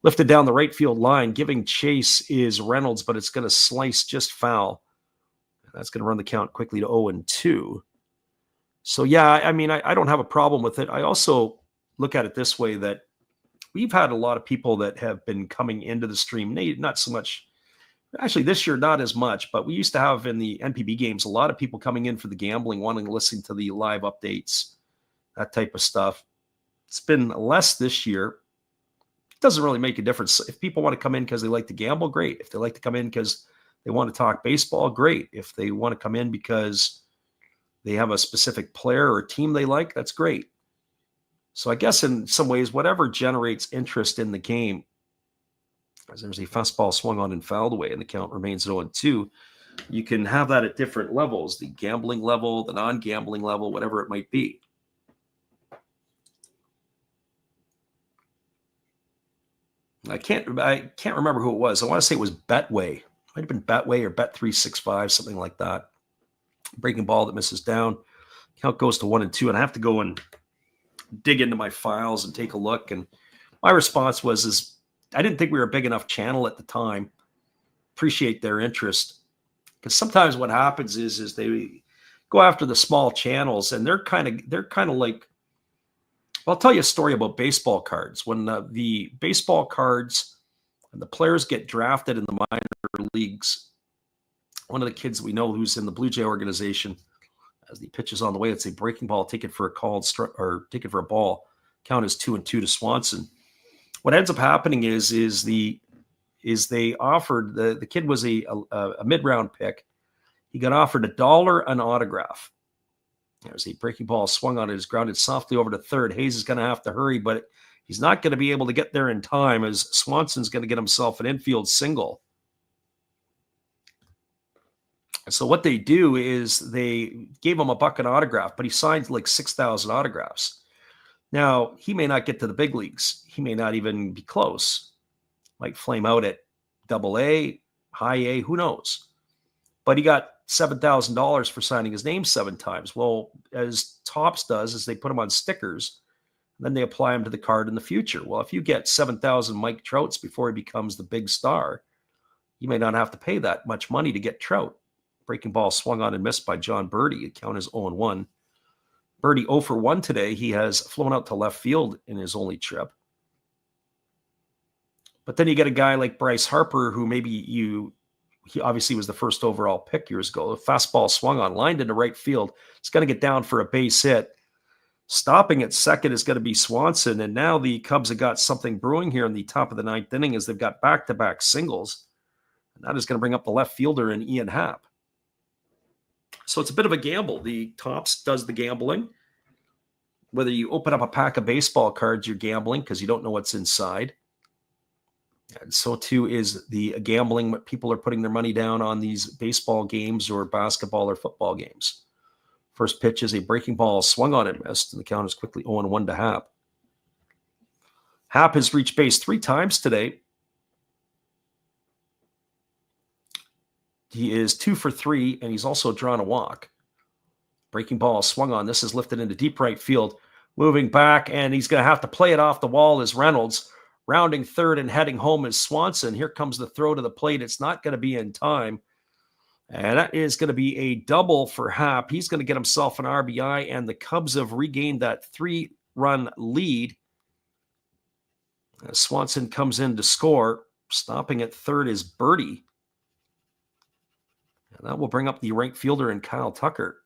lifted down the right field line. Giving chase is Reynolds, but it's going to slice just foul. That's going to run the count quickly to 0-2. So, yeah, I mean, I don't have a problem with it. I also look at it this way, that we've had a lot of people that have been coming into the stream, not so much, actually this year, not as much, but we used to have in the NPB games, a lot of people coming in for the gambling, wanting to listen to the live updates, that type of stuff. It's been less this year. It doesn't really make a difference. If people want to come in because they like to gamble, great. If they like to come in because they want to talk baseball, great. If they want to come in because they have a specific player or team they like, that's great. So I guess in some ways, whatever generates interest in the game, as there's a fastball swung on and fouled away and the count remains 0-2, you can have that at different levels, the gambling level, the non-gambling level, whatever it might be. I can't remember who it was. I want to say it was Betway. It might have been Betway or Bet365, something like that. Breaking ball that misses down. Count goes to 1-2, and I have to go and dig into my files and take a look. And my response was, I didn't think we were a big enough channel at the time. Appreciate their interest, because sometimes what happens is they go after the small channels, and they're kind of like. Well, I'll tell you a story about baseball cards. When the baseball cards and the players get drafted in the minor leagues, one of the kids we know who's in the Blue Jay organization, as the pitch is on the way, it's a breaking ball, take it for a called or take it for a ball. Count is 2-2 to Swanson. What ends up happening is they offered the kid was a mid-round pick. He got offered $1 an autograph. There's a breaking ball swung on it, is grounded softly over to third. Hayes is going to have to hurry, but he's not going to be able to get there in time, as Swanson's going to get himself an infield single. So what they do is they gave him $1 an autograph, but he signed like 6,000 autographs. Now, he may not get to the big leagues. He may not even be close. Might flame out at AA, high A, who knows? but he got $7,000 for signing his name 7 times. Well, as Topps does, is they put them on stickers, and then they apply them to the card in the future. Well, if you get 7,000 Mike Trouts before he becomes the big star, you may not have to pay that much money to get Trout. Breaking ball swung on and missed by John Birdie. The count is 0-1. Birdie 0 for 1 today. He has flown out to left field in his only trip. But then you get a guy like Bryce Harper, who he obviously was the first overall pick years ago. The fastball swung on, lined into right field. It's going to get down for a base hit. Stopping at second is going to be Swanson. And now the Cubs have got something brewing here in the top of the 9th inning as they've got back-to-back singles. And that is going to bring up the left fielder in Ian Happ. So it's a bit of a gamble. The Topps does the gambling. Whether you open up a pack of baseball cards, you're gambling because you don't know what's inside. And so too is the gambling. What people are putting their money down on these baseball games or basketball or football games. First pitch is a breaking ball swung on and missed, and the count is quickly 0-1 to Happ. Happ has reached base 3 times today. He is 2 for 3, and he's also drawn a walk. Breaking ball swung on. This is lifted into deep right field. Moving back, and he's going to have to play it off the wall as Reynolds. Rounding third and heading home is Swanson. Here comes the throw to the plate. It's not going to be in time. And that is going to be a double for Happ. He's going to get himself an RBI, and the Cubs have regained that 3-run lead. As Swanson comes in to score. Stopping at third is Birdie. And that will bring up the right fielder in Kyle Tucker.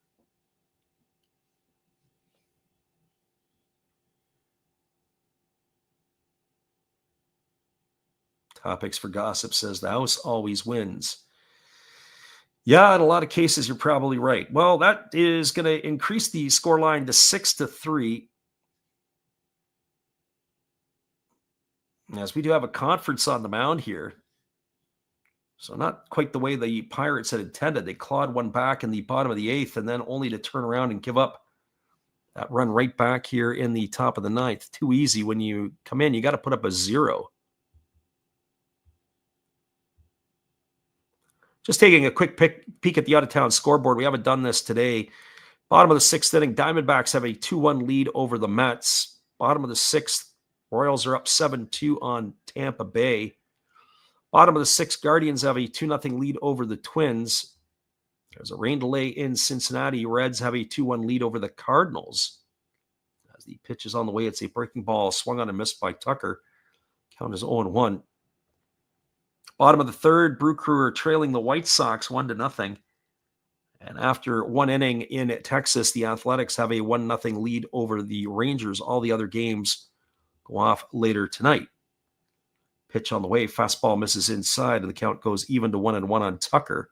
Topics for Gossip says the house always wins. Yeah, in a lot of cases, you're probably right. Well, that is going to increase the scoreline to 6-3. As we do have a conference on the mound here. So not quite the way the Pirates had intended. They clawed one back in the bottom of the 8th and then only to turn around and give up that run right back here in the top of the 9th. Too easy when you come in. You got to put up a 0. Just taking a quick peek at the out-of-town scoreboard. We haven't done this today. Bottom of the 6th inning, Diamondbacks have a 2-1 lead over the Mets. Bottom of the 6th, Royals are up 7-2 on Tampa Bay. Bottom of the 6th, Guardians have a 2-0 lead over the Twins. There's a rain delay in Cincinnati. Reds have a 2-1 lead over the Cardinals. As the pitch is on the way, it's a breaking ball swung on and missed by Tucker. Count is 0-1. Bottom of the 3rd, Brew Crew are trailing the White Sox 1-0. And after 1 inning in Texas, the Athletics have a 1-0 lead over the Rangers. All the other games go off later tonight. Pitch on the way, fastball misses inside, and the count goes even to 1-1 on Tucker.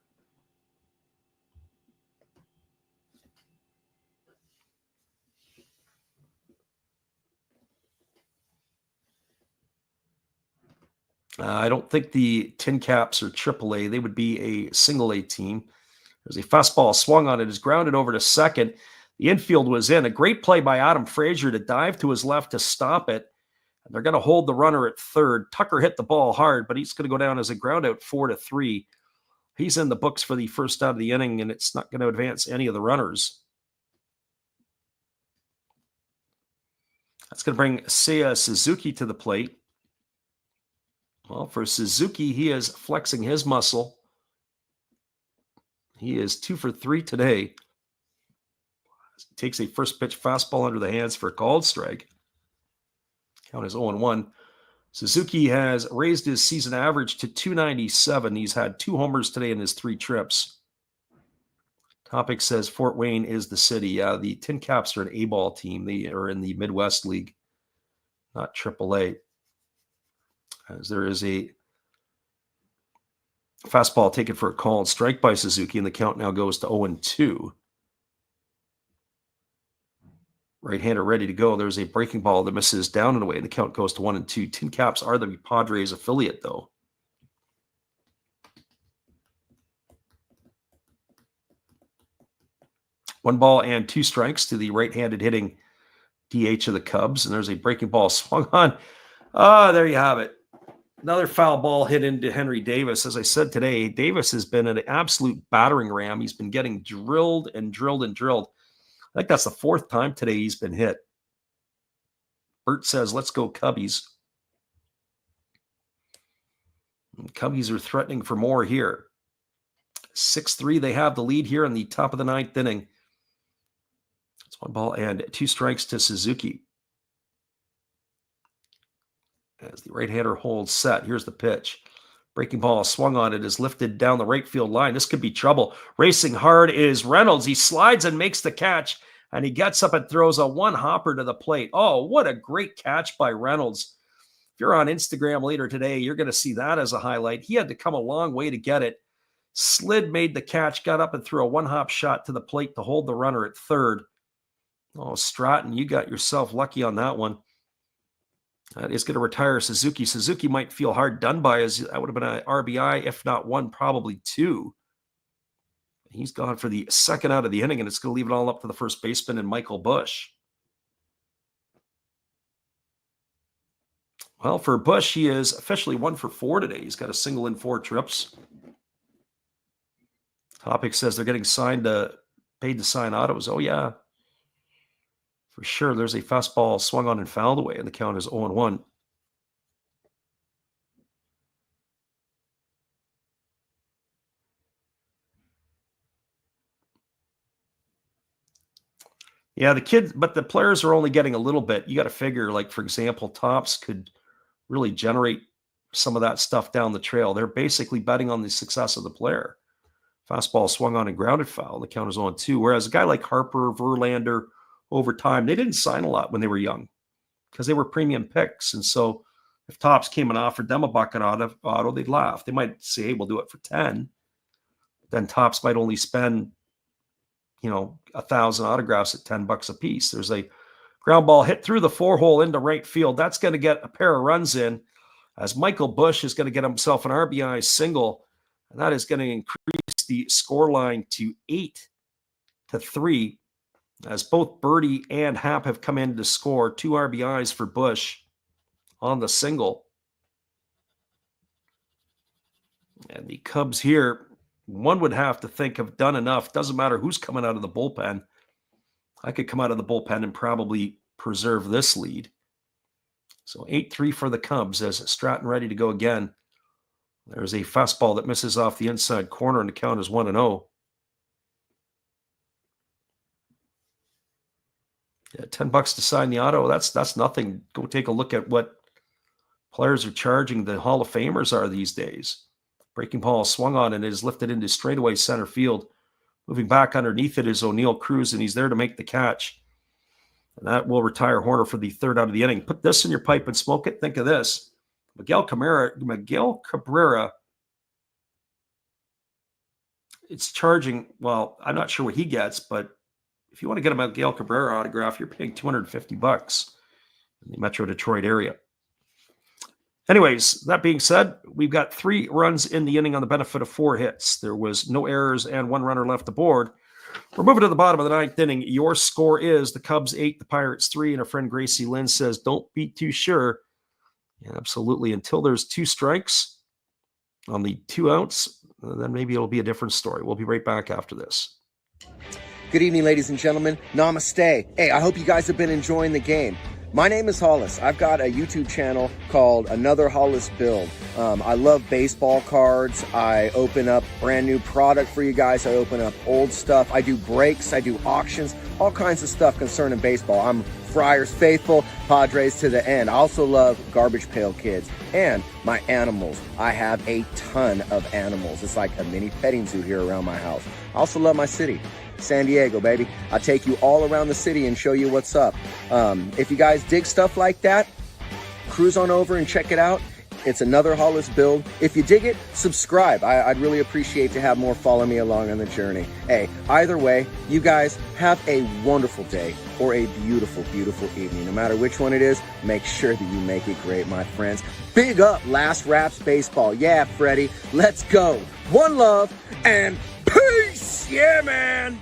I don't think the Tin Caps are AAA. They would be a single-A team. There's a fastball swung on it. Is grounded over to second. The infield was in. A great play by Adam Frazier to dive to his left to stop it. And they're going to hold the runner at third. Tucker hit the ball hard, but he's going to go down as a ground out 4-3. He's in the books for the first out of the inning, and it's not going to advance any of the runners. That's going to bring Seiya Suzuki to the plate. Well, for Suzuki, he is flexing his muscle. He is 2 for 3 today. He takes a first pitch fastball under the hands for a called strike. Count is 0-1. Suzuki has raised his season average to 297. He's had 2 homers today in his 3 trips. Topic says Fort Wayne is the city. The Tin Caps are an A-ball team. They are in the Midwest League, not AAA. As there is a fastball taken for a called strike by Suzuki, and the count now goes to 0-2. Right-hander ready to go. There's a breaking ball that misses down and away. The count goes to 1-2. Tin Caps are the Padres affiliate, though. One ball and 2 strikes to the right-handed hitting DH of the Cubs. And there's a breaking ball swung on. There you have it. Another foul ball hit into Henry Davis. As I said today, Davis has been an absolute battering ram. He's been getting drilled and drilled and drilled. I think that's the fourth time today he's been hit. Bert says, let's go Cubbies. And Cubbies are threatening for more here. 6-3, they have the lead here in the top of the ninth inning. It's 1 ball and 2 strikes to Suzuki. As the right-hander holds set, here's the pitch. Breaking ball swung on it, is lifted down the right field line. This could be trouble. Racing hard is Reynolds. He slides and makes the catch, and he gets up and throws a one-hopper to the plate. Oh, what a great catch by Reynolds. If you're on Instagram later today, you're going to see that as a highlight. He had to come a long way to get it. Slid made the catch, got up and threw a one-hop shot to the plate to hold the runner at third. Oh, Stratton, you got yourself lucky on that one. That is going to retire Suzuki. Suzuki might feel hard done by, as that would have been an RBI, if not 1, probably 2. He's gone for the second out of the inning, and it's going to leave it all up to the first baseman and Michael Busch. Well, for Busch, he is officially 1 for 4 today. He's got a single in 4 trips. Topic says they're getting paid to sign autos. Oh, yeah. For sure, there's a fastball swung on and fouled away, and the count is 0-1. Yeah, but the players are only getting a little bit. You got to figure, like, for example, Tops could really generate some of that stuff down the trail. They're basically betting on the success of the player. Fastball swung on and grounded foul, and the count is 0-2. Whereas a guy like Harper, Verlander, over time, they didn't sign a lot when they were young because they were premium picks. And so if Tops came and offered them a bucket auto, they'd laugh. They might say, hey, we'll do it for 10. Then Tops might only spend, 1,000 autographs at $10 a piece. There's a ground ball hit through the 4-hole into right field. That's going to get a pair of runs in, as Michael Busch is going to get himself an RBI single. And that is going to increase the scoreline to 8-3. As both Birdie and Happ have come in to score 2 RBIs for Busch on the single. And the Cubs here, one would have to think have done enough. Doesn't matter who's coming out of the bullpen. I could come out of the bullpen and probably preserve this lead. So 8-3 for the Cubs as Stratton ready to go again. There's a fastball that misses off the inside corner, and the count is 1-0. Yeah, $10 to sign the auto. That's nothing. Go take a look at what players are charging the Hall of Famers are these days. Breaking ball swung on and is lifted into straightaway center field. Moving back underneath it is O'Neill Cruz, and he's there to make the catch. And that will retire Horner for the 3rd out of the inning. Put this in your pipe and smoke it. Think of this. Miguel Cabrera, it's charging, well, I'm not sure what he gets, but if you want to get a Miguel Cabrera autograph, you're paying $250 in the Metro Detroit area. Anyways, that being said, we've got 3 runs in the inning on the benefit of 4 hits. There was no errors and 1 runner left aboard. We're moving to the bottom of the 9th inning. Your score is the Cubs 8, the Pirates 3, and our friend Gracie Lynn says, don't be too sure. Yeah, absolutely. Until there's 2 strikes on the 2 outs, then maybe it'll be a different story. We'll be right back after this. Good evening, ladies and gentlemen. Namaste. Hey, I hope you guys have been enjoying the game. My name is Hollis. I've got a YouTube channel called Another Hollis Build. I love baseball cards. I open up brand new product for you guys. I open up old stuff. I do breaks. I do auctions. All kinds of stuff concerning baseball. I'm Friars faithful, Padres to the end. I also love Garbage Pail Kids and my animals. I have a ton of animals. It's like a mini petting zoo here around my house. I also love my city. San Diego, baby. I'll take you all around the city and show you what's up. If you guys dig stuff like that, cruise on over and check it out. It's Another Hollis Build. If you dig it, subscribe. I'd really appreciate to have more follow me along on the journey. Hey, either way, you guys have a wonderful day or a beautiful, beautiful evening. No matter which one it is, make sure that you make it great, my friends. Big up Last Raps Baseball. Yeah, Freddie, let's go. One love and peace. Yeah, man.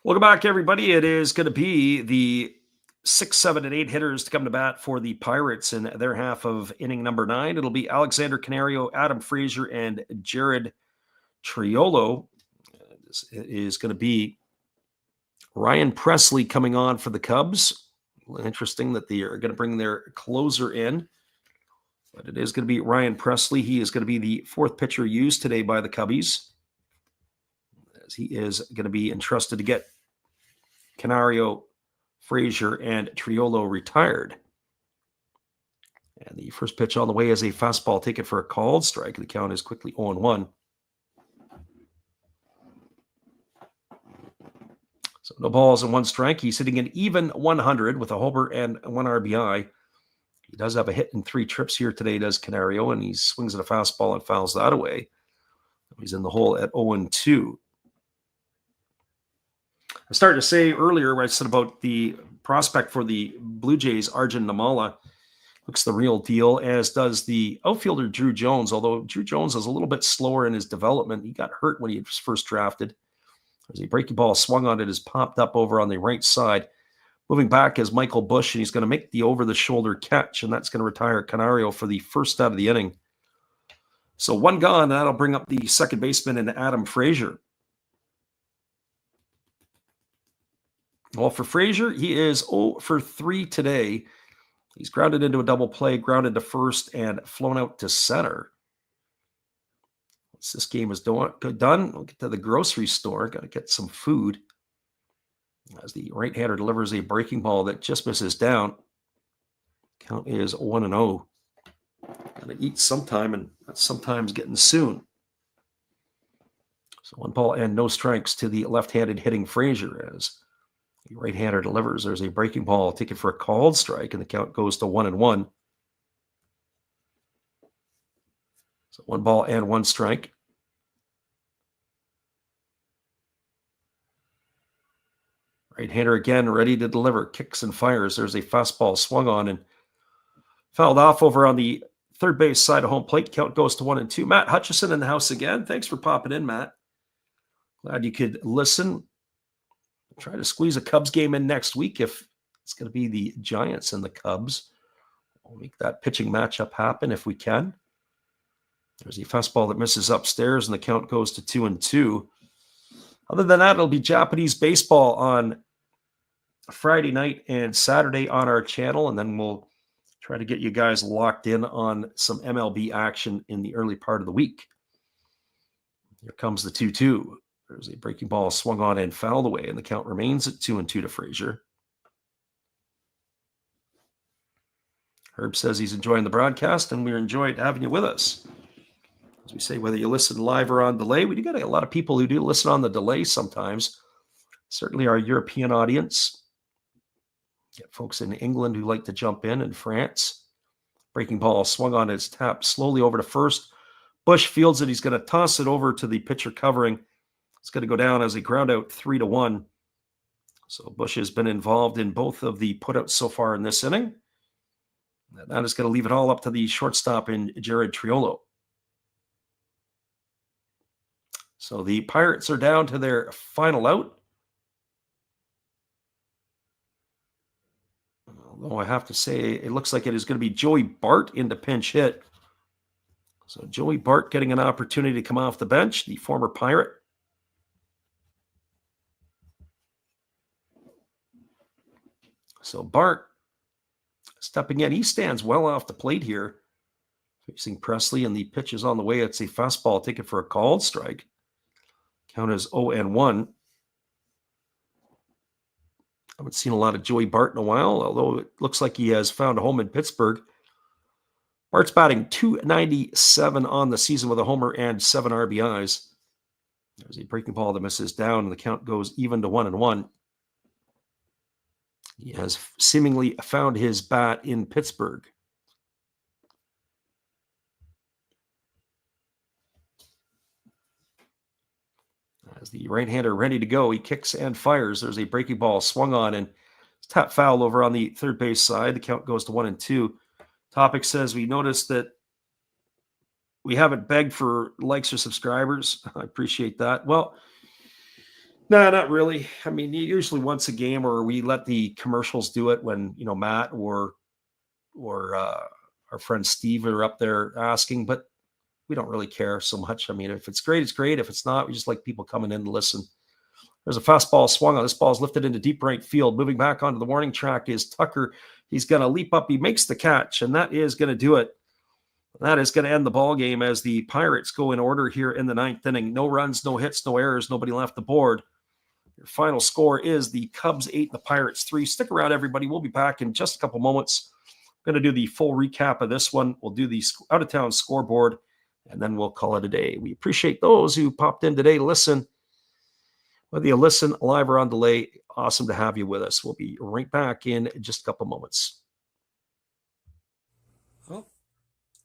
Welcome back, everybody. It is going to be the 6, 7, and 8 hitters to come to bat for the Pirates in their half of inning number 9. It'll be Alexander Canario, Adam Frazier, and Jared Triolo. This is going to be Ryan Presley coming on for the Cubs. Interesting that they are going to bring their closer in, but it is going to be Ryan Presley. He is going to be the 4th pitcher used today by the Cubbies, as he is going to be entrusted to get Canario, Frazier, and Triolo retired. And the first pitch on the way is a fastball taken for a called strike. The count is quickly 0-1. So no balls and 1 strike. He's hitting an even 100 with a homer and 1 RBI. He does have a hit in 3 trips here today, does Canario, and he swings at a fastball and fouls that away. He's in the hole at 0-2. I started to say earlier where I said about the prospect for the Blue Jays, Arjun Namala, looks the real deal, as does the outfielder Drew Jones, although Drew Jones is a little bit slower in his development. He got hurt when he was first drafted. As a breaking ball swung on it, has popped up over on the right side. Moving back is Michael Busch, and he's going to make the over-the-shoulder catch, and that's going to retire Canario for the first out of the inning. So 1 gone, and that'll bring up the second baseman in Adam Frazier. Well, for Frazier, he is 0 for 3 today. He's grounded into a double play, grounded to first, and flown out to center. Once this game is done, we'll get to the grocery store. Got to get some food. As the right-hander delivers a breaking ball that just misses down. Count is 1-0. Got to eat sometime, and that's sometimes getting soon. So 1 ball and no strikes to the left-handed hitting Frazier, as the right-hander delivers. There's a breaking ball taken for a called strike, and the count goes to 1-1. So 1 ball and 1 strike. Right-hander again, ready to deliver. Kicks and fires. There's a fastball swung on and fouled off over on the third base side of home plate. Count goes to 1-2. Matt Hutchison in the house again. Thanks for popping in, Matt. Glad you could listen. Try to squeeze a Cubs game in next week if it's going to be the Giants and the Cubs. We'll make that pitching matchup happen if we can. There's a fastball that misses upstairs, and the count goes to 2-2. Other than that, it'll be Japanese baseball on Friday night and Saturday on our channel, and then we'll try to get you guys locked in on some MLB action in the early part of the week. Here comes the 2-2. There's a breaking ball swung on and fouled away, and the count remains at 2-2 to Frazier. Herb says he's enjoying the broadcast, and we're enjoying having you with us. As we say, whether you listen live or on delay, we do get a lot of people who do listen on the delay sometimes. Certainly our European audience. Get folks in England who like to jump in, and France. Breaking ball swung on, its tap slowly over to first. Busch fields it. He's going to toss it over to the pitcher covering. It's going to go down as a ground out 3-1. So Busch has been involved in both of the putouts so far in this inning. That is going to leave it all up to the shortstop in Jared Triolo. So the Pirates are down to their final out. Although I have to say, it looks like it is going to be Joey Bart into pinch hit. So Joey Bart getting an opportunity to come off the bench, the former Pirate. So Bart stepping in. He stands well off the plate here, facing Presley, and the pitch is on the way. It's a fastball taken for a called strike. Count is 0-1. Haven't seen a lot of Joey Bart in a while, although it looks like he has found a home in Pittsburgh. Bart's batting .297 on the season with a homer and 7 RBIs. There's a breaking ball that misses down, and the count goes even to 1-1. He has seemingly found his bat in Pittsburgh. As the right-hander ready to go, he kicks and fires. There's a breaking ball swung on and tap foul over on the third base side. The count goes to 1-2. Topic says, we noticed that we haven't begged for likes or subscribers. I appreciate that. Well, No, not really. I mean, usually once a game, or we let the commercials do it when Matt or our friend Steve are up there asking, but we don't really care so much. I mean, if it's great, it's great. If it's not, we just like people coming in to listen. There's a fastball swung on. This ball is lifted into deep right field. Moving back onto the warning track is Tucker. He's going to leap up. He makes the catch, and that is going to do it. That is going to end the ball game as the Pirates go in order here in the ninth inning. No runs, no hits, no errors. Nobody left the board. Your final score is the Cubs 8, the Pirates 3. Stick around, everybody. We'll be back in just a couple moments. I'm going to do the full recap of this one. We'll do the out-of-town scoreboard, and then we'll call it a day. We appreciate those who popped in today to listen. Whether you listen live or on delay, awesome to have you with us. We'll be right back in just a couple moments. Oh,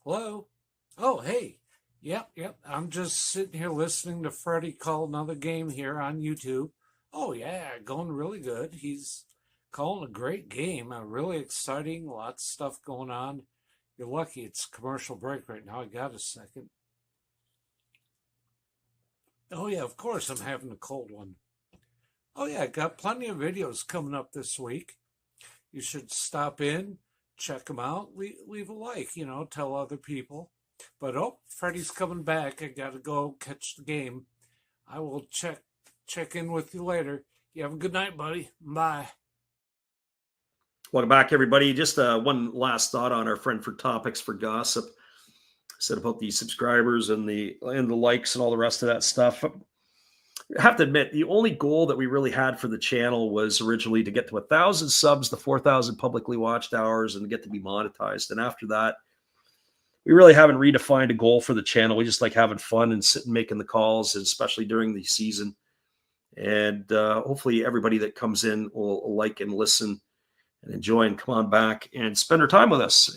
hello. Oh, hey. Yep. I'm just sitting here listening to Freddie call another game here on YouTube. Oh, yeah, going really good. He's calling a great game. Really exciting. Lots of stuff going on. You're lucky it's commercial break right now. I got a second. Oh, yeah, of course I'm having a cold one. Oh, yeah, got plenty of videos coming up this week. You should stop in, check them out, leave a like, tell other people. But, Freddie's coming back. I got to go catch the game. I will check in with you later. You have a good night, buddy. Bye. Welcome back, everybody. Just one last thought on our friend for Topics for Gossip. Said about the subscribers and the likes and all the rest of that stuff. I have to admit, the only goal that we really had for the channel was originally to get to 1,000 subs, the 4,000 publicly watched hours, and get to be monetized. And after that, we really haven't redefined a goal for the channel. We just like having fun and sitting making the calls, especially during the season. And hopefully everybody that comes in will like and listen and enjoy and come on back and spend their time with us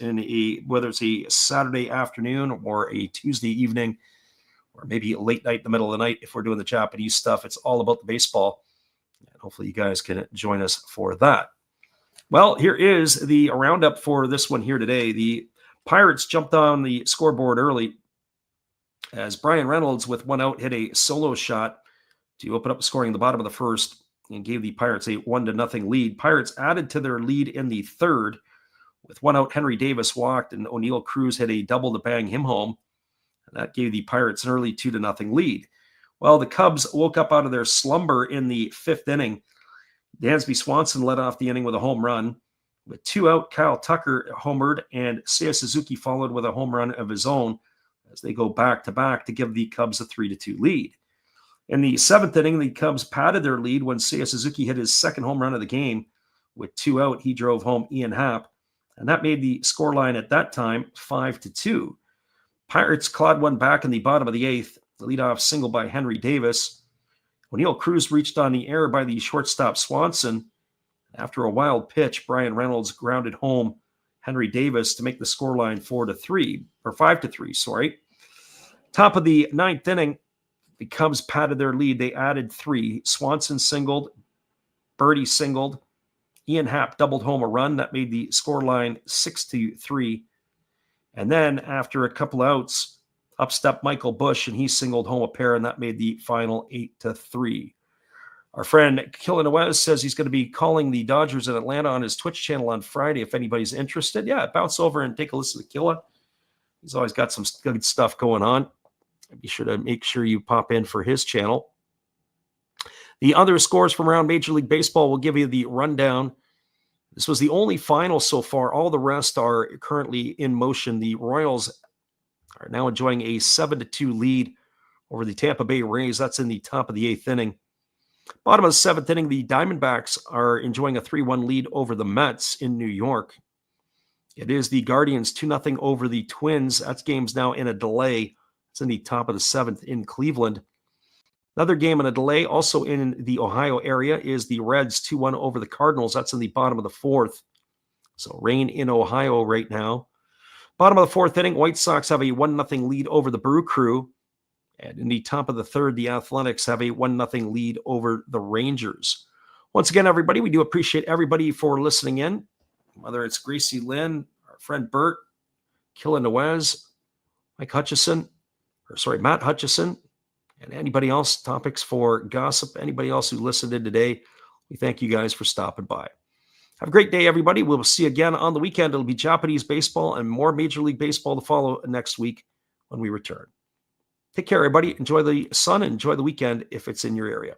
whether it's a Saturday afternoon or a Tuesday evening, or maybe a late night in the middle of the night if we're doing the Japanese stuff. It's all about the baseball. And hopefully you guys can join us for that. Well, here is the roundup for this one here today. The Pirates jumped on the scoreboard early as Brian Reynolds, with one out, hit a solo shot to open up scoring in the bottom of the first and gave the Pirates a 1-0 lead. Pirates added to their lead in the third. With one out, Henry Davis walked, and O'Neill Cruz hit a double to bang him home. And that gave the Pirates an early 2-0 lead. Well, the Cubs woke up out of their slumber in the fifth inning. Dansby Swanson led off the inning with a home run. With two out, Kyle Tucker homered, and Seiya Suzuki followed with a home run of his own as they go back-to-back to give the Cubs a 3-2 lead. In the seventh inning, the Cubs padded their lead when Seiya Suzuki hit his second home run of the game. With two out, he drove home Ian Happ, and that made the scoreline at that time 5-2. Pirates clawed one back in the bottom of the eighth. The leadoff single by Henry Davis. O'Neill Cruz reached on the air by the shortstop Swanson. After a wild pitch, Brian Reynolds grounded home Henry Davis to make the scoreline 5-3, sorry. Top of the ninth inning, the Cubs padded their lead. They added three. Swanson singled, Birdie singled, Ian Happ doubled home a run. That made the scoreline 6-3. And then after a couple outs, up stepped Michael Bush, and he singled home a pair, and that made the final 8-3. Our friend Killa Nuez says he's going to be calling the Dodgers in Atlanta on his Twitch channel on Friday if anybody's interested. Yeah, bounce over and take a listen to Killa. He's always got some good stuff going on. Be sure to make sure you pop in for his channel. The other scores from around Major League Baseball will give you the rundown. This was the only final so far. All the rest are currently in motion. The Royals are now enjoying a 7-2 lead over the Tampa Bay Rays. That's in the top of the eighth inning. Bottom of the seventh inning, the Diamondbacks are enjoying a 3-1 lead over the Mets in New York. It is the Guardians 2-0 over the Twins. That game's now in a delay. It's in the top of the seventh in Cleveland. Another game in a delay, also in the Ohio area, is the Reds 2-1 over the Cardinals. That's in the bottom of the fourth. So rain in Ohio right now. Bottom of the fourth inning, White Sox have a 1-0 lead over the Brew Crew. And in the top of the third, the Athletics have a 1-0 lead over the Rangers. Once again, everybody, we do appreciate everybody for listening in, whether it's Gracie Lynn, our friend Bert, Killa Nuez, Matt Hutchison, And anybody else, topics for gossip, anybody else who listened in today, we thank you guys for stopping by. Have a great day, everybody. We'll see you again on the weekend. It'll be Japanese baseball and more Major League Baseball to follow next week when we return. Take care, everybody. Enjoy the sun and enjoy the weekend if it's in your area.